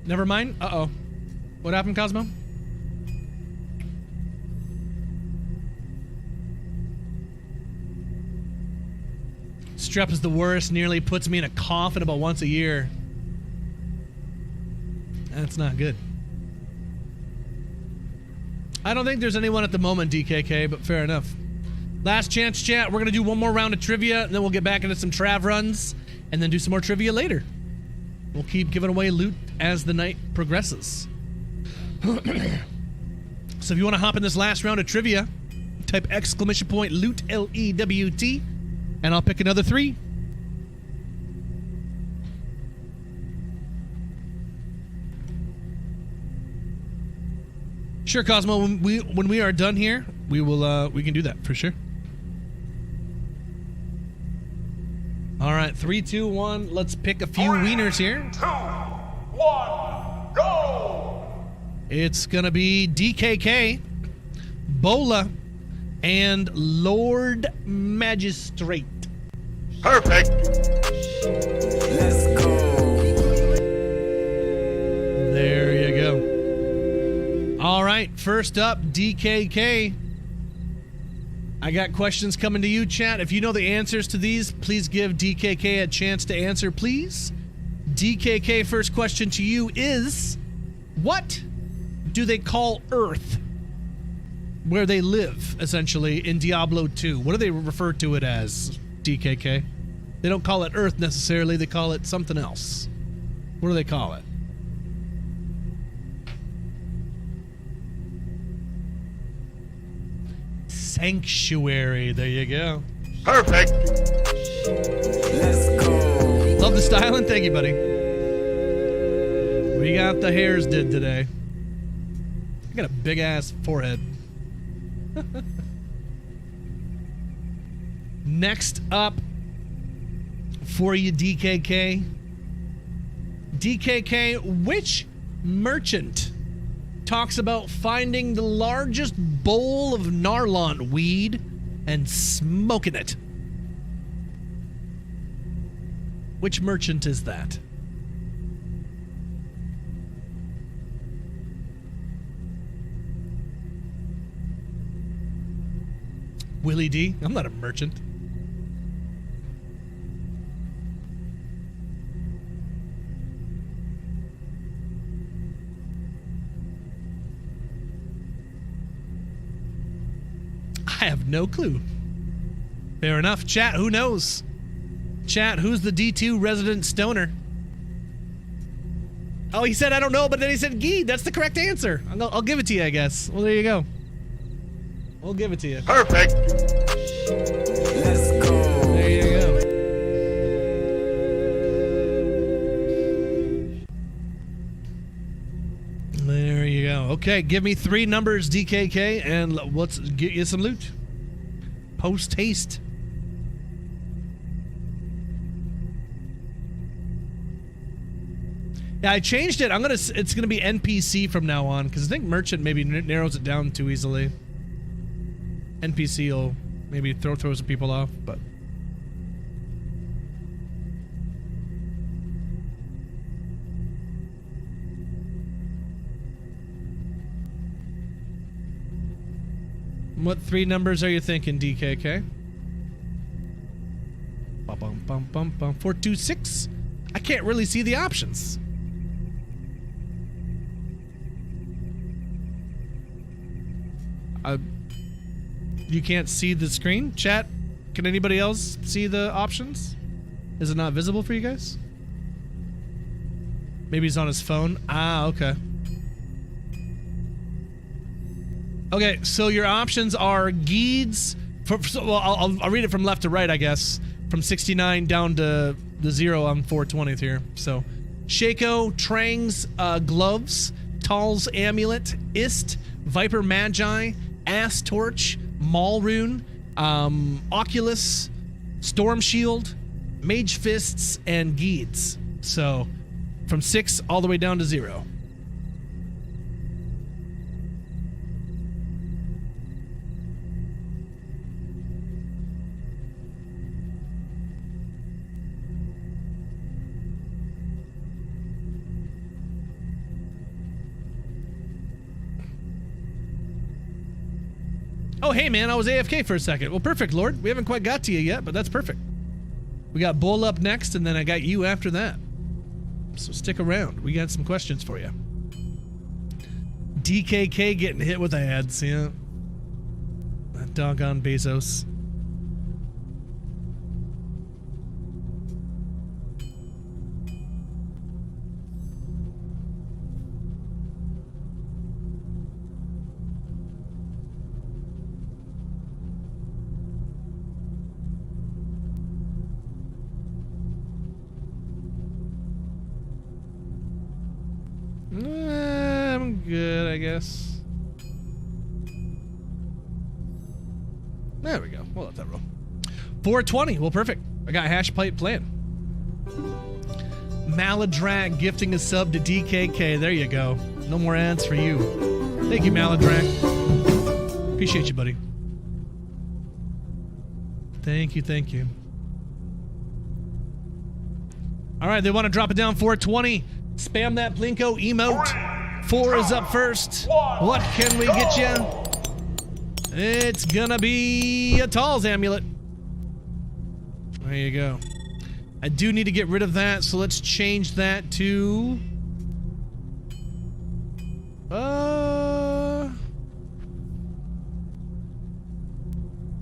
Never mind. Uh-oh. What happened, Cosmo? Strep is the worst. Nearly puts me in a coffin about once a year. That's not good. I don't think there's anyone at the moment, DKK, but fair enough. Last chance, chat. We're going to do one more round of trivia, and then we'll get back into some Trav runs, and then do some more trivia later. We'll keep giving away loot as the night progresses. So if you want to hop in this last round of trivia, type exclamation point loot, L-E-W-T, and I'll pick another 3. Sure, Cosmo. When we are done here, we will we can do that for sure. All right, 3, 2, 1. Let's pick a few wieners here. 2, 1, go! It's gonna be DKK, Bola, and Lord Magistrate. Perfect. Let's go. There you go. All right, first up, DKK. I got questions coming to you, chat. If you know the answers to these, please give DKK a chance to answer, please. DKK, first question to you is, what do they call Earth, where they live, essentially, in Diablo 2? What do they refer to it as, DKK? They don't call it Earth, necessarily. They call it something else. What do they call it? Sanctuary. There you go. Perfect. Let's go. Love the styling. Thank you, buddy. We got the hairs did today. I got a big ass forehead. Next up for you, DKK. DKK, which merchant talks about finding the largest bowl of Narlant weed and smoking it? Which merchant is that? Willie D? I'm not a merchant. I have no clue. Fair enough. Chat, who knows? Chat, who's the D2 resident stoner? Oh, he said, I don't know, but then he said Gee. That's the correct answer. I'll give it to you, I guess. Well, there you go. We'll give it to you. Perfect. Let's go. There you go. There you go. Okay, give me 3 numbers, DKK, and let's get you some loot. Post haste. Yeah, I changed it. It's gonna be NPC from now on because I think merchant maybe narrows it down too easily. NPC will maybe throw some people off, but. What 3 numbers are you thinking, DKK? Bum, bum, bum, bum, bum. 426? I can't really see the options. You can't see the screen? Chat, can anybody else see the options? Is it not visible for you guys? Maybe he's on his phone. Ah, okay. Okay, so your options are Geeds. Well, I'll read it from left to right, I guess. From 69 down to the 0 on 420th here. So, Shaco, Trang's Gloves, Tal's Amulet, Ist, Viper Magi, Ass Torch, Malrune, Oculus, Storm Shield, Mage Fists, and Geeds. So, from 6 all the way down to 0. Oh, hey, man, I was AFK for a second. Well, perfect, Lord. We haven't quite got to you yet, but that's perfect. We got Bull up next, and then I got you after that. So stick around. We got some questions for you. DKK getting hit with ads, yeah. That doggone Bezos. I'm good, I guess. We'll let that roll. 420. Well, perfect. I got hash pipe plan. Maladrak gifting a sub to DKK. There you go. No more ads for you. Thank you, Maladrak. Appreciate you, buddy. Thank you, thank you. All right, they want to drop it down 420. Spam that Plinko emote. 4 is up first. What can we get you? It's gonna be a Tall's amulet. There you go. I do need to get rid of that, so let's change that to...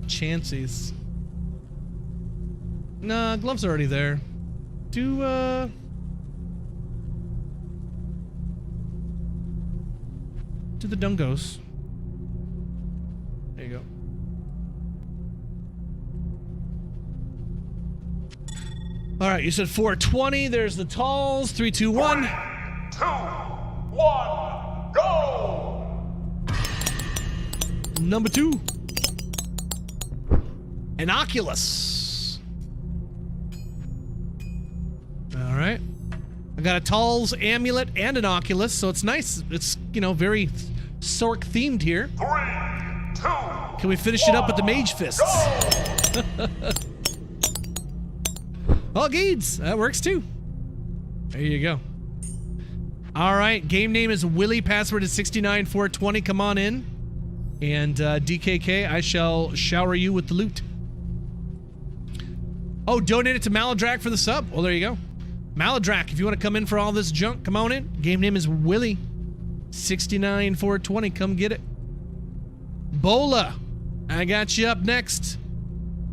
Chances. Nah, gloves are already there. Do the Dungos. There you go. All right, you said 420. There's the Talls. 3, 2, 1. 2, 1, go! Number 2. Innocuous. All right. I got a Talls amulet and an Oculus, so it's nice. It's, you know, very Sork themed here. 3, 2, Can we finish it up with the Mage Fists? Oh, Geeds. That works too. There you go. All right. Game name is Willie. Password is 69420. Come on in. And DKK, I shall shower you with the loot. Oh, donate it to Maladrak for the sub. Well, there you go. Maladrak, if you want to come in for all this junk, come on in. Game name is Willie. 69420. Come get it. Bola, I got you up next.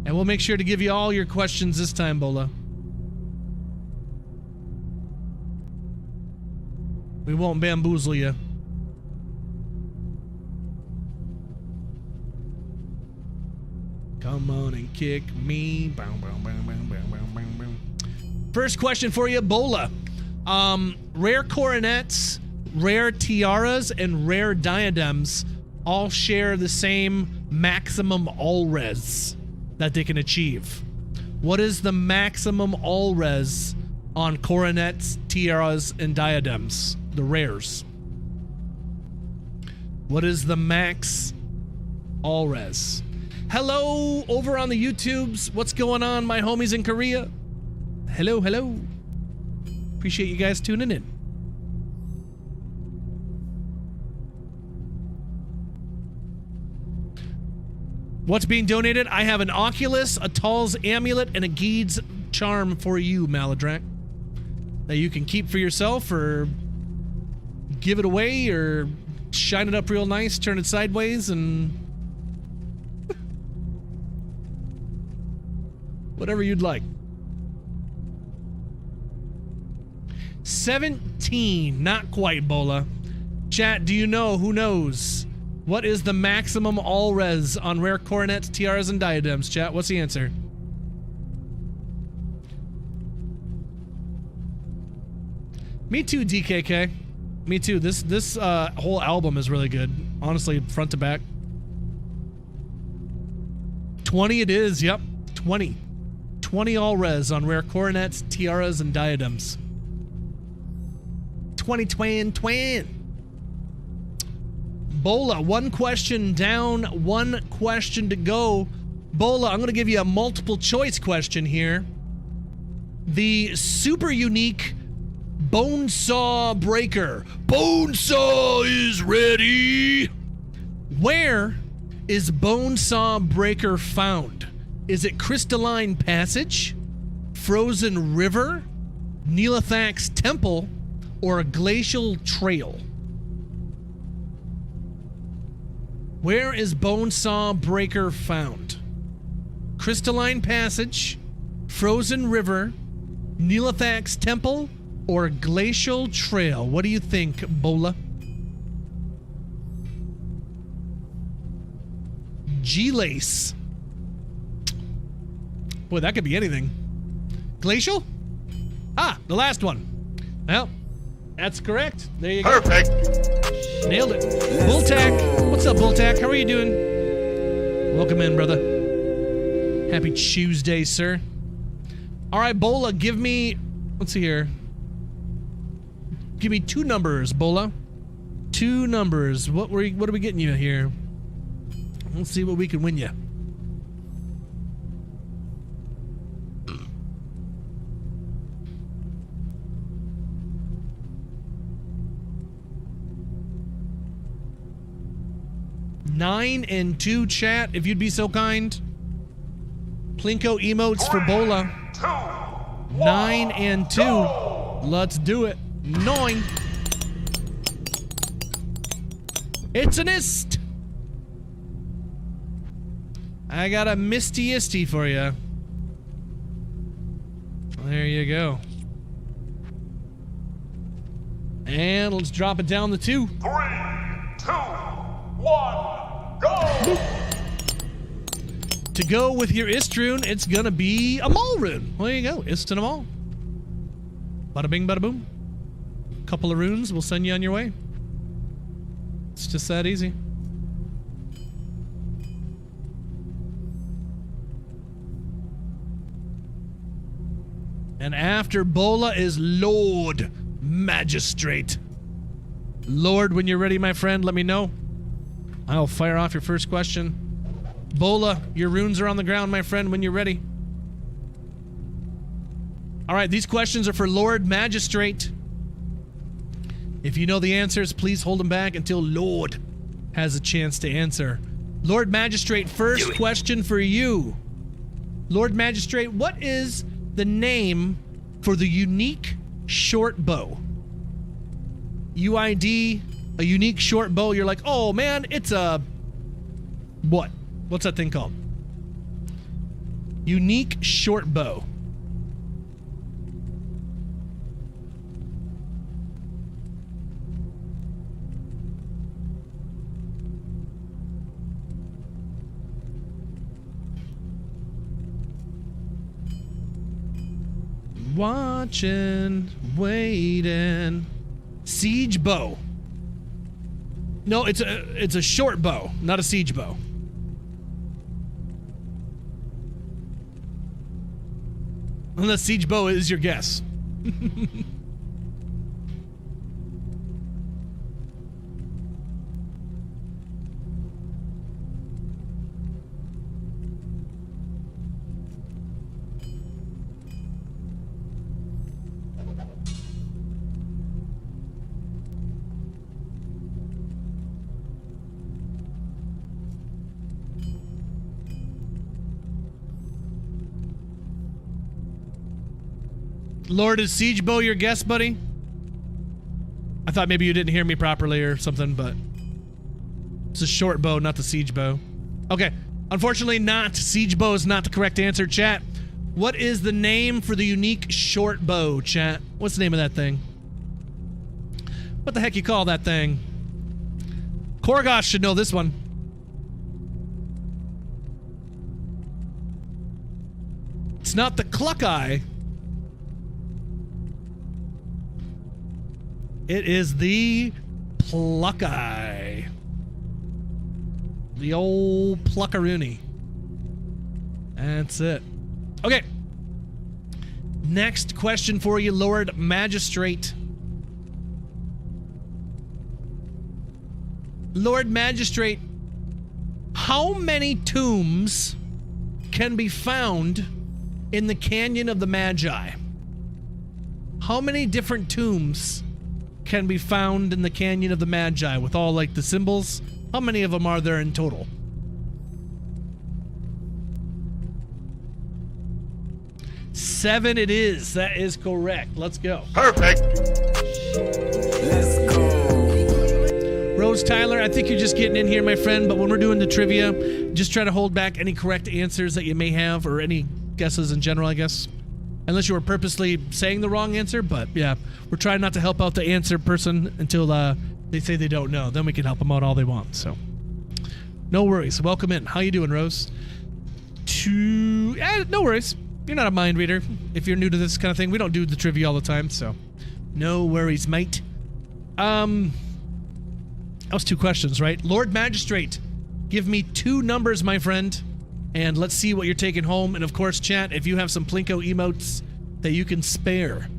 And we'll make sure to give you all your questions this time, Bola. We won't bamboozle you. Come on and kick me. First question for you, Bola. Rare coronets, rare tiaras, and rare diadems all share the same maximum all-res that they can achieve. What is the maximum all-res on coronets, tiaras, and diadems? The rares. What is the max all-res? Hello over on the YouTubes. What's going on, my homies in Korea? Hello, hello. Appreciate you guys tuning in. What's being donated? I have an Oculus, a Tall's amulet, and a Geeds charm for you, Maladrak, that you can keep for yourself or give it away or shine it up real nice, turn it sideways, and whatever you'd like. 17, not quite, Bola. Chat, do you know, who knows? What is the maximum all-res on rare coronets, tiaras, and diadems? Chat, what's the answer? Me too, DKK. Me too. This whole album is really good. Honestly, front to back. 20 it is, yep. 20. 20 all-res on rare coronets, tiaras, and diadems. 20 twin. Bola, one question down, one question to go. Bola, I'm going to give you a multiple choice question here. The super unique Bonesaw Breaker. Bonesaw is ready. Where is Bonesaw Breaker found? Is it Crystalline Passage, Frozen River, Neelithax Temple, or a Glacial Trail? Where is Bonesaw Breaker found? Crystalline Passage, Frozen River, Neelithax Temple, or Glacial Trail? What do you think, Bola? G-Lace. Boy, that could be anything. Glacial? Ah, the last one. Well, that's correct. There you go. Perfect. Nailed it. Bulltack. What's up, Bulltack? How are you doing? Welcome in, brother. Happy Tuesday, sir. All right, Bola, give me... Let's see here. Give me 2 numbers, Bola. 2 numbers. What are we getting you here? Let's see what we can win you. Nine and 2, chat, if you'd be so kind. Plinko emotes for Bola. 9 and 2. Let's do it. 9. It's an ist. I got a misty-isty for you. There you go. And let's drop it down to 2. 3, 2, 1, go! To go with your ist rune, it's gonna be a Maul rune. Well, there you go. Ist and a Maul. Bada bing, bada boom. Couple of runes, we'll send you on your way. It's just that easy. And after Bola is Lord Magistrate. Lord, when you're ready, my friend, let me know. I'll fire off your first question. Bola, your runes are on the ground, my friend, when you're ready. All right, these questions are for Lord Magistrate. If you know the answers, please hold them back until Lord has a chance to answer. Lord Magistrate, first question for you. Lord Magistrate, what is the name for the unique short bow? UID, a unique short bow. You're like, oh man, it's a... What? What's that thing called? Unique short bow. Watching, waiting. Siege bow. No, it's a short bow, not a siege bow. Unless siege bow is your guess. Lord, is siege bow your guess, buddy? I thought maybe you didn't hear me properly or something, but it's a short bow, not the siege bow. Okay, unfortunately not. Siege bow is not the correct answer, chat. What is the name for the unique short bow, chat? What's the name of that thing? What the heck you call that thing? Korgosh should know this one. It's not the Cluck-Eye. It is the Pluck-Eye. The old Pluckaroony. That's it. Okay. Next question for you, Lord Magistrate. Lord Magistrate, how many tombs can be found in the Canyon of the Magi? How many different tombs can be found in the Canyon of the Magi with all like the symbols? How many of them are there in total? 7 it is. That is correct. Let's go. Perfect. Let's go. Rose Tyler, I think you're just getting in here, my friend, but when we're doing the trivia, just try to hold back any correct answers that you may have or any guesses in general, I guess. Unless you were purposely saying the wrong answer, but yeah, we're trying not to help out the answer person until they say they don't know. Then we can help them out all they want, so. No worries. Welcome in. How you doing, Rose? No worries. You're not a mind reader. If you're new to this kind of thing, we don't do the trivia all the time, so no worries, mate. That was 2 questions, right? Lord Magistrate, give me 2 numbers, my friend. And let's see what you're taking home. And of course, chat, if you have some Plinko emotes that you can spare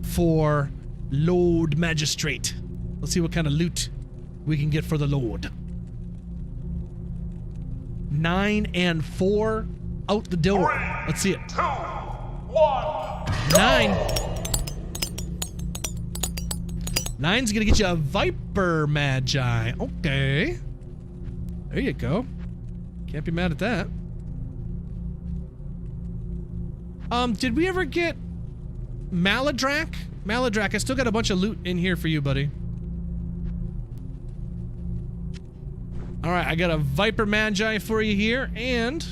for Lord Magistrate. Let's see what kind of loot we can get for the Lord. 9 and 4 out the door. Let's see it. 2, 1, 9. 9's gonna get you a Viper Magi. Okay. There you go. Can't be mad at that. Did we ever get Maladrak? Maladrak, I still got a bunch of loot in here for you, buddy. Alright, I got a Viper Magi for you here, and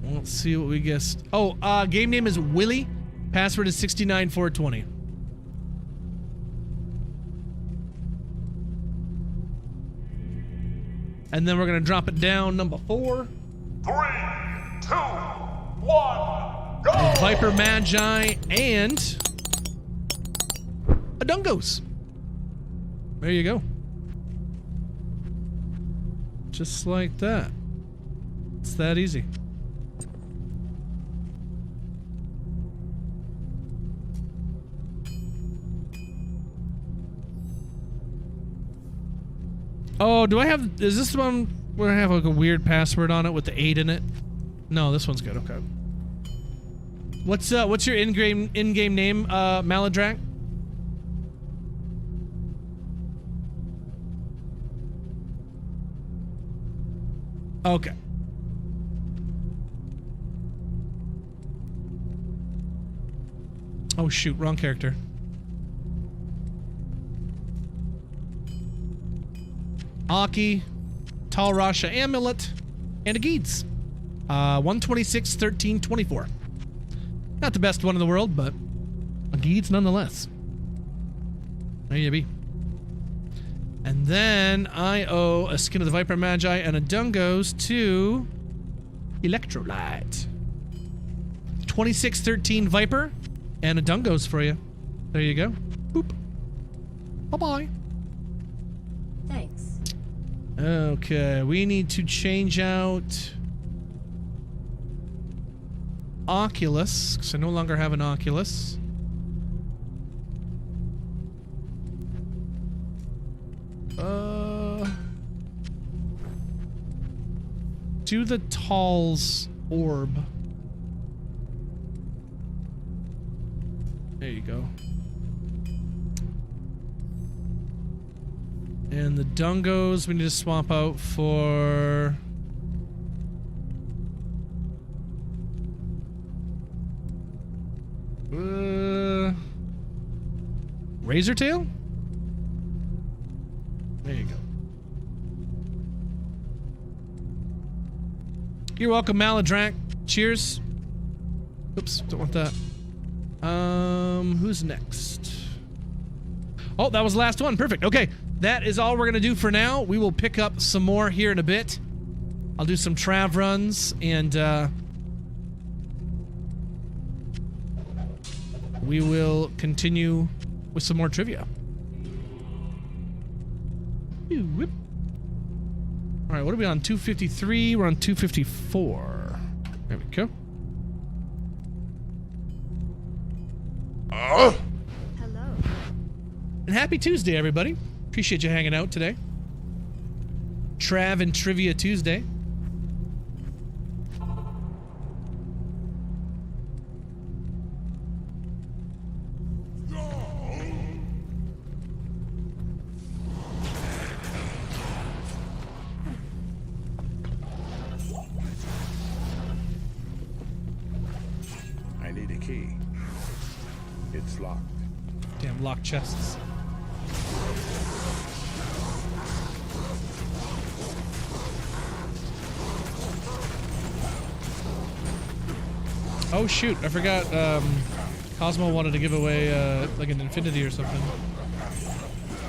let's see what we guessed. Oh, game name is Willy. Password is 69420. And then we're gonna drop it down, number 4. 3, 2, 1, go! Viper Magi and a Dungos. There you go. Just like that. It's that easy. Oh, do I have, is this the one where I have like a weird password on it with the 8 in it? No, this one's good, okay. What's your in-game name, Maladrak? Okay. Oh shoot, wrong character. Aki, Tal Rasha Amulet, and a Geeds. 126, 13, 24. Not the best one in the world, but a Geeds nonetheless. There you be. And then I owe a Skin of the Viper Magi and a Dungos to Electrolyte. 2613 Viper and a Dungos for you. There you go. Boop. Bye-bye. Thanks. Okay, we need to change out Oculus, because I no longer have an Oculus. Do the Tall's orb. There you go. And the Dungos we need to swap out for Razortail? There you go. You're welcome, Maladrak. Cheers. Oops, don't want that. Who's next? Oh, that was the last one. Perfect. Okay, that is all we're gonna do for now. We will pick up some more here in a bit. I'll do some Trav runs, and we will continue with some more trivia. Whoop. All right, what are we on? 253. We're on 254. There we go. Hello. And happy Tuesday, everybody. Appreciate you hanging out today. Trav and Trivia Tuesday. I need a key. It's locked. Damn locked chests. Oh shoot, I forgot Cosmo wanted to give away like an infinity or something.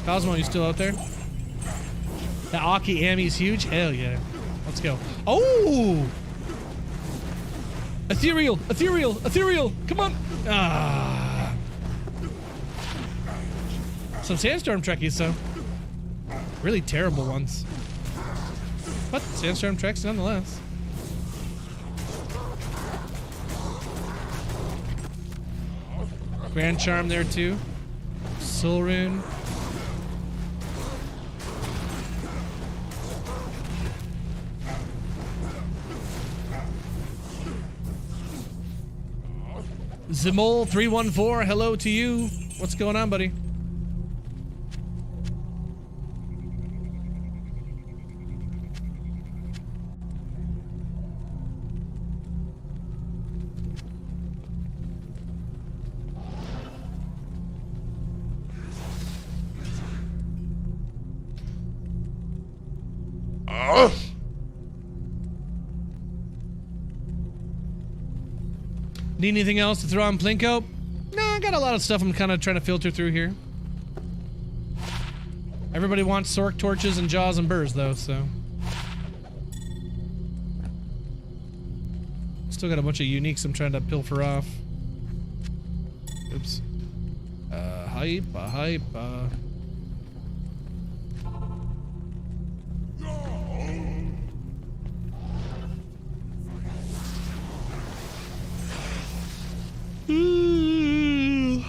Cosmo, you still out there? The Aki Ami's huge? Hell yeah. Let's go. Oh! Ethereal! Ethereal! Ethereal! Come on! Ah. Some Sandstorm Trekkies, though. Really terrible ones. But Sandstorm Treks nonetheless. Grand Charm there too. Soul Rune. Zimol314, hello to you. What's going on, buddy? Need anything else to throw on Plinko? No, I got a lot of stuff I'm kind of trying to filter through here. Everybody wants Sork torches and Jaws and Burrs, though, so. Still got a bunch of uniques I'm trying to pilfer off. Oops. Hype. Ooh.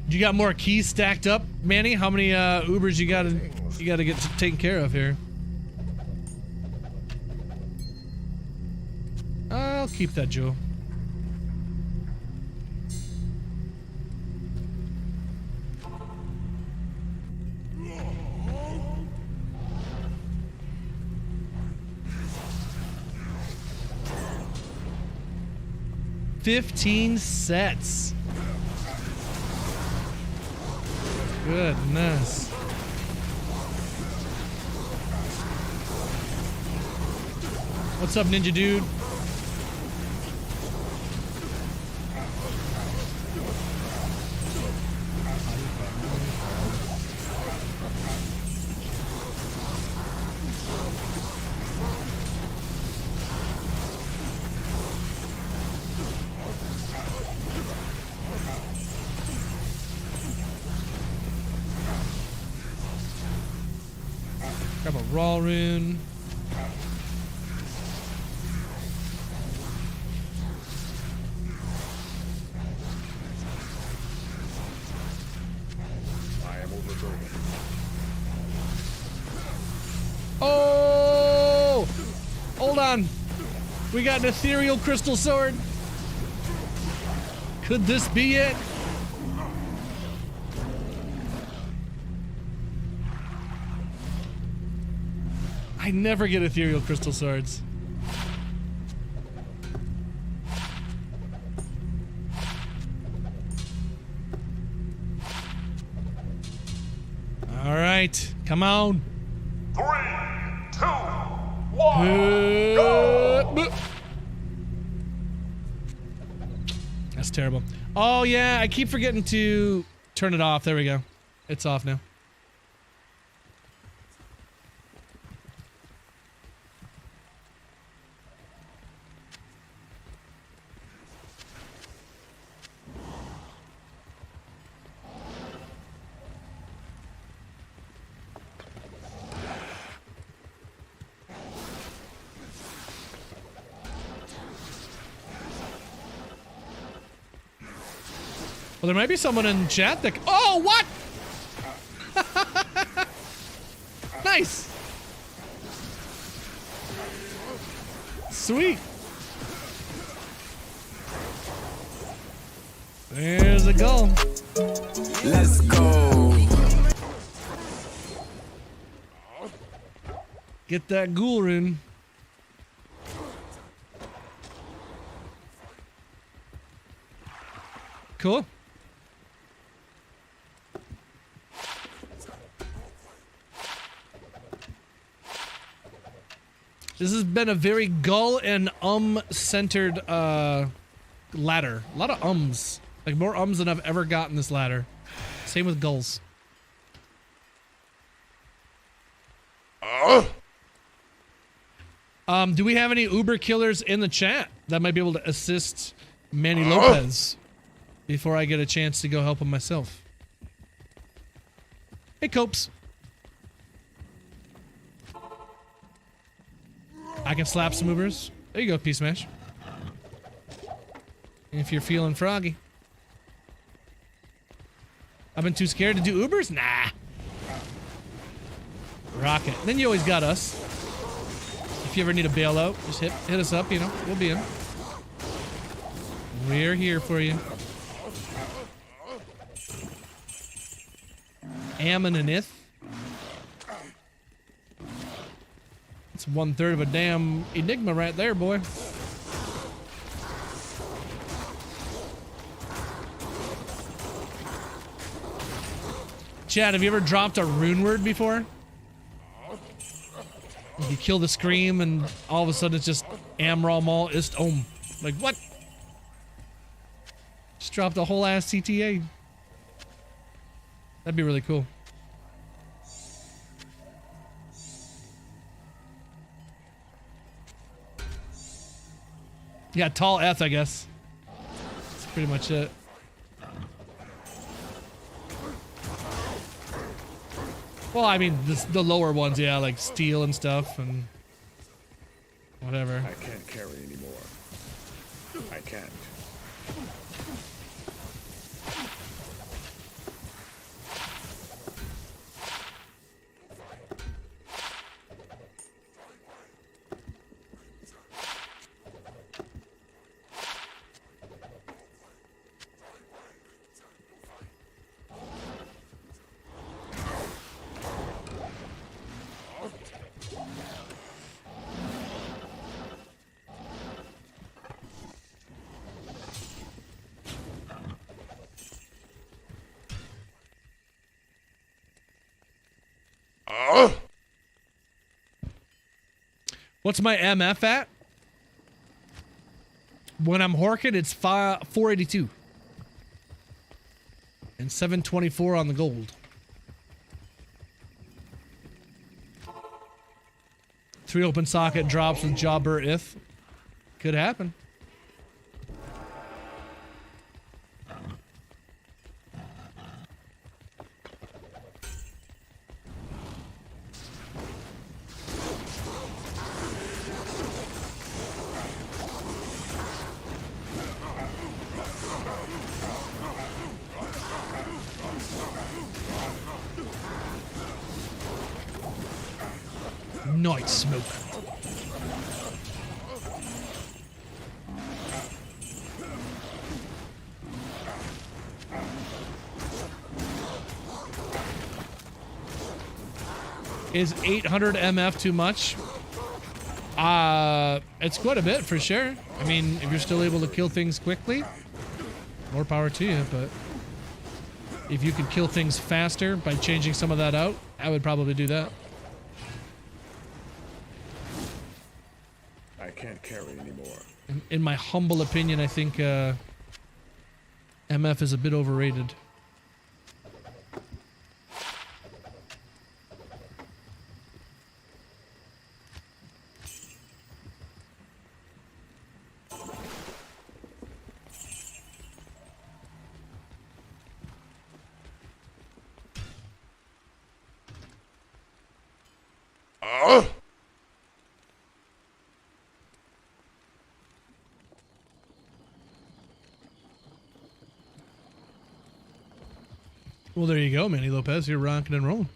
You got more keys stacked up, Manny? How many Ubers you gotta get taken care of here? I'll keep that, Joe. $15 sets. Goodness. What's up, Ninja Dude? Grab a raw rune. Oh! Hold on. We got an ethereal crystal sword. Could this be it? I never get ethereal crystal swords. All right, come on. 3, 2, 1, go! That's terrible. Oh yeah, I keep forgetting to turn it off. There we go. It's off now. Well, there might be someone in chat that... Oh, what? Nice. Sweet. There's a goal. Let's go. Get that ghoul rune. Cool. This has been a very gull and centered ladder. A lot of ums. Like more ums than I've ever gotten this ladder. Same with gulls. Do we have any Uber killers in the chat that might be able to assist Manny Lopez before I get a chance to go help him myself? Hey, Copes. I can slap some Ubers. There you go, P-Smash. If you're feeling froggy. I've been too scared to do Ubers? Nah. Rocket. Then you always got us. If you ever need a bailout, just hit us up, you know. We'll be in. We're here for you. Ammonith. It's 1/3 of a damn enigma right there, boy. Chad, have you ever dropped a rune word before? You kill the scream and all of a sudden it's just Amral Mal Ist Om. Like, what? Just dropped a whole ass CTA. That'd be really cool. Yeah, tall Eth, I guess. That's pretty much it. Well, I mean, the lower ones, yeah, like steel and stuff and whatever. I can't carry anymore. I can't. What's my MF at? When I'm horking, it's 482. And 724 on the gold. 3 open socket drops with Jobber if. Could happen. Night smoke. Is 800 MF too much? It's quite a bit for sure. I mean, if you're still able to kill things quickly, more power to you, but if you could kill things faster by changing some of that out, I would probably do that. I can't carry anymore. In my humble opinion, I think MF is a bit overrated. Well, there you go, Manny Lopez. You're rocking and rolling.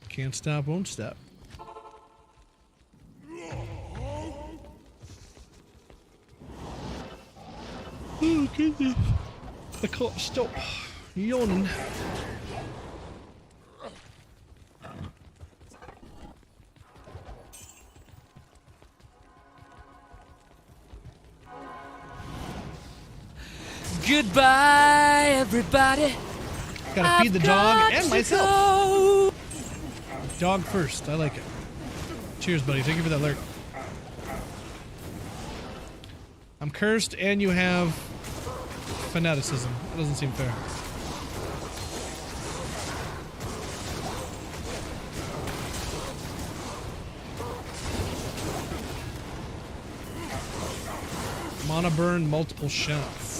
Can't stop, won't stop. Oh, goodness. I can't stop yawning. Goodbye, everybody. Gotta feed the dog and myself. Go. Dog first. I like it. Cheers, buddy. Thank you for that alert. I'm cursed and you have fanaticism. That doesn't seem fair. Mana burn multiple shots.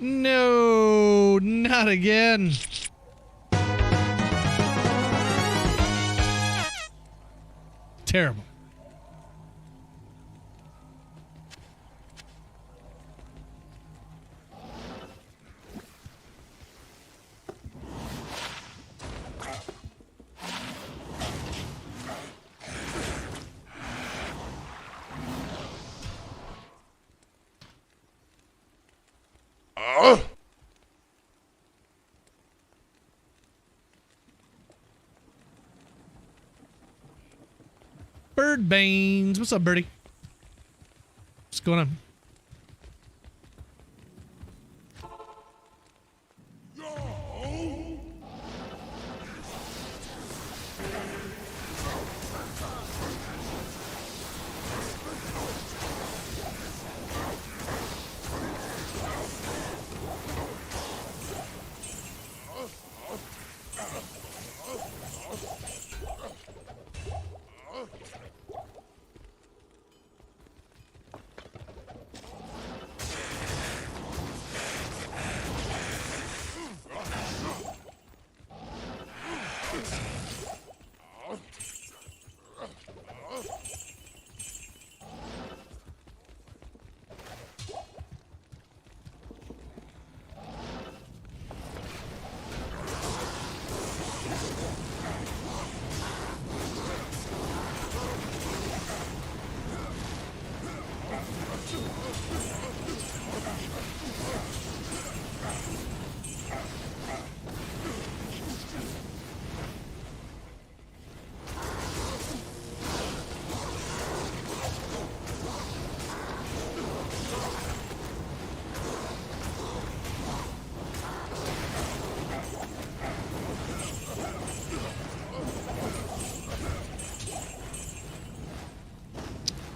No, not again. Terrible. Bird Banes. What's up, birdie? What's going on?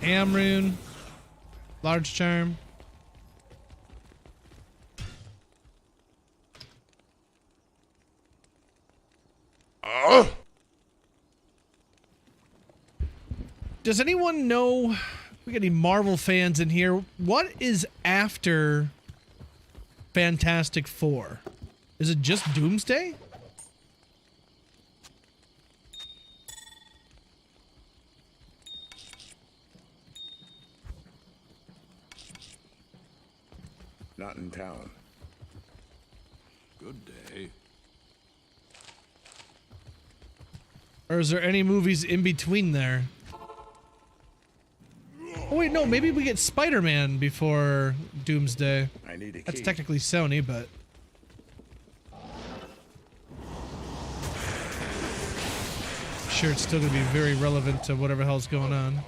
Amrune. Large charm. Does anyone know, we got any Marvel fans in here, what is after Fantastic Four? Is it just Doomsday? Not in town. Good day. Or is there any movies in between there? Oh wait, no, maybe we get Spider-Man before Doomsday. I need a key. That's technically Sony, but... sure, it's still gonna be very relevant to whatever hell's going on.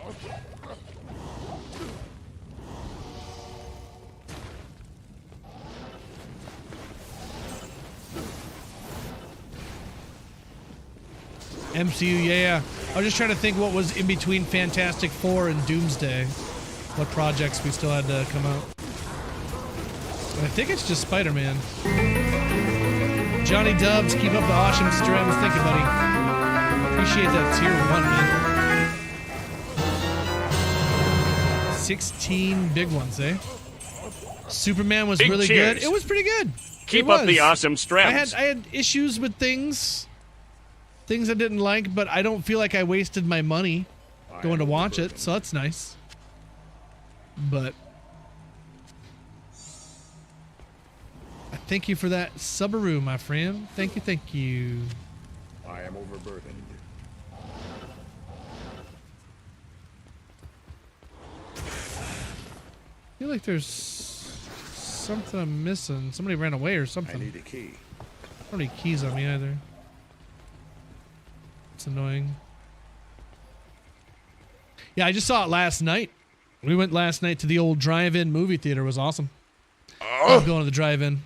MCU, yeah. I was just trying to think what was in between Fantastic Four and Doomsday. What projects we still had to come out. But I think it's just Spider-Man. Johnny Dubs, keep up the awesome streams. Thank you, buddy. Appreciate that tier 1, man. 16 big ones, eh? Superman was Big really cheers. good. It was pretty good. Keep It up the was. awesome streams. I had issues with things I didn't like, but I don't feel like I wasted my money going to watch it, so that's nice. But I thank you for that Subaru, my friend. Thank you, thank you. I am overburdened. I feel like there's something I'm missing. Somebody ran away or I something. need a key. I don't need keys on me either. It's annoying. Yeah, I just saw it last night. We went last night to the old drive-in movie theater. It was awesome. Love going to the drive-in.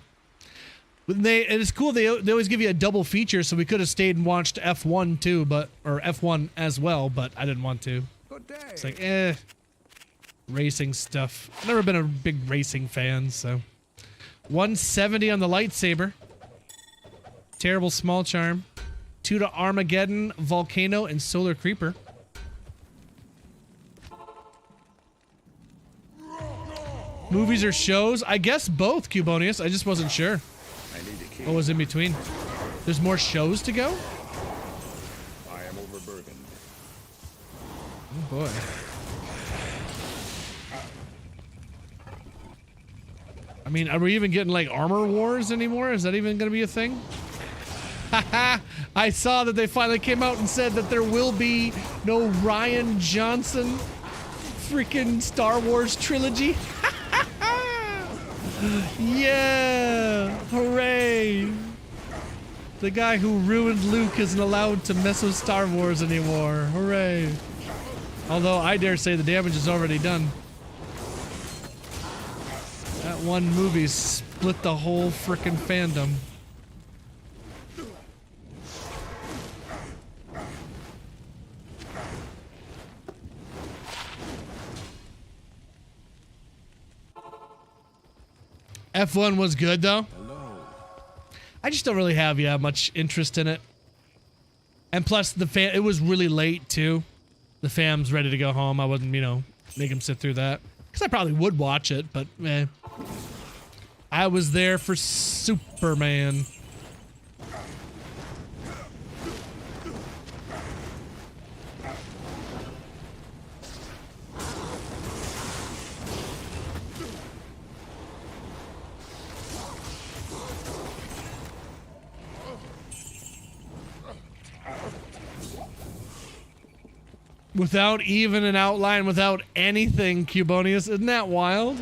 And it's cool. They always give you a double feature, so we could have stayed and watched F1 too, or F1 as well, but I didn't want to. Good day. It's like, racing stuff. I've never been a big racing fan, so. 170 on the lightsaber. Terrible small charm. 2 to Armageddon, Volcano, and Solar Creeper. Movies or shows? I guess both, Cubonius. I just wasn't sure I need a key. what was in between. There's more shows to go? I am overburdened. Oh boy. I mean, are we even getting like Armor Wars anymore? Is that even going to be a thing? Haha! I saw that they finally came out and said that there will be no Ryan Johnson freaking Star Wars trilogy. Yeah! Hooray! The guy who ruined Luke isn't allowed to mess with Star Wars anymore. Hooray! Although I dare say the damage is already done. That one movie split the whole frickin' fandom. F1 was good though. I just don't really have much interest in it. And plus it was really late too. The fam's ready to go home. I wouldn't, make him sit through that. Because I probably would watch it, but I was there for Superman. Without even an outline, without anything, Cubonius. Isn't that wild?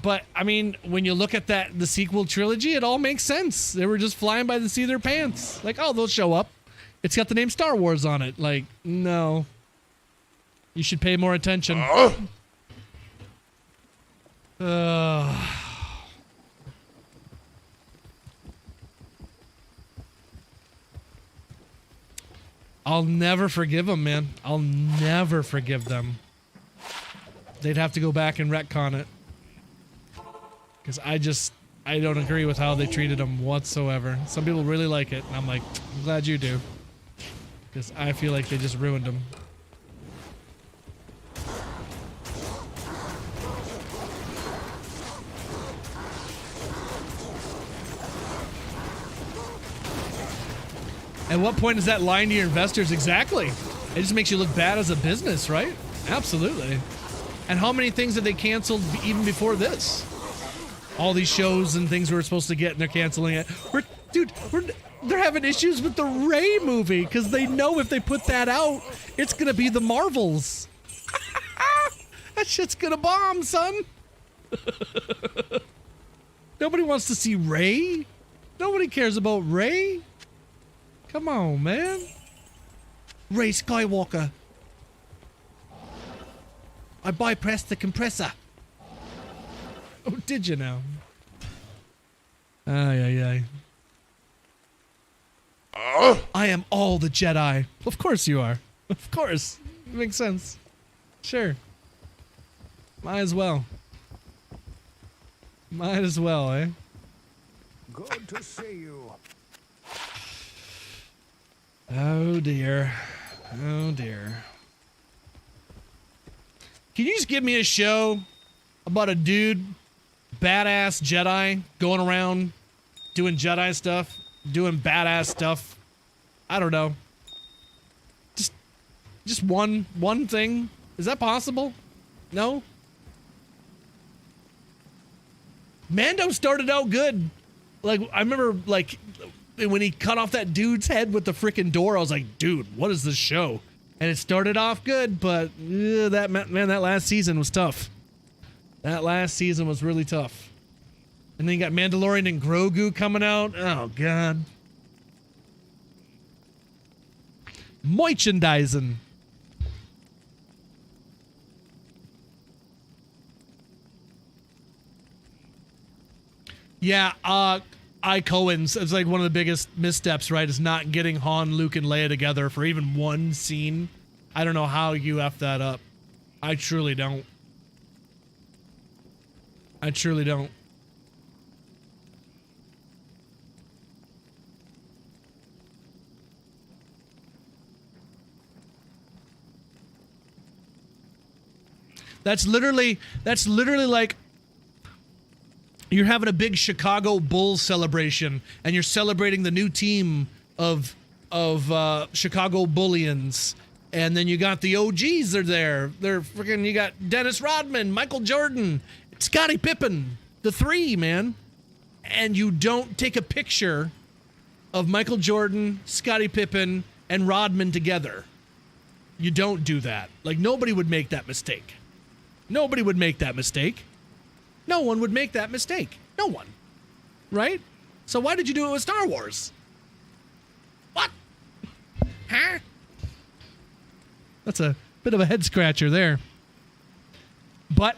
But, I mean, when you look at the sequel trilogy, it all makes sense. They were just flying by the seat of their pants. Like, oh, they'll show up. It's got the name Star Wars on it. Like, no. You should pay more attention. I'll never forgive them, man. I'll never forgive them. They'd have to go back and retcon it. Because I don't agree with how they treated them whatsoever. Some people really like it, and I'm like, I'm glad you do. Because I feel like they just ruined them. At what point is that lying to your investors? Exactly. It just makes you look bad as a business, right? Absolutely. And how many things have they canceled even before this? All these shows and things we were supposed to get, and they're canceling it. They're having issues with the Ray movie because they know if they put that out, it's gonna be the Marvels. That shit's gonna bomb, son. Nobody wants to see Ray. Nobody cares about Ray. Come on, man. Ray Skywalker. I bypassed the compressor. Oh, did you now? Ay. I am all the Jedi. Of course you are. Of course. It makes sense. Sure. Might as well. Might as well, eh? Good to see you. Oh, dear. Oh, dear. Can you just give me a show about a dude, badass Jedi, going around doing Jedi stuff, doing badass stuff? I don't know. Just one thing? Is that possible? No? Mando started out good. Like, I remember, like, when he cut off that dude's head with the freaking door, I was like, dude, what is this show? And it started off good, but that last season was tough. That last season was really tough. And then you got Mandalorian and Grogu coming out. Oh, God. Merchandising. Yeah, Cohen's, it's like one of the biggest missteps, right? Is not getting Han, Luke, and Leia together for even one scene. I don't know how you F that up. I truly don't. I truly don't. That's literally like you're having a big Chicago Bulls celebration, and you're celebrating the new team of Chicago Bullions, and then you got the OGs are there. They're freaking. You got Dennis Rodman, Michael Jordan, Scottie Pippen, the three, man, and you don't take a picture of Michael Jordan, Scottie Pippen, and Rodman together. You don't do that. Like, nobody would make that mistake. Nobody would make that mistake. No one would make that mistake. No one. Right? So why did you do it with Star Wars? What? Huh? That's a bit of a head scratcher there. But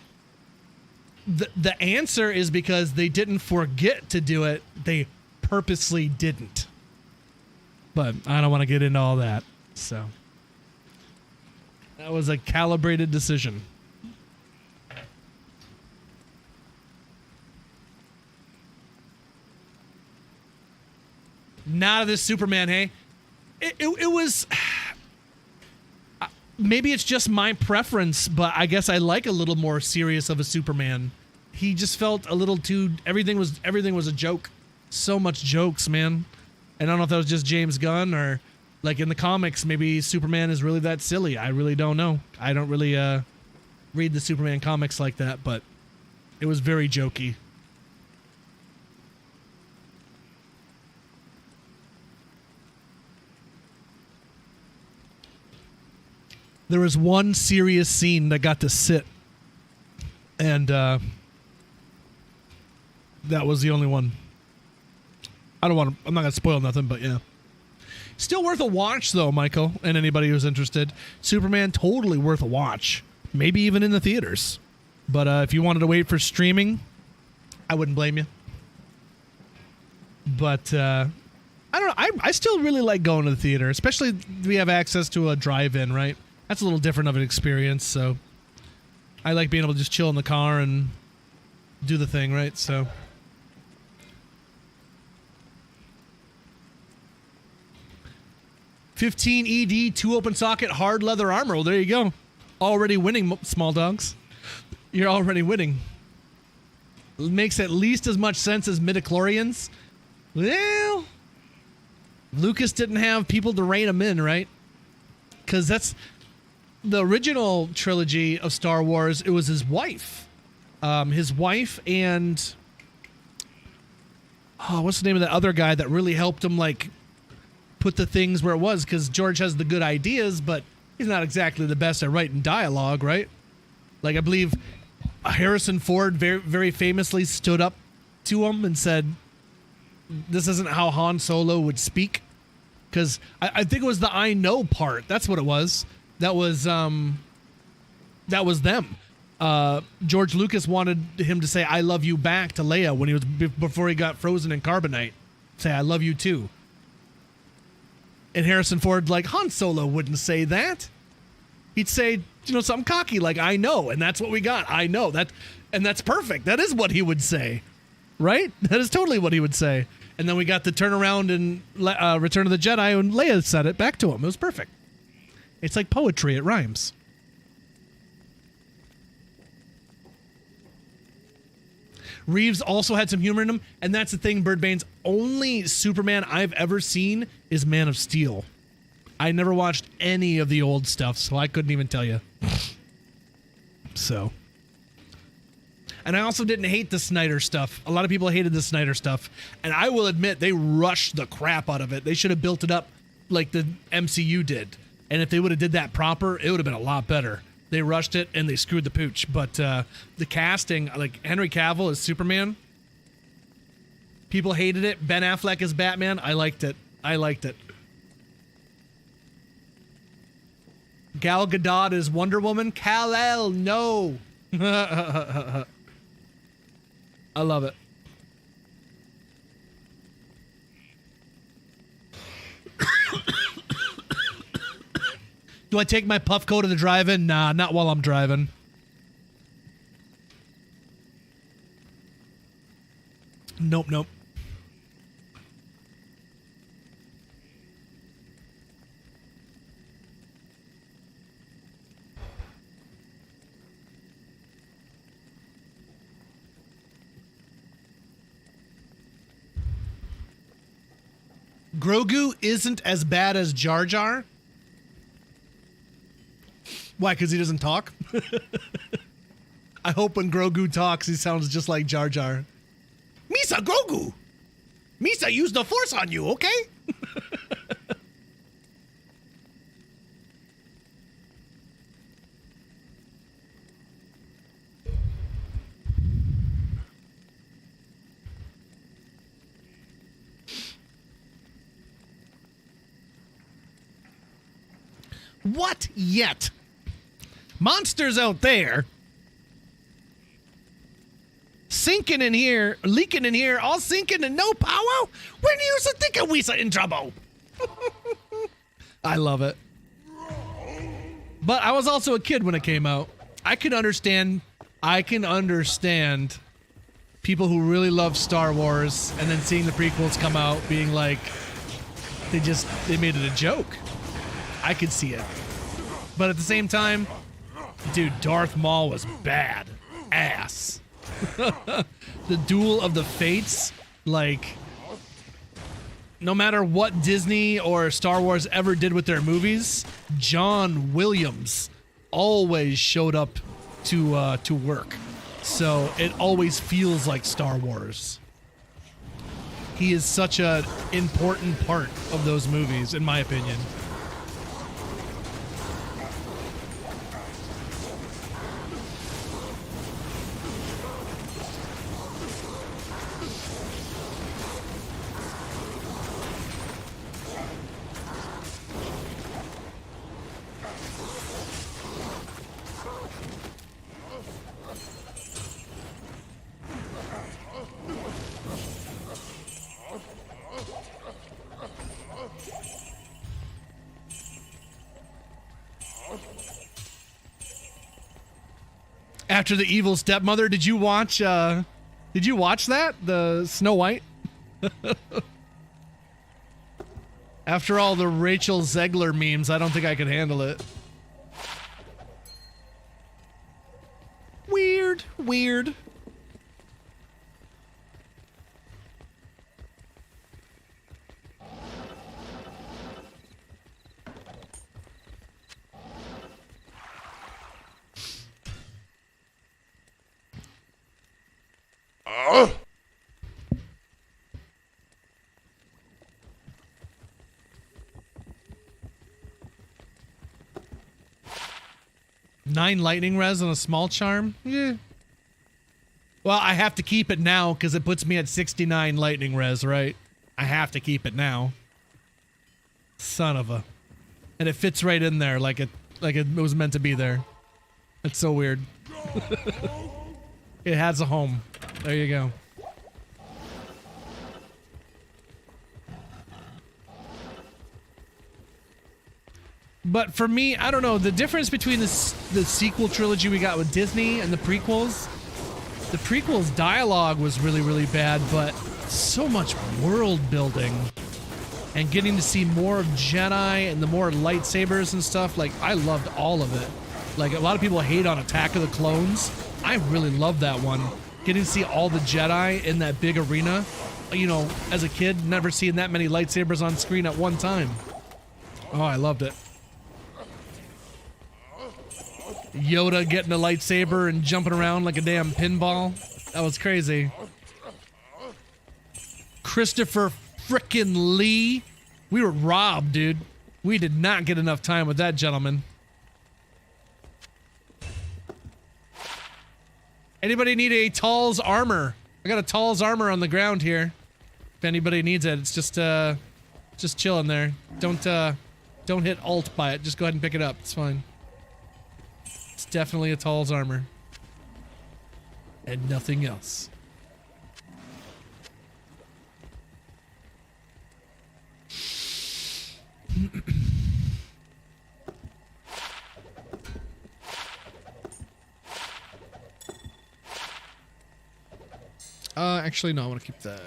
the answer is because they didn't forget to do it. They purposely didn't. But I don't want to get into all that. So that was a calibrated decision. Not of this Superman, hey? It was... Maybe it's just my preference, but I guess I like a little more serious of a Superman. He just felt a little too... Everything was a joke. So much jokes, man. And I don't know if that was just James Gunn or... Like in the comics, maybe Superman is really that silly. I really don't know. I don't really read the Superman comics like that, but it was very jokey. There was one serious scene that got to sit, and that was the only one. I'm not going to spoil nothing, but yeah. Still worth a watch, though, Michael, and anybody who's interested. Superman, totally worth a watch. Maybe even in the theaters. But if you wanted to wait for streaming, I wouldn't blame you. But I I don't know. I still really like going to the theater, especially we have access to a drive-in, right? That's a little different of an experience, so I like being able to just chill in the car and do the thing, right? So 15 ED, 2 open socket, hard leather armor. Well, there you go. Already winning, small dogs. You're already winning. It makes at least as much sense as midichlorians. Well, Lucas didn't have people to rein him in, right? Because that's the original trilogy of Star Wars. It was his wife. His wife and... Oh, what's the name of that other guy that really helped him, like, put the things where it was? Because George has the good ideas, but he's not exactly the best at writing dialogue, right? Like, I believe Harrison Ford very, very famously stood up to him and said, this isn't how Han Solo would speak. Because I think it was the I know part. That's what it was. That was them. George Lucas wanted him to say I love you back to Leia when he was before he got frozen in carbonite. Say I love you too. And Harrison Ford, like, Han Solo wouldn't say that. He'd say, you know, something cocky like I know, and that's what we got. I know that, and that's perfect. That is what he would say, right? That is totally what he would say. And then we got the turnaround in Return of the Jedi, and Leia said it back to him. It was perfect. It's like poetry. It rhymes. Reeves also had some humor in him, and that's the thing, Birdbane's only Superman I've ever seen is Man of Steel. I never watched any of the old stuff, so I couldn't even tell you. So. And I also didn't hate the Snyder stuff. A lot of people hated the Snyder stuff, and I will admit they rushed the crap out of it. They should have built it up like the MCU did, and if they would have did that proper, it would have been a lot better. They rushed it, and they screwed the pooch. But the casting, like Henry Cavill as Superman, people hated it. Ben Affleck as Batman, I liked it. Gal Gadot as Wonder Woman, Kal-El, no. I love it. Do I take my Puffco to the drive-in? Nah, not while I'm driving. Nope. Grogu isn't as bad as Jar Jar. Why? Because he doesn't talk? I hope when Grogu talks, he sounds just like Jar Jar. Misa Grogu! Misa used the Force on you, okay? What yet? Monsters out there. Sinking in here, leaking in here, all sinking and no power? When you used to think of Weesa in trouble? I love it. But I was also a kid when it came out. I can understand people who really love Star Wars and then seeing the prequels come out being like, they made it a joke. I could see it. But at the same time, dude, Darth Maul was bad ass. The Duel of the Fates, like, no matter what Disney or Star Wars ever did with their movies, John Williams always showed up to work. So it always feels like Star Wars. He is such an important part of those movies, in my opinion. After the evil stepmother, did you watch that? The Snow White? After all the Rachel Zegler memes, I don't think I could handle it. Weird, weird. Oh! 9 lightning res on a small charm? Yeah. Well, I have to keep it now because it puts me at 69 lightning res, right? I have to keep it now. Son of a. And it fits right in there like it was meant to be there. It's so weird. It has a home. There you go. But for me, I don't know, the difference between the sequel trilogy we got with Disney and the prequels dialogue was really, really bad, but so much world building and getting to see more of Jedi and the more lightsabers and stuff. Like, I loved all of it. Like, a lot of people hate on Attack of the Clones. I really loved that one. Getting to see all the Jedi in that big arena. You know, as a kid, never seeing that many lightsabers on screen at one time. Oh, I loved it. Yoda getting a lightsaber and jumping around like a damn pinball. That was crazy. Christopher frickin' Lee. We were robbed, dude. We did not get enough time with that gentleman. Anybody need a Tall's armor? I got a Tall's armor on the ground here. If anybody needs it, it's just chilling there. Don't hit alt by it. Just go ahead and pick it up. It's fine. It's definitely a Tall's armor. And nothing else. Actually, no, I want to keep that.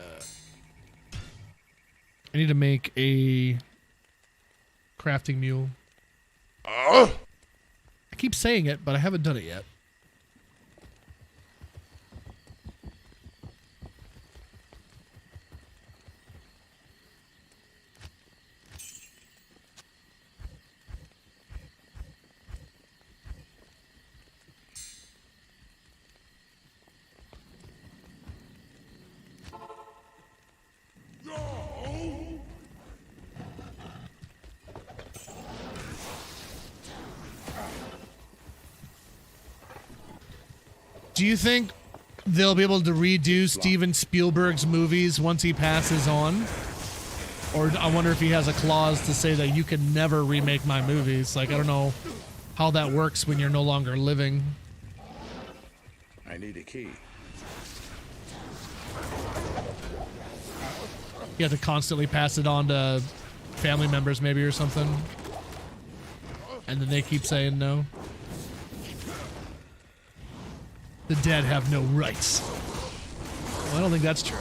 I need to make a crafting mule. I keep saying it, but I haven't done it yet. Do you think they'll be able to redo Steven Spielberg's movies once he passes on? Or I wonder if he has a clause to say that you can never remake my movies. Like, I don't know how that works when you're no longer living. I need a key. You have to constantly pass it on to family members maybe or something. And then they keep saying no. The dead have no rights. Well, I don't think that's true.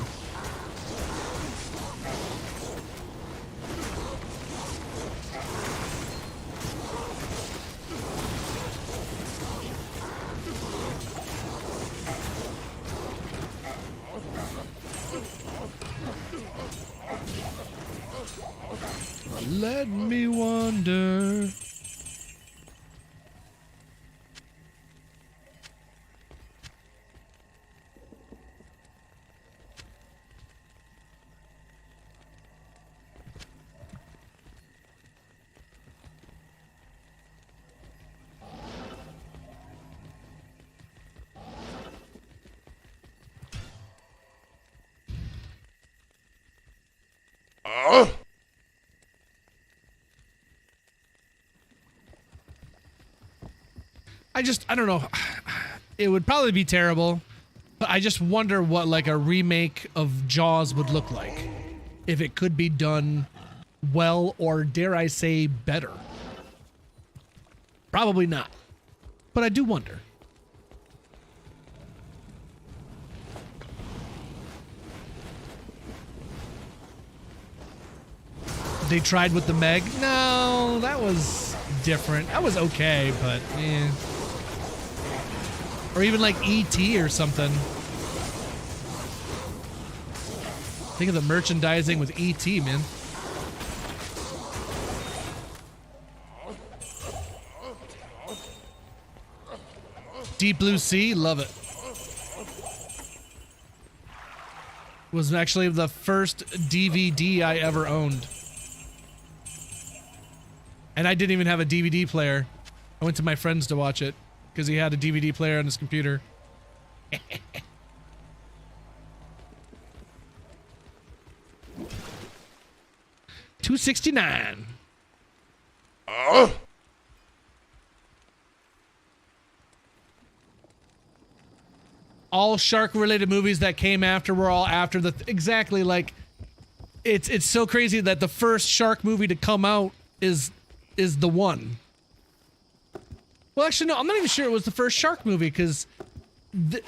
Let me wonder. I don't know. It would probably be terrible, but I just wonder what like a remake of Jaws would look like. If it could be done well, or dare I say better. Probably not, but I do wonder. they tried with the Meg. No, that was different. That was okay, but eh. Or even like E.T. or something. Think of the merchandising with E.T., man. Deep Blue Sea, love it. Was actually the first DVD I ever owned. And I didn't even have a DVD player. I went to my friend's to watch it because he had a DVD player on his computer. $2.69. All shark-related movies that came after were all after the exactly like it's so crazy that the first shark movie to come out is the one. Well, actually, no, I'm not even sure it was the first shark movie because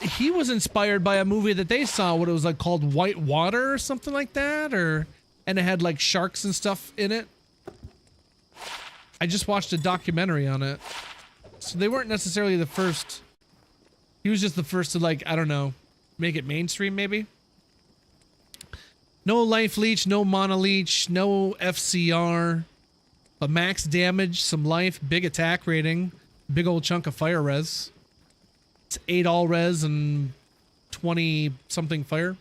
he was inspired by a movie that they saw. What it was like called White Water or something like that, and it had like sharks and stuff in it. I just watched a documentary on it, so they weren't necessarily the first. He was just the first to, like, I don't know, make it mainstream, maybe? No life leech, no mono leech, no FCR, but max damage, some life, big attack rating, big old chunk of fire res. It's 8 all res and 20 something fire.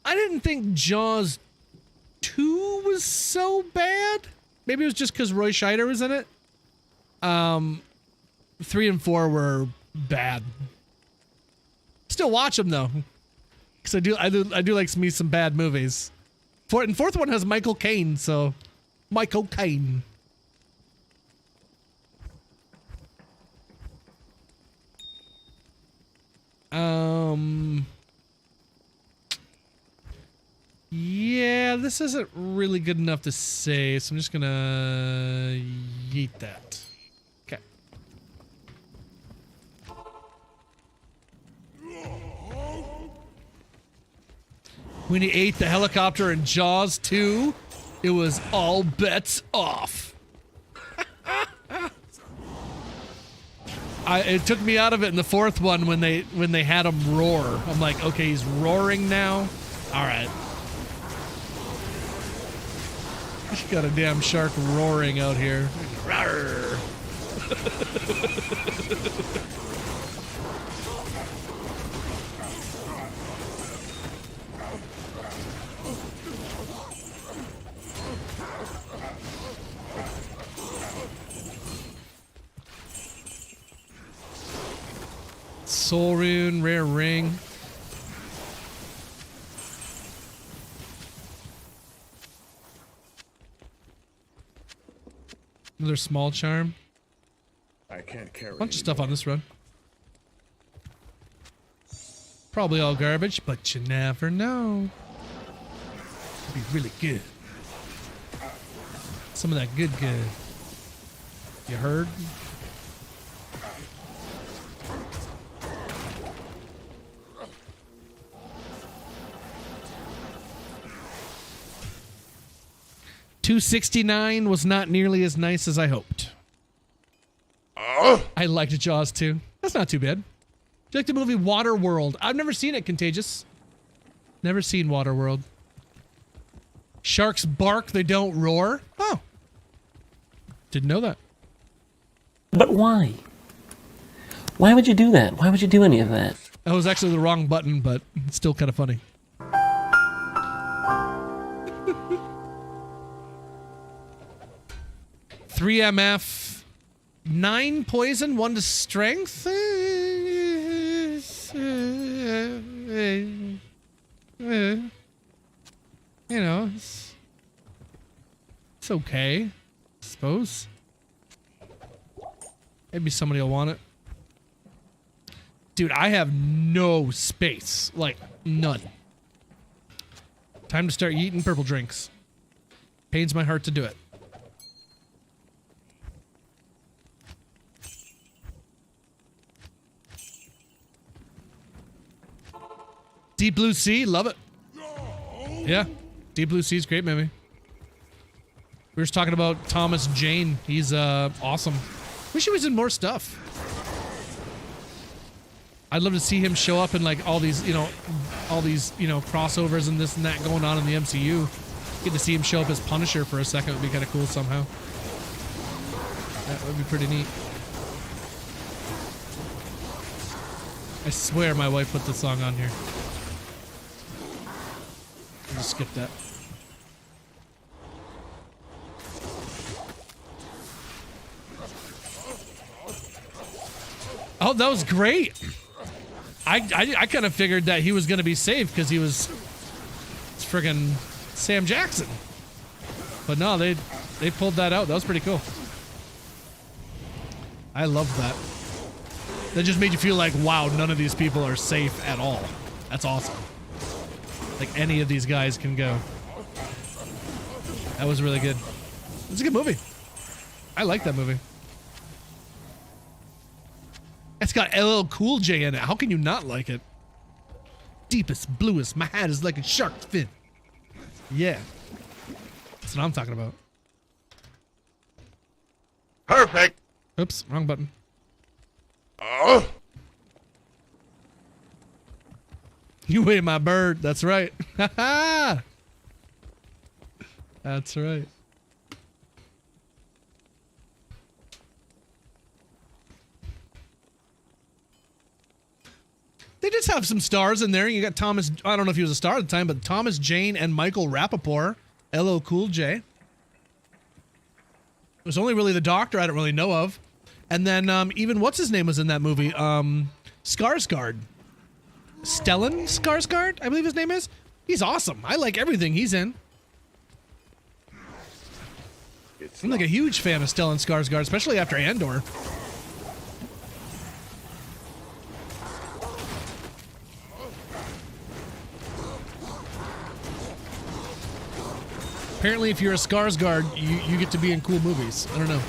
I didn't think Jaws 2 was so bad. Maybe it was just because Roy Scheider was in it. 3 and 4 were bad. Still watch them though, because I do like me some bad movies. Fourth one has Michael Caine, so Michael Caine. Yeah, this isn't really good enough to say, so I'm just gonna yeet that. Okay. When he ate the helicopter in Jaws 2, it was all bets off. It took me out of it in the fourth one when they had him roar. I'm like, okay, he's roaring now. All right. Got a damn shark roaring out here. Rawr. Soul Rune, rare ring. Another small charm. I can't carry Bunch of stuff on this run. Probably all garbage, but you never know. Could be really good. Some of that good. You heard? $2.69 was not nearly as nice as I hoped. I liked Jaws 2. That's not too bad. Do you like the movie Waterworld? I've never seen it, Contagious. Never seen Waterworld. Sharks bark, they don't roar. Oh. Didn't know that. But why? Why would you do that? Why would you do any of that? That was actually the wrong button, but it's still kind of funny. Three MF, 9 poison, 1 to strength. You know, it's okay, I suppose. Maybe somebody will want it. Dude, I have no space. Like, none. Time to start eating purple drinks. Pains my heart to do it. Deep Blue Sea, love it. Yeah, Deep Blue Sea is great movie. We were just talking about Thomas Jane. He's awesome. Wish he was in more stuff. I'd love to see him show up in like all these, crossovers and this and that going on in the MCU. Get to see him show up as Punisher for a second would be kind of cool somehow. That would be pretty neat. I swear my wife put the song on here. I'll just skip that. Oh, that was great. I kind of figured that he was going to be safe because he was friggin' Sam Jackson. But no, they pulled that out. That was pretty cool. I love that. That just made you feel like, wow, none of these people are safe at all. That's awesome. Like any of these guys can go. That was really good. It's a good movie. I like that movie. It's got LL Cool J in it. How can you not like it? Deepest, bluest, my hat is like a shark's fin. Yeah. That's what I'm talking about. Perfect. Oops, wrong button. Oh. You ate my bird. That's right. That's right. They just have some stars in there. You got Thomas, I don't know if he was a star at the time, but Thomas Jane and Michael Rappaport, LL Cool J. It was only really the Doctor I don't really know of. And then even what's his name was in that movie? Skarsgård. Stellan Skarsgård, I believe his name is. He's awesome. I like everything he's in. I'm like a huge fan of Stellan Skarsgård, especially after Andor. Apparently, if you're a Skarsgård, you get to be in cool movies. I don't know.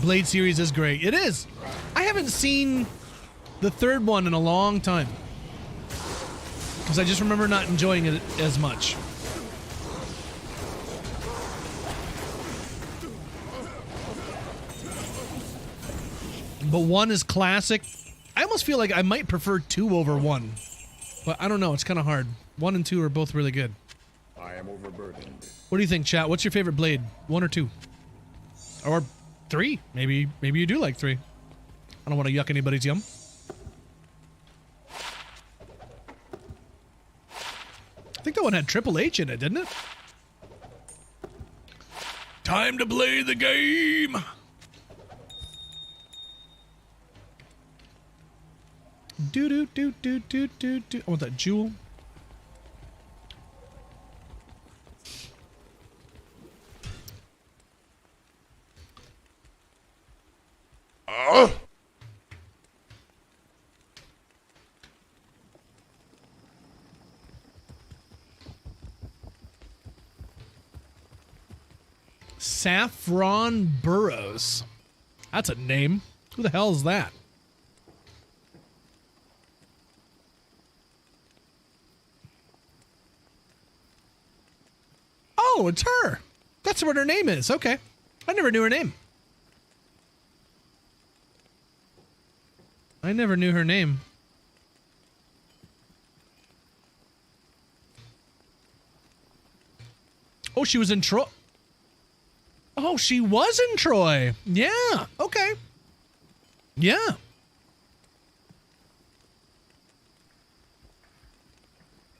Blade series is great. It is. I haven't seen the third one in a long time. Because I just remember not enjoying it as much. But one is classic. I almost feel like I might prefer 2 over 1. But I don't know. It's kind of hard. 1 and 2 are both really good. I am overburdened. What do you think, chat? What's your favorite Blade? 1 or 2? Or 3? Maybe you do like 3. I don't want to yuck anybody's yum. I think that one had Triple H in it, didn't it? Time to play the game. Do. I want that jewel. Oh. Saffron Burrows. That's a name. Who the hell is that? Oh, it's her. That's what her name is. Okay. I never knew her name. I never knew her name. Oh, she was in Troy. Oh, she was in Troy. Yeah. Okay. Yeah.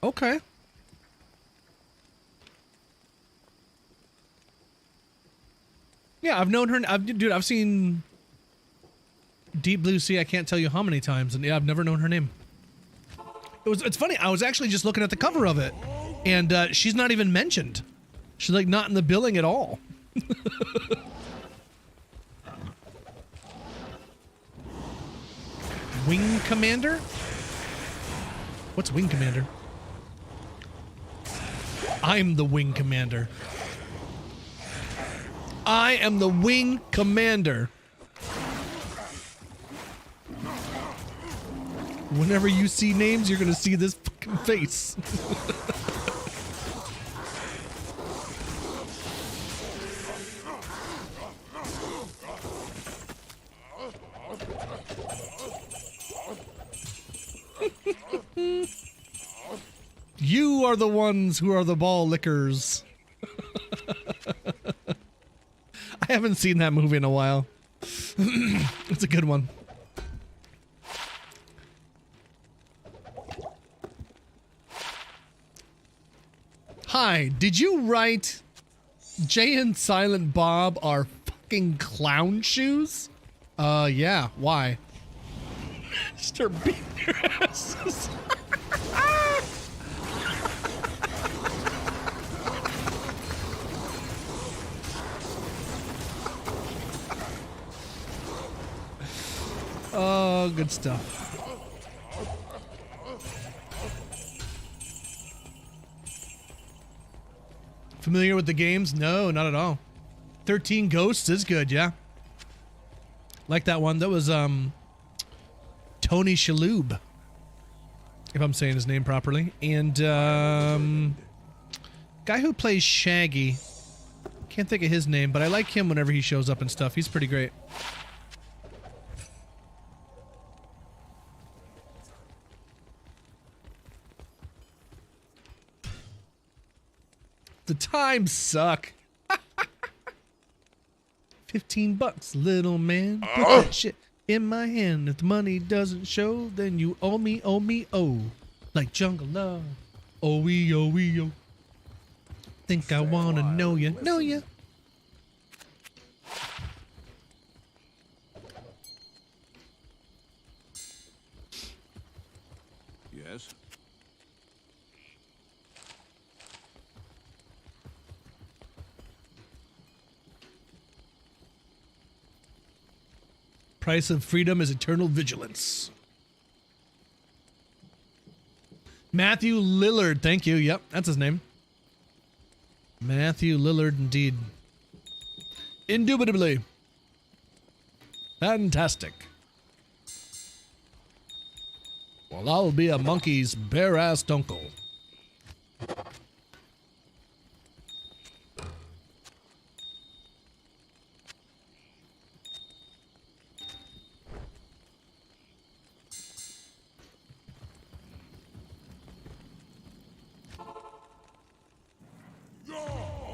Okay. Yeah, I've known her. I've seen Deep Blue Sea. I can't tell you how many times, and yeah, I've never known her name. It's funny. I was actually just looking at the cover of it, and she's not even mentioned. She's like not in the billing at all. Wing Commander? What's Wing Commander? I'm the Wing Commander. I am the wing commander. Whenever you see names, you're gonna see this fucking face. You are the ones who are the ball lickers. I haven't seen that movie in a while. It's a good one. Hi, did you write Jay and Silent Bob are fucking clown shoes? Yeah, why? Start beating their asses. Oh, good stuff. Familiar with the games? No, not at all. 13 Ghosts is good, yeah. Like that one. That was Tony Shalhoub, if I'm saying his name properly. And guy who plays Shaggy. Can't think of his name, but I like him whenever he shows up and stuff. He's pretty great. The times suck. 15 bucks, little man. Put that shit in my hand. If the money doesn't show, then you owe me, oh. Like Jungle Love. Oh, we. Think I wanna know ya. Know ya. Yes? Price of freedom is eternal vigilance. Matthew Lillard, thank you. Yep, that's his name. Matthew Lillard, indeed. Indubitably. Fantastic. Well, I'll be a monkey's bare-assed uncle.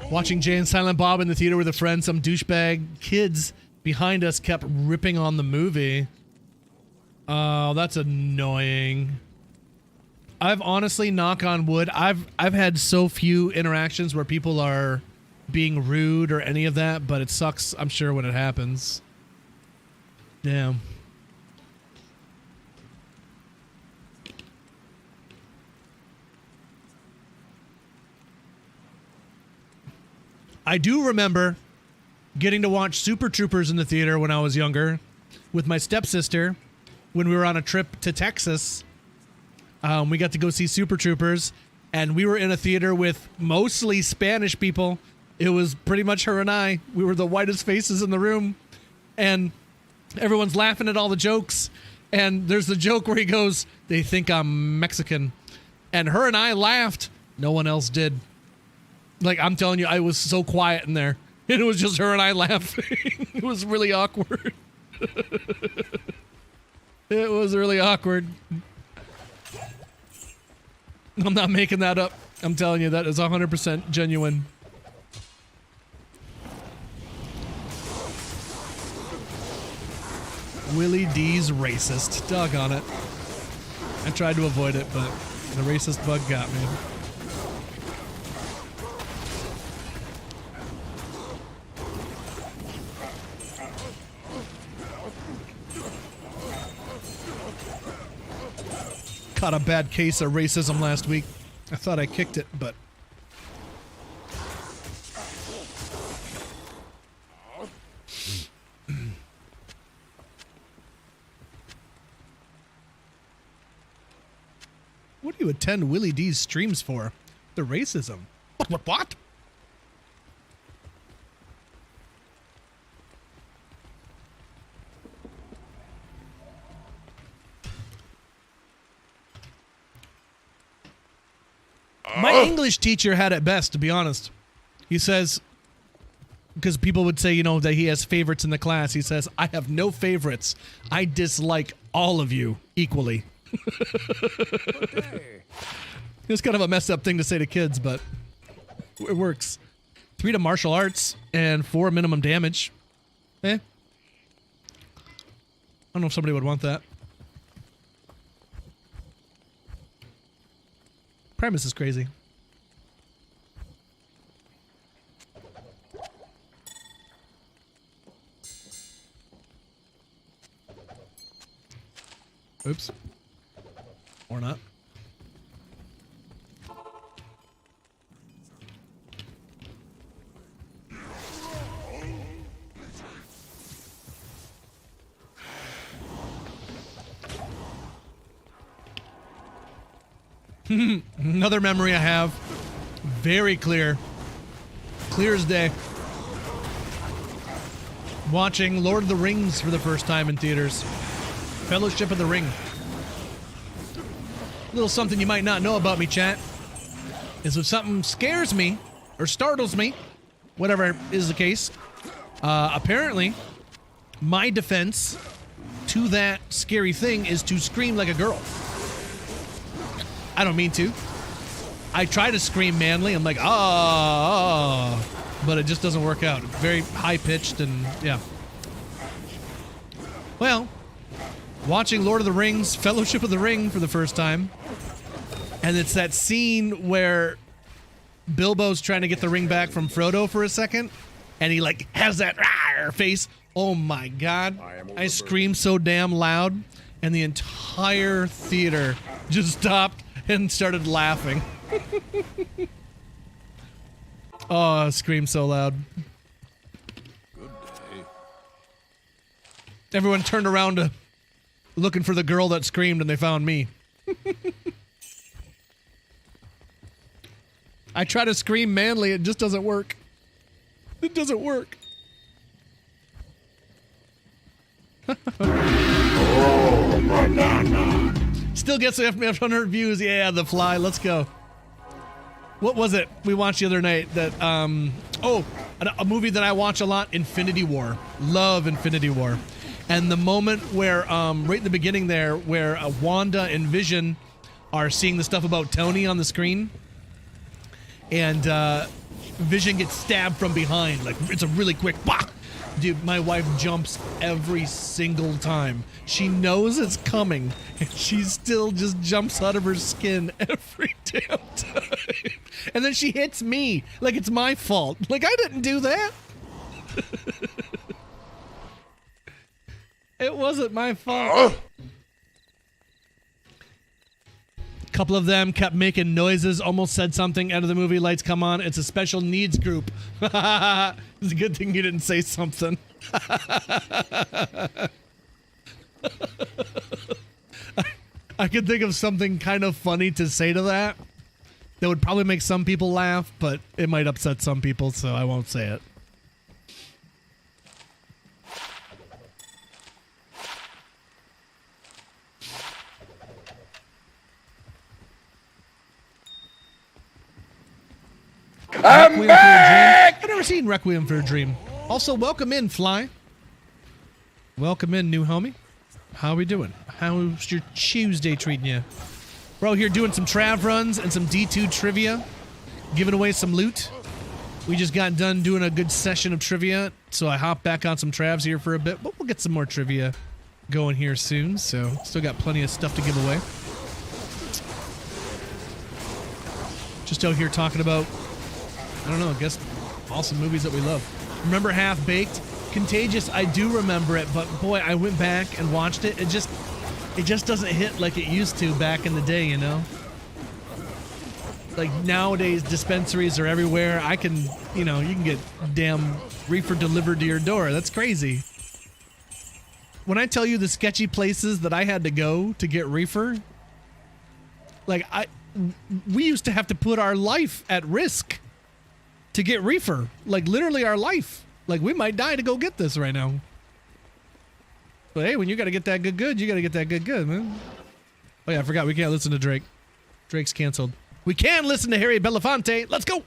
Watching Jay and Silent Bob in the theater with a friend, some douchebag kids behind us kept ripping on the movie. Oh, that's annoying. I've honestly, knock on wood, I've had so few interactions where people are being rude or any of that, but it sucks, I'm sure, when it happens. Damn. I do remember getting to watch Super Troopers in the theater when I was younger with my stepsister when we were on a trip to Texas. We got to go see Super Troopers, and we were in a theater with mostly Spanish people. It was pretty much her and I. We were the whitest faces in the room, and everyone's laughing at all the jokes. And there's the joke where he goes, "They think I'm Mexican." And her and I laughed. No one else did. Like, I'm telling you, I was so quiet in there. And it was just her and I laughing. It was really awkward. It was really awkward. I'm not making that up. I'm telling you, that is 100% genuine. Willie D's racist. Doggone it. I tried to avoid it, but the racist bug got me. Caught a bad case of racism last week. I thought I kicked it, but... What do you attend Willie D's streams for? The racism. What? My English teacher had it best, to be honest. He says, because people would say, you know, that he has favorites in the class. He says, I have no favorites. I dislike all of you equally. It's kind of a messed up thing to say to kids, but it works. 3 to martial arts and 4 minimum damage. I don't know if somebody would want that. Premise is crazy. Oops. Or not. Another memory I have. Very clear. Clear as day. Watching Lord of the Rings for the first time in theaters. Fellowship of the Ring. A little something you might not know about me, chat, is if something scares me or startles me, whatever is the case, apparently my defense to that scary thing is to scream like a girl. I don't mean to. I try to scream manly. I'm like, ah, but it just doesn't work out. Very high pitched and yeah. Well, watching Lord of the Rings, Fellowship of the Ring for the first time, and it's that scene where Bilbo's trying to get the ring back from Frodo for a second, and he like has that face. Oh my God. I screamed so damn loud, and the entire theater just stopped and started laughing. Oh, I screamed so loud. Everyone turned around to looking for the girl that screamed, and they found me. I try to scream manly, it just doesn't work. It doesn't work. Oh, banana. Still gets 100 views. Yeah, The Fly. Let's go. What was it we watched the other night? That a movie that I watch a lot, Infinity War. Love Infinity War. And the moment where, right in the beginning there, where Wanda and Vision are seeing the stuff about Tony on the screen, and Vision gets stabbed from behind. Like, it's a really quick pop. Dude, my wife jumps every single time. She knows it's coming, and she still just jumps out of her skin every damn time. And then she hits me like it's my fault. Like, I didn't do that. It wasn't my fault. A couple of them kept making noises, almost said something. End of the movie, lights come on. It's a special needs group. It's a good thing you didn't say something. I could think of something kind of funny to say to that would probably make some people laugh, but it might upset some people, so I won't say it. I've never seen Requiem for a Dream. Also, welcome in, Fly. Welcome in, new homie. How we doing? How's your Tuesday treating you? We're out here doing some Trav runs and some D2 trivia, giving away some loot. We just got done doing a good session of trivia, so I hopped back on some Travs here for a bit, but we'll get some more trivia going here soon, so still got plenty of stuff to give away. Just out here talking about, I don't know, I guess awesome movies that we love. Remember Half Baked? Contagious, I do remember it, but boy, I went back and watched it. It just doesn't hit like it used to back in the day, you know? Like nowadays, dispensaries are everywhere. I can, you know, you can get damn reefer delivered to your door. That's crazy. When I tell you the sketchy places that I had to go to get reefer, like we used to have to put our life at risk to get reefer, like literally our life. Like we might die to go get this right now. But hey, when you got to get that good, you got to get that good, man. Oh yeah, I forgot we can't listen to Drake. Drake's canceled. We can listen to Harry Belafonte. Let's go.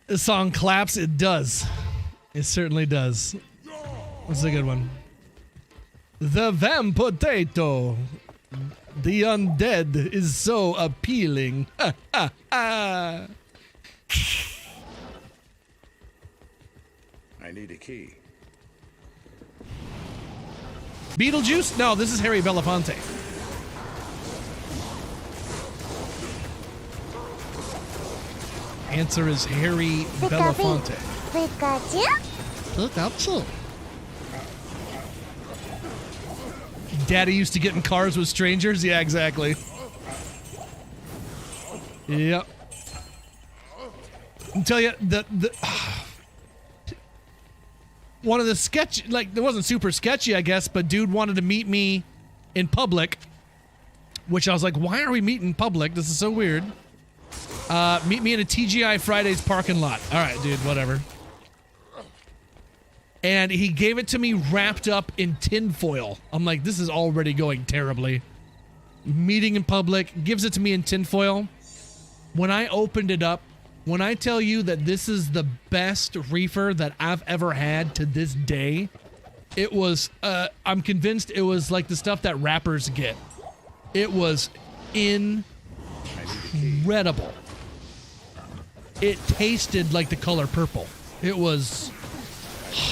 This song claps. It does. It certainly does. That's a good one. The Vam Potato. The undead is so appealing. I need a key. Beetlejuice? No, this is Harry Belafonte. Answer is Harry Belafonte. Pikachu? Daddy used to get in cars with strangers? Yeah, exactly. Yep. I'll tell you, one of the sketch, like, it wasn't super sketchy, I guess, but dude wanted to meet me in public, which I was like, why are we meeting in public? This is so weird. Meet me in a TGI Fridays parking lot. All right, dude, whatever. And he gave it to me wrapped up in tinfoil. I'm like, this is already going terribly. Meeting in public, gives it to me in tinfoil. When I opened it up, when I tell you that this is the best reefer that I've ever had to this day, it was, I'm convinced it was like the stuff that rappers get. It was incredible. It tasted like the color purple. It was,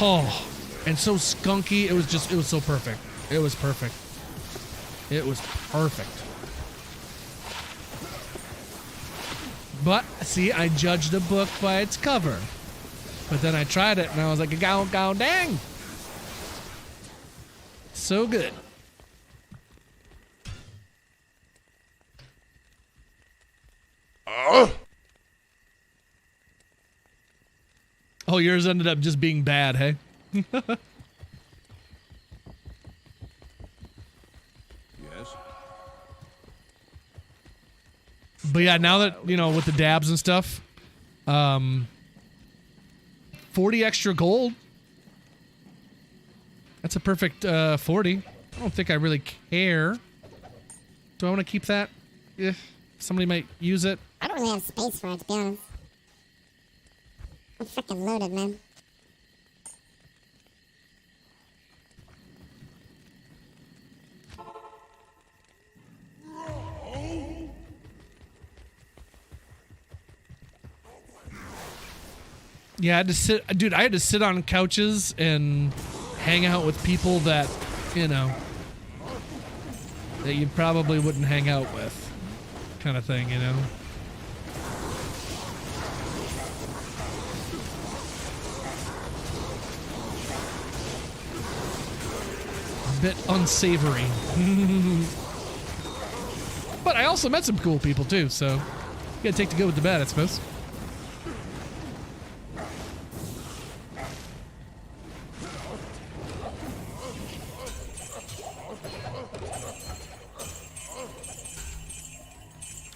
oh, and so skunky. It was so perfect. It was perfect. It was perfect. But, see, I judged a book by its cover. But then I tried it and I was like, gow, dang. So good. Oh, yours ended up just being bad, hey? Yes. But yeah, now that, you know, with the dabs and stuff, 40 extra gold. That's a perfect 40. I don't think I really care. Do I want to keep that? If somebody might use it. I don't really have space for it, to be honest. I'm freaking loaded, man. Yeah, I had to sit, dude, I had to sit on couches and hang out with people that, you know, that you probably wouldn't hang out with, kind of thing, you know? A bit unsavory. But I also met some cool people, too, so you gotta take the good with the bad, I suppose.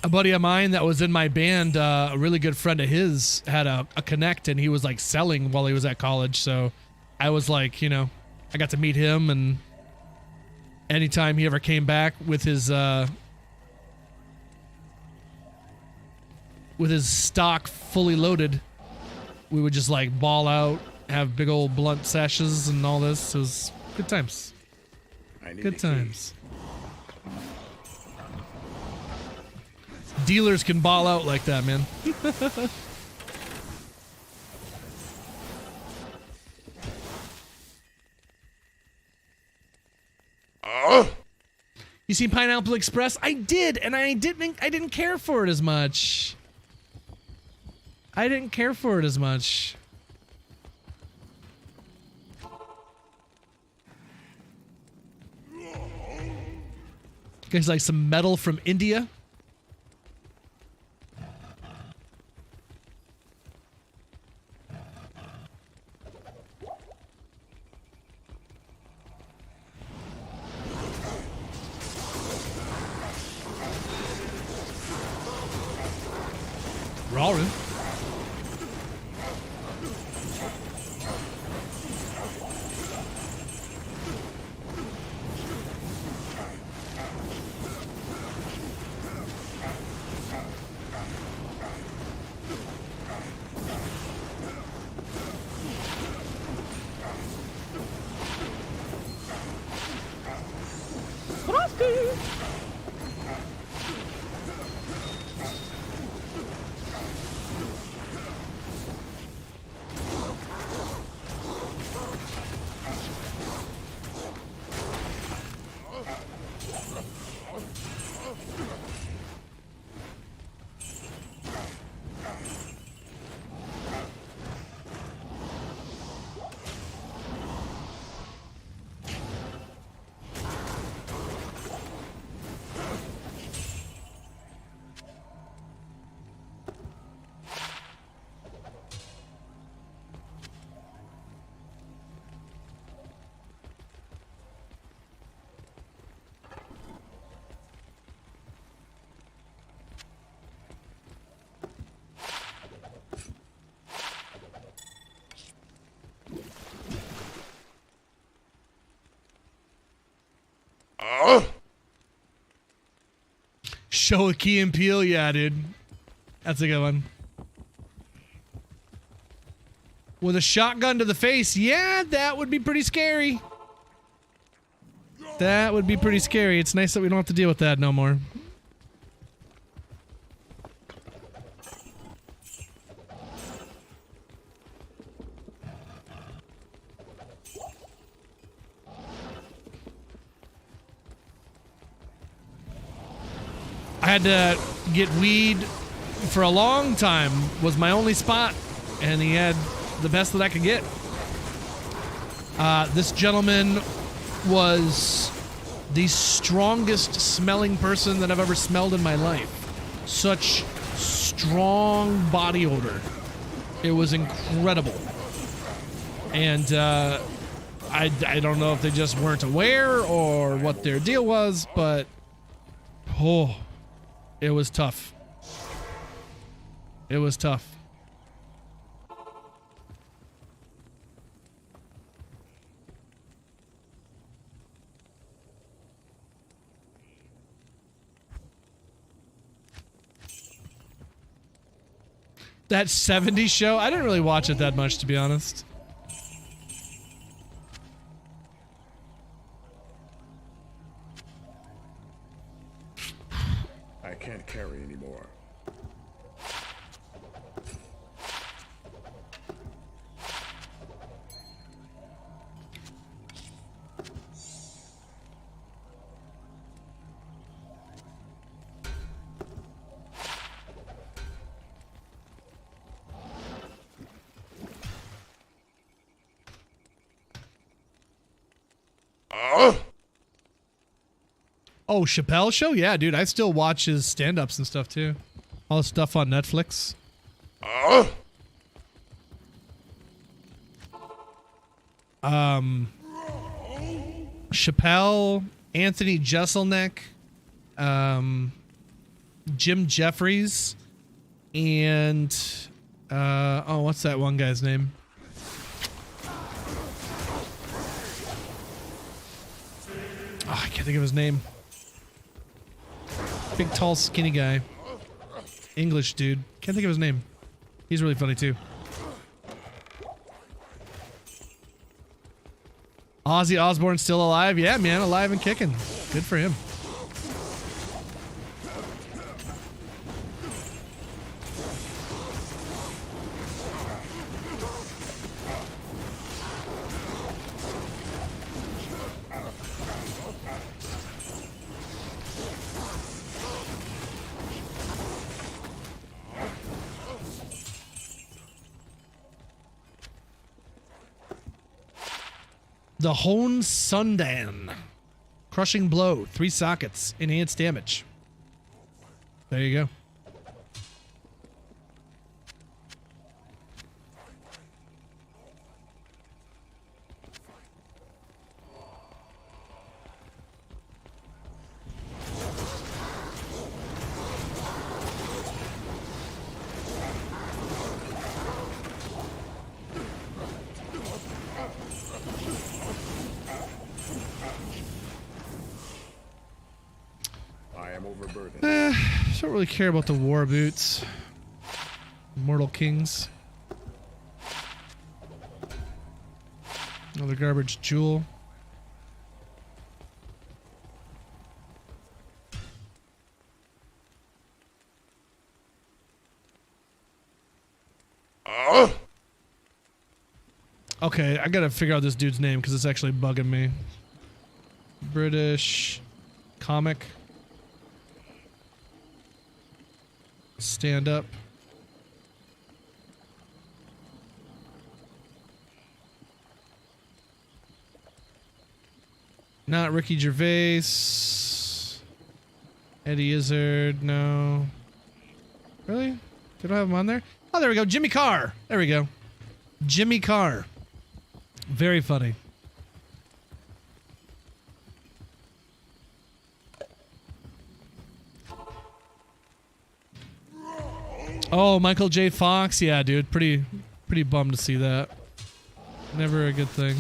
A buddy of mine that was in my band, a really good friend of his, had a Connect, and he was like selling while he was at college. So I was like, you know, I got to meet him, and anytime he ever came back with his stock fully loaded, we would just like ball out, have big old blunt sessions and all this. It was good times. Good times. Dealers can ball out like that, man. You seen Pineapple Express? I did, and I didn't care for it as much. I didn't care for it as much. Guys, like some metal from India. Roaring. Show a Key and Peele, yeah, dude. That's a good one. With a shotgun to the face, yeah, that would be pretty scary. That would be pretty scary. It's nice that we don't have to deal with that no more. I had to get weed for a long time, was my only spot, and he had the best that I could get. This gentleman was the strongest smelling person that I've ever smelled in my life. Such strong body odor. It was incredible. And I don't know if they just weren't aware or what their deal was, but oh, it was tough. It was tough. That 70s show, I didn't really watch it that much, to be honest. I can't carry anymore. Oh, Chappelle Show? Yeah, dude, I still watch his stand-ups and stuff, too. All the stuff on Netflix. Chappelle, Anthony Jeselnik, Jim Jeffries, and, oh, what's that one guy's name? Oh, I can't think of his name. Big, tall, skinny guy. English dude. Can't think of his name. He's really funny, too. Ozzy Osbourne's still alive? Yeah, man. Alive and kicking. Good for him. The Hone Sundan. Crushing Blow. 3 sockets. Enhanced damage. There you go. I am overburdened. Don't really care about the war boots. Mortal Kings. Another garbage jewel. Okay, I gotta figure out this dude's name because it's actually bugging me. British comic. Stand up. Not Ricky Gervais. Eddie Izzard, no. Really? They don't have him on there? Oh, there we go. Jimmy Carr. There we go. Jimmy Carr. Very funny. Oh, Michael J. Fox. Yeah, dude. Pretty bummed to see that. Never a good thing.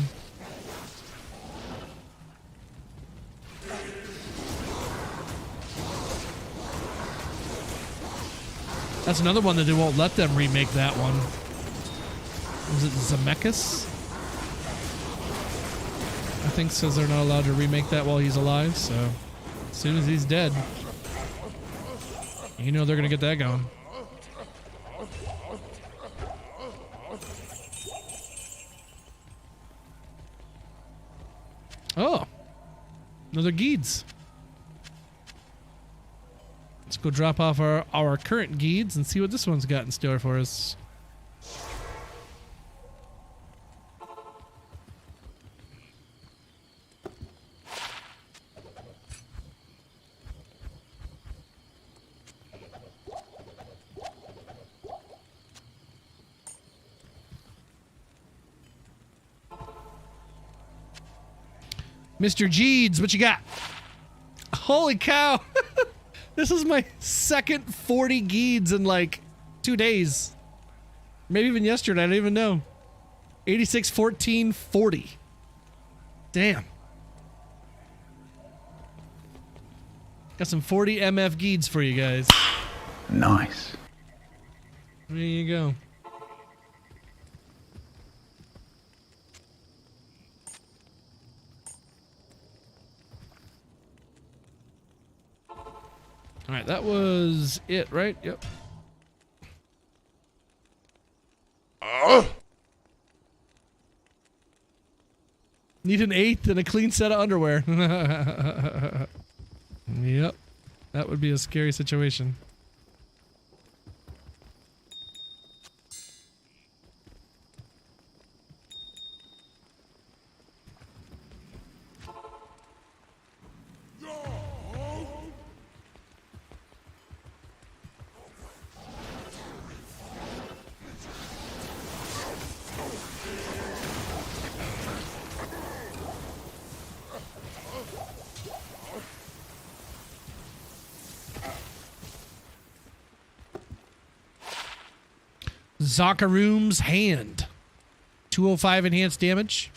That's another one that they won't let them remake that one. Was it Zemeckis? I think says they're not allowed to remake that while he's alive, so as soon as he's dead, you know they're gonna get that going. Oh, another Geeds. Let's go drop off our current Geeds and see what this one's got in store for us. Mr. Geeds, what you got? Holy cow. This is my second 40 Geeds in like 2 days. Maybe even yesterday, I don't even know. 86, 14, 40. Damn. Got some 40 MF Geeds for you guys. Nice. There you go. All right, that was it, right? Yep. Need an 8th and a clean set of underwear. Yep. That would be a scary situation. Zakaroom's Hand. 205 enhanced damage.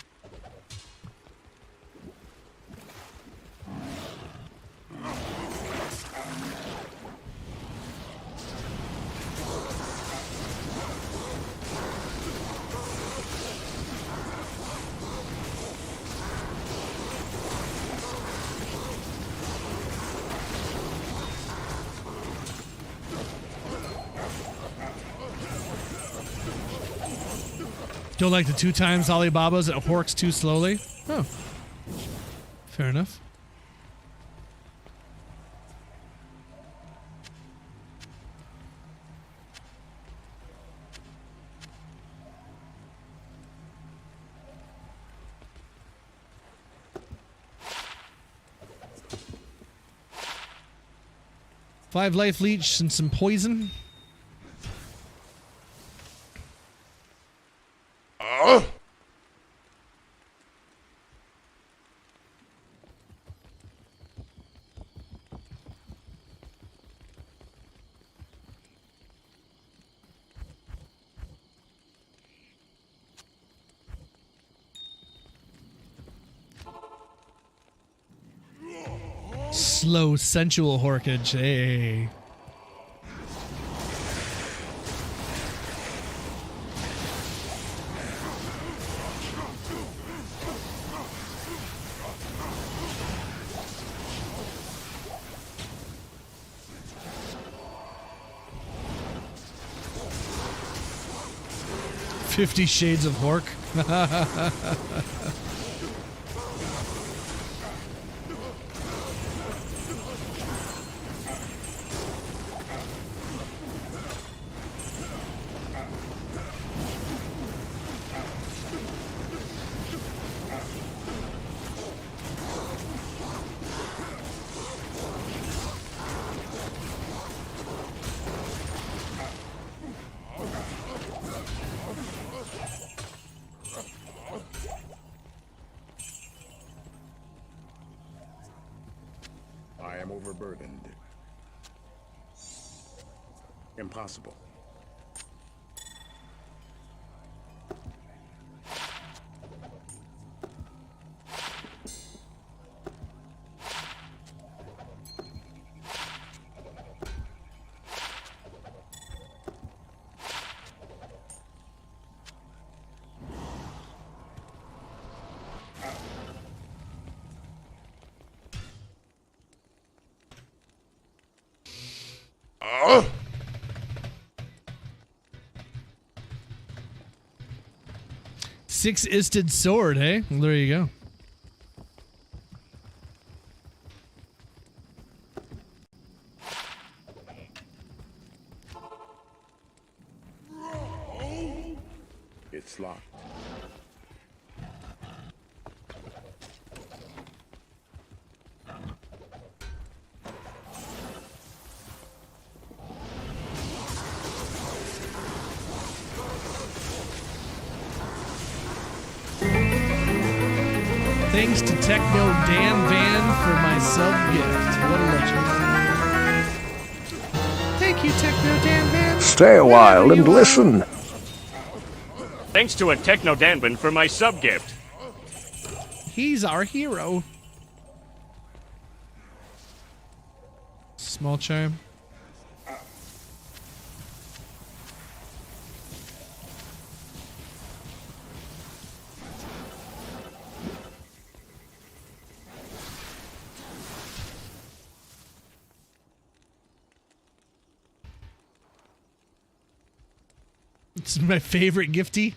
Don't like the 2 times Alibabas, it works too slowly. Oh. Fair enough. 5 life leech and some poison. Slow, sensual horkage. Hey. "50 Shades of Hork." I am overburdened. Impossible. Six-isted sword, hey? Well, there you go. It's locked. Thanks to Techno Dan Van for my sub-gift. What a legend. Thank you, Techno Dan Van. Stay a while and listen. Thanks to a Techno Danban for my sub-gift. He's our hero. Small charm. It's my favorite gifty.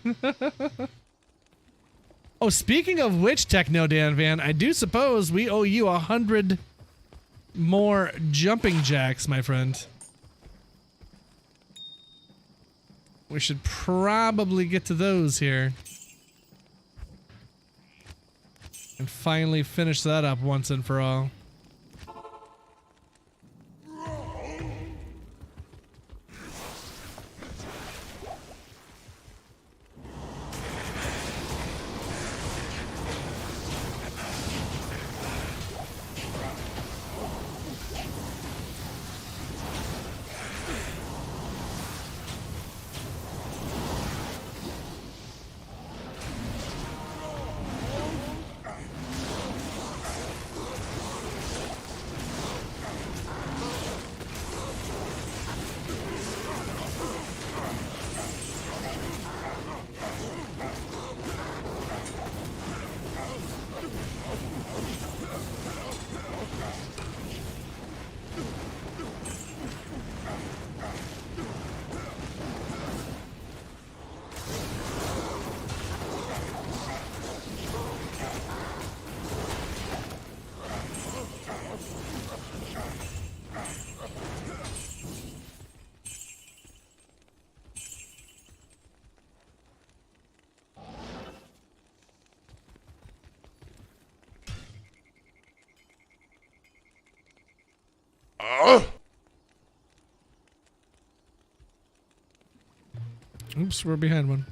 Oh, speaking of which, Techno Dan Van, I do suppose we owe you 100 more jumping jacks, my friend. We should probably get to those here. And finally finish that up once and for all. Oops, we're behind one.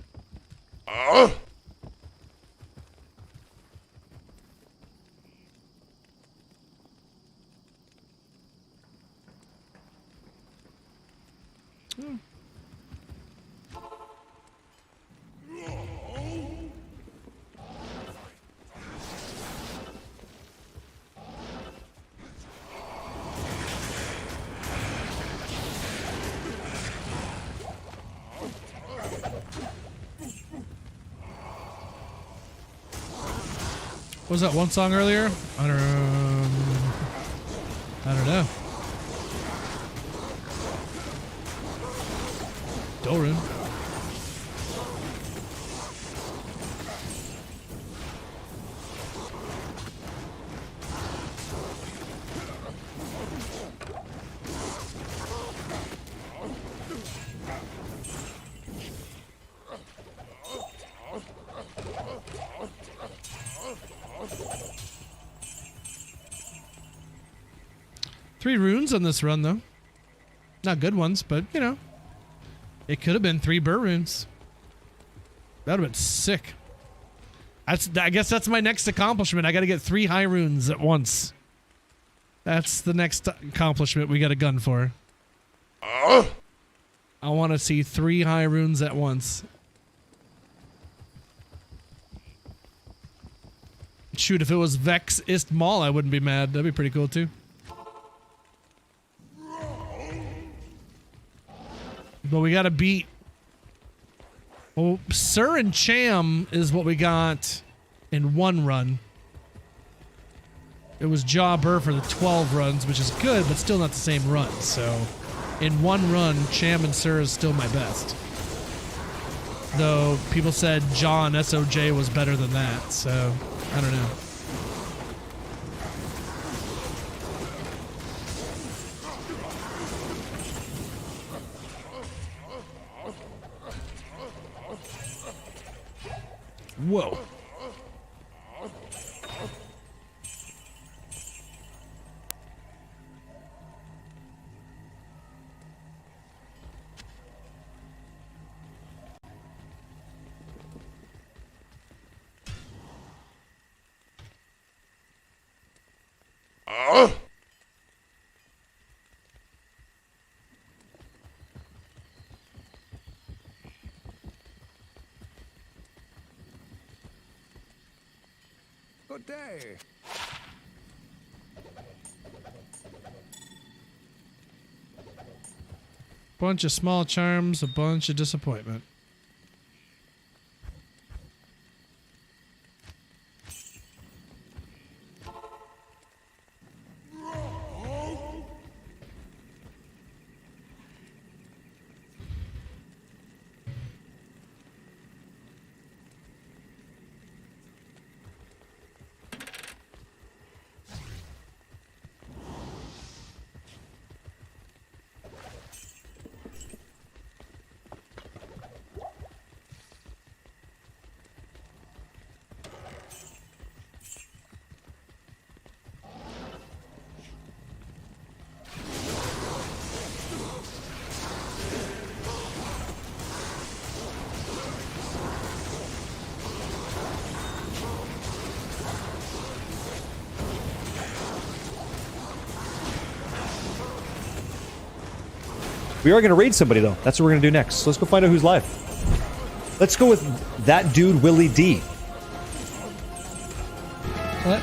What was that one song earlier? I don't know. Doran. Three runes on this run, though. Not good ones, but, you know. It could have been 3 burr runes. That would have been sick. I guess that's my next accomplishment. I got to get 3 high runes at once. That's the next accomplishment we got a gun for. I want to see 3 high runes at once. Shoot, if it was Vex Ist Maul, I wouldn't be mad. That'd be pretty cool, too. But we got to beat... Well, Sir and Cham is what we got in 1 run. It was Jaw Burr for the 12 runs, which is good, but still not the same run. So, in 1 run, Cham and Sir is still my best. Though, people said Jaw and SOJ was better than that, so, I don't know. Whoa. Good day. Bunch of small charms, a bunch of disappointment. We are going to raid somebody, though. That's what we're going to do next. So let's go find out who's live. Let's go with that dude, Willie D. What?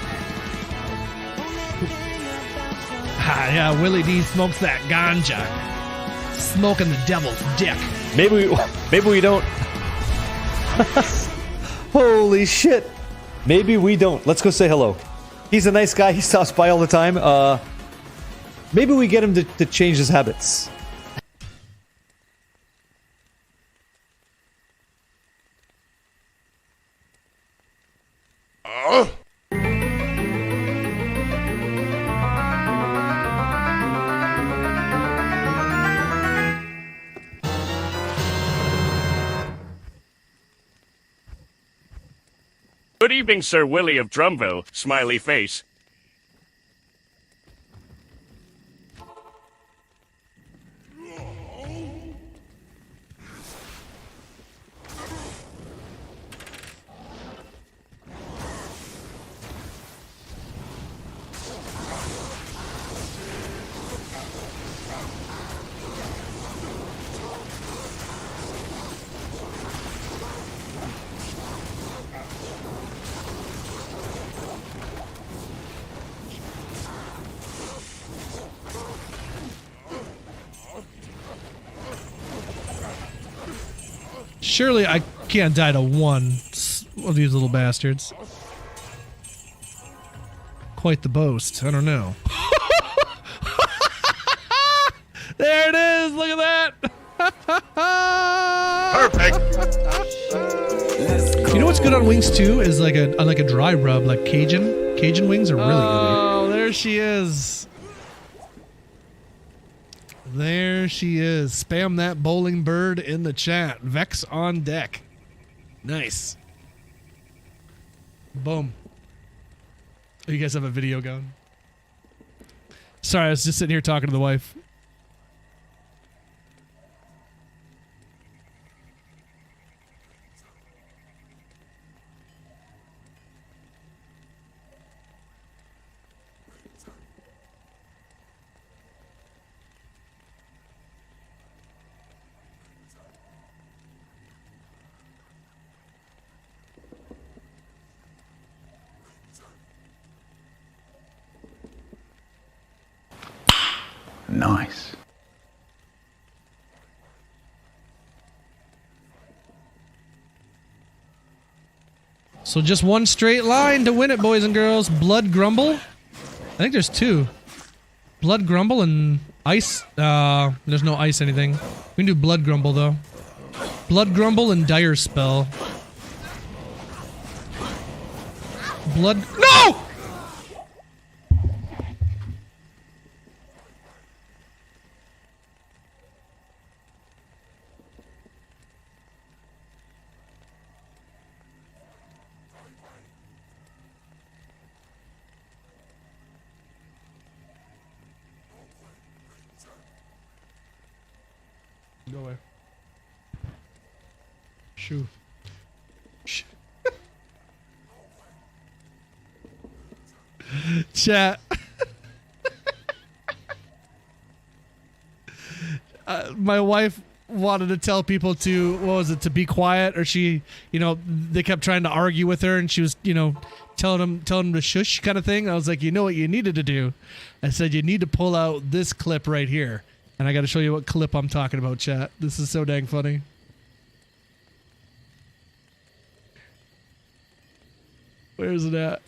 Ah, yeah, Willie D smokes that ganja. Smoking the devil's dick. Maybe we don't. Holy shit. Maybe we don't. Let's go say hello. He's a nice guy. He stops by all the time. Maybe we get him to change his habits. Good evening, Sir Willie of Drumville. Smiley face. Surely I can't die to one of these little bastards. Quite the boast. I don't know. There it is. Look at that. Perfect. You know what's good on wings too is like a dry rub, like Cajun. Cajun wings are really good. Oh, there she is. There she is. Spam that bowling bird in the chat. Vex on deck. Nice. Boom. Oh, you guys have a video going? Sorry, I was just sitting here talking to the wife. Nice. So just one straight line to win it, boys and girls. Blood Grumble. I think there's two. Blood Grumble and Ice. There's no ice anything. We can do Blood Grumble, though. Blood Grumble and Dire Spell. Blood... No! Go away. Shoo. Chat. My wife wanted to tell people to, what was it, to be quiet, or she, they kept trying to argue with her, and she was, telling them to shush kind of thing. I was like, you know what you needed to do? I said, you need to pull out this clip right here. And I got to show you what clip I'm talking about, chat. This is so dang funny. Where is it at?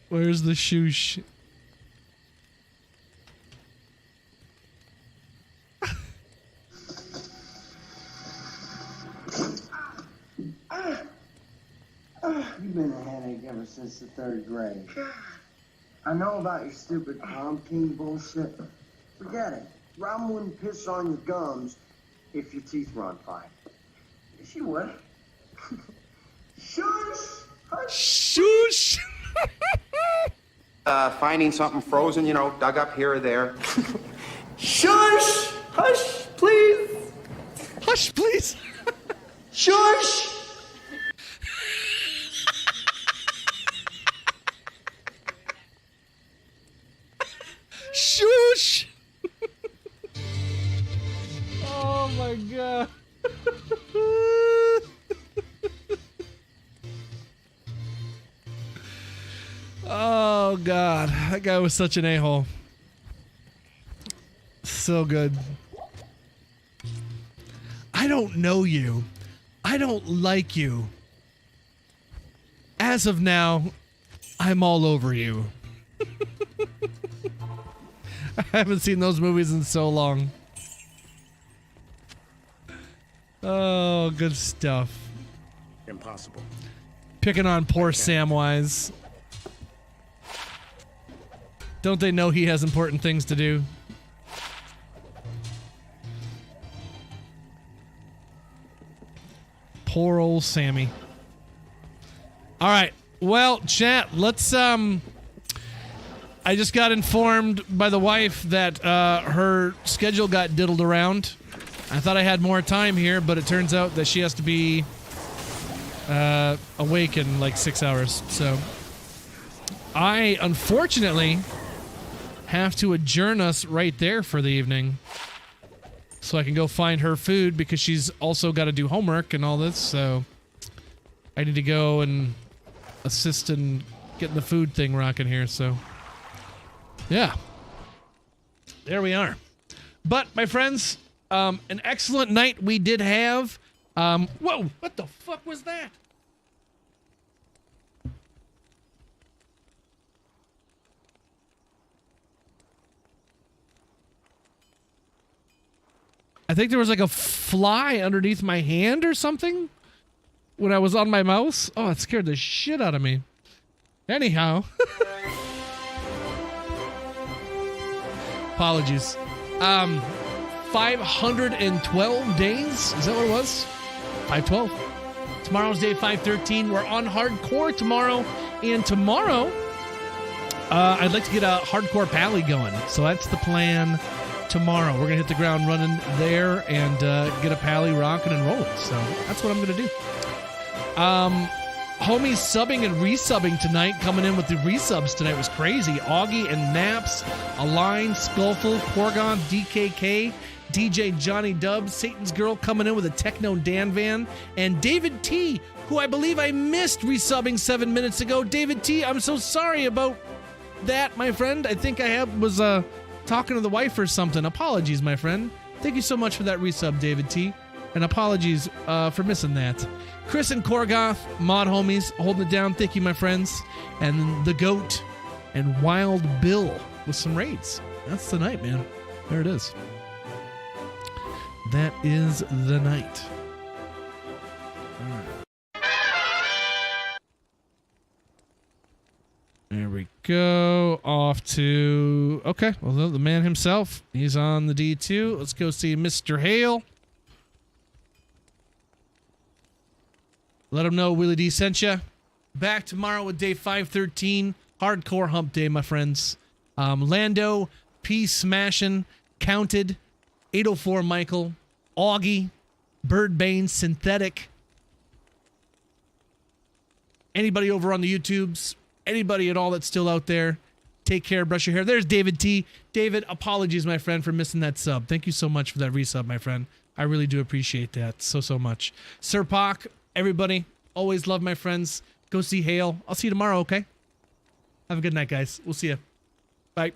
Where's the shoosh? You've been a headache ever since the 3rd grade. I know about your stupid prom king bullshit. Forget it. Robin wouldn't piss on your gums if your teeth were on fire. She would. Shush! Hush! Shoosh! Finding something frozen, dug up here or there. Shush! Hush, please! Hush, please! Shush! Shoosh! Oh my god. Oh god. That guy was such an a-hole. So good. I don't know you. I don't like you. As of now, I'm all over you. I haven't seen those movies in so long. Oh, good stuff. Impossible. Picking on poor Samwise. Don't they know he has important things to do? Poor old Sammy. All right. Well, chat, let's I just got informed by the wife that her schedule got diddled around. I thought I had more time here, but it turns out that she has to be awake in like 6 hours. So I, unfortunately, have to adjourn us right there for the evening. So I can go find her food because she's also got to do homework and all this. So I need to go and assist in getting the food thing rocking here. So yeah, there we are. But my friends, An excellent night we did have. Whoa, what the fuck was that? I think there was like a fly underneath my hand or something when I was on my mouse. Oh, it scared the shit out of me. Anyhow. Apologies. 512 days? Is that what it was? 512. Tomorrow's day 513. We're on hardcore tomorrow. And tomorrow, I'd like to get a hardcore pally going. So that's the plan tomorrow. We're going to hit the ground running there and get a pally rocking and rolling. So that's what I'm going to do. Homies subbing and resubbing tonight. Coming in with the resubs tonight was crazy. Augie and Naps, Align, Skullful, Corgon, DKK, DJ Johnny Dubs, Satan's Girl coming in with a Techno Dan Van, and David T, who I believe I missed resubbing 7 minutes ago. David T, I'm so sorry about that, my friend. I think I was talking to the wife or something. Apologies, my friend. Thank you so much for that resub, David T. And apologies for missing that. Chris and Korgoth, mod homies, holding it down. Thank you, my friends. And the GOAT and Wild Bill with some raids. That's the night, man. There it is. That is the night. All right. There we go. Off to... Okay, well, the man himself. He's on the D2. Let's go see Mr. Hale. Let him know Willie D sent you. Back tomorrow with day 513. Hardcore hump day, my friends. Lando, P smashing, Counted, 804 Michael, Augie, Birdbane, Synthetic. Anybody over on the YouTubes, anybody at all that's still out there, take care, brush your hair. There's David T. David, apologies, my friend, for missing that sub. Thank you so much for that resub, my friend. I really do appreciate that so much. Sir Pock, everybody, always love my friends. Go see Hale. I'll see you tomorrow, okay? Have a good night, guys. We'll see you. Bye.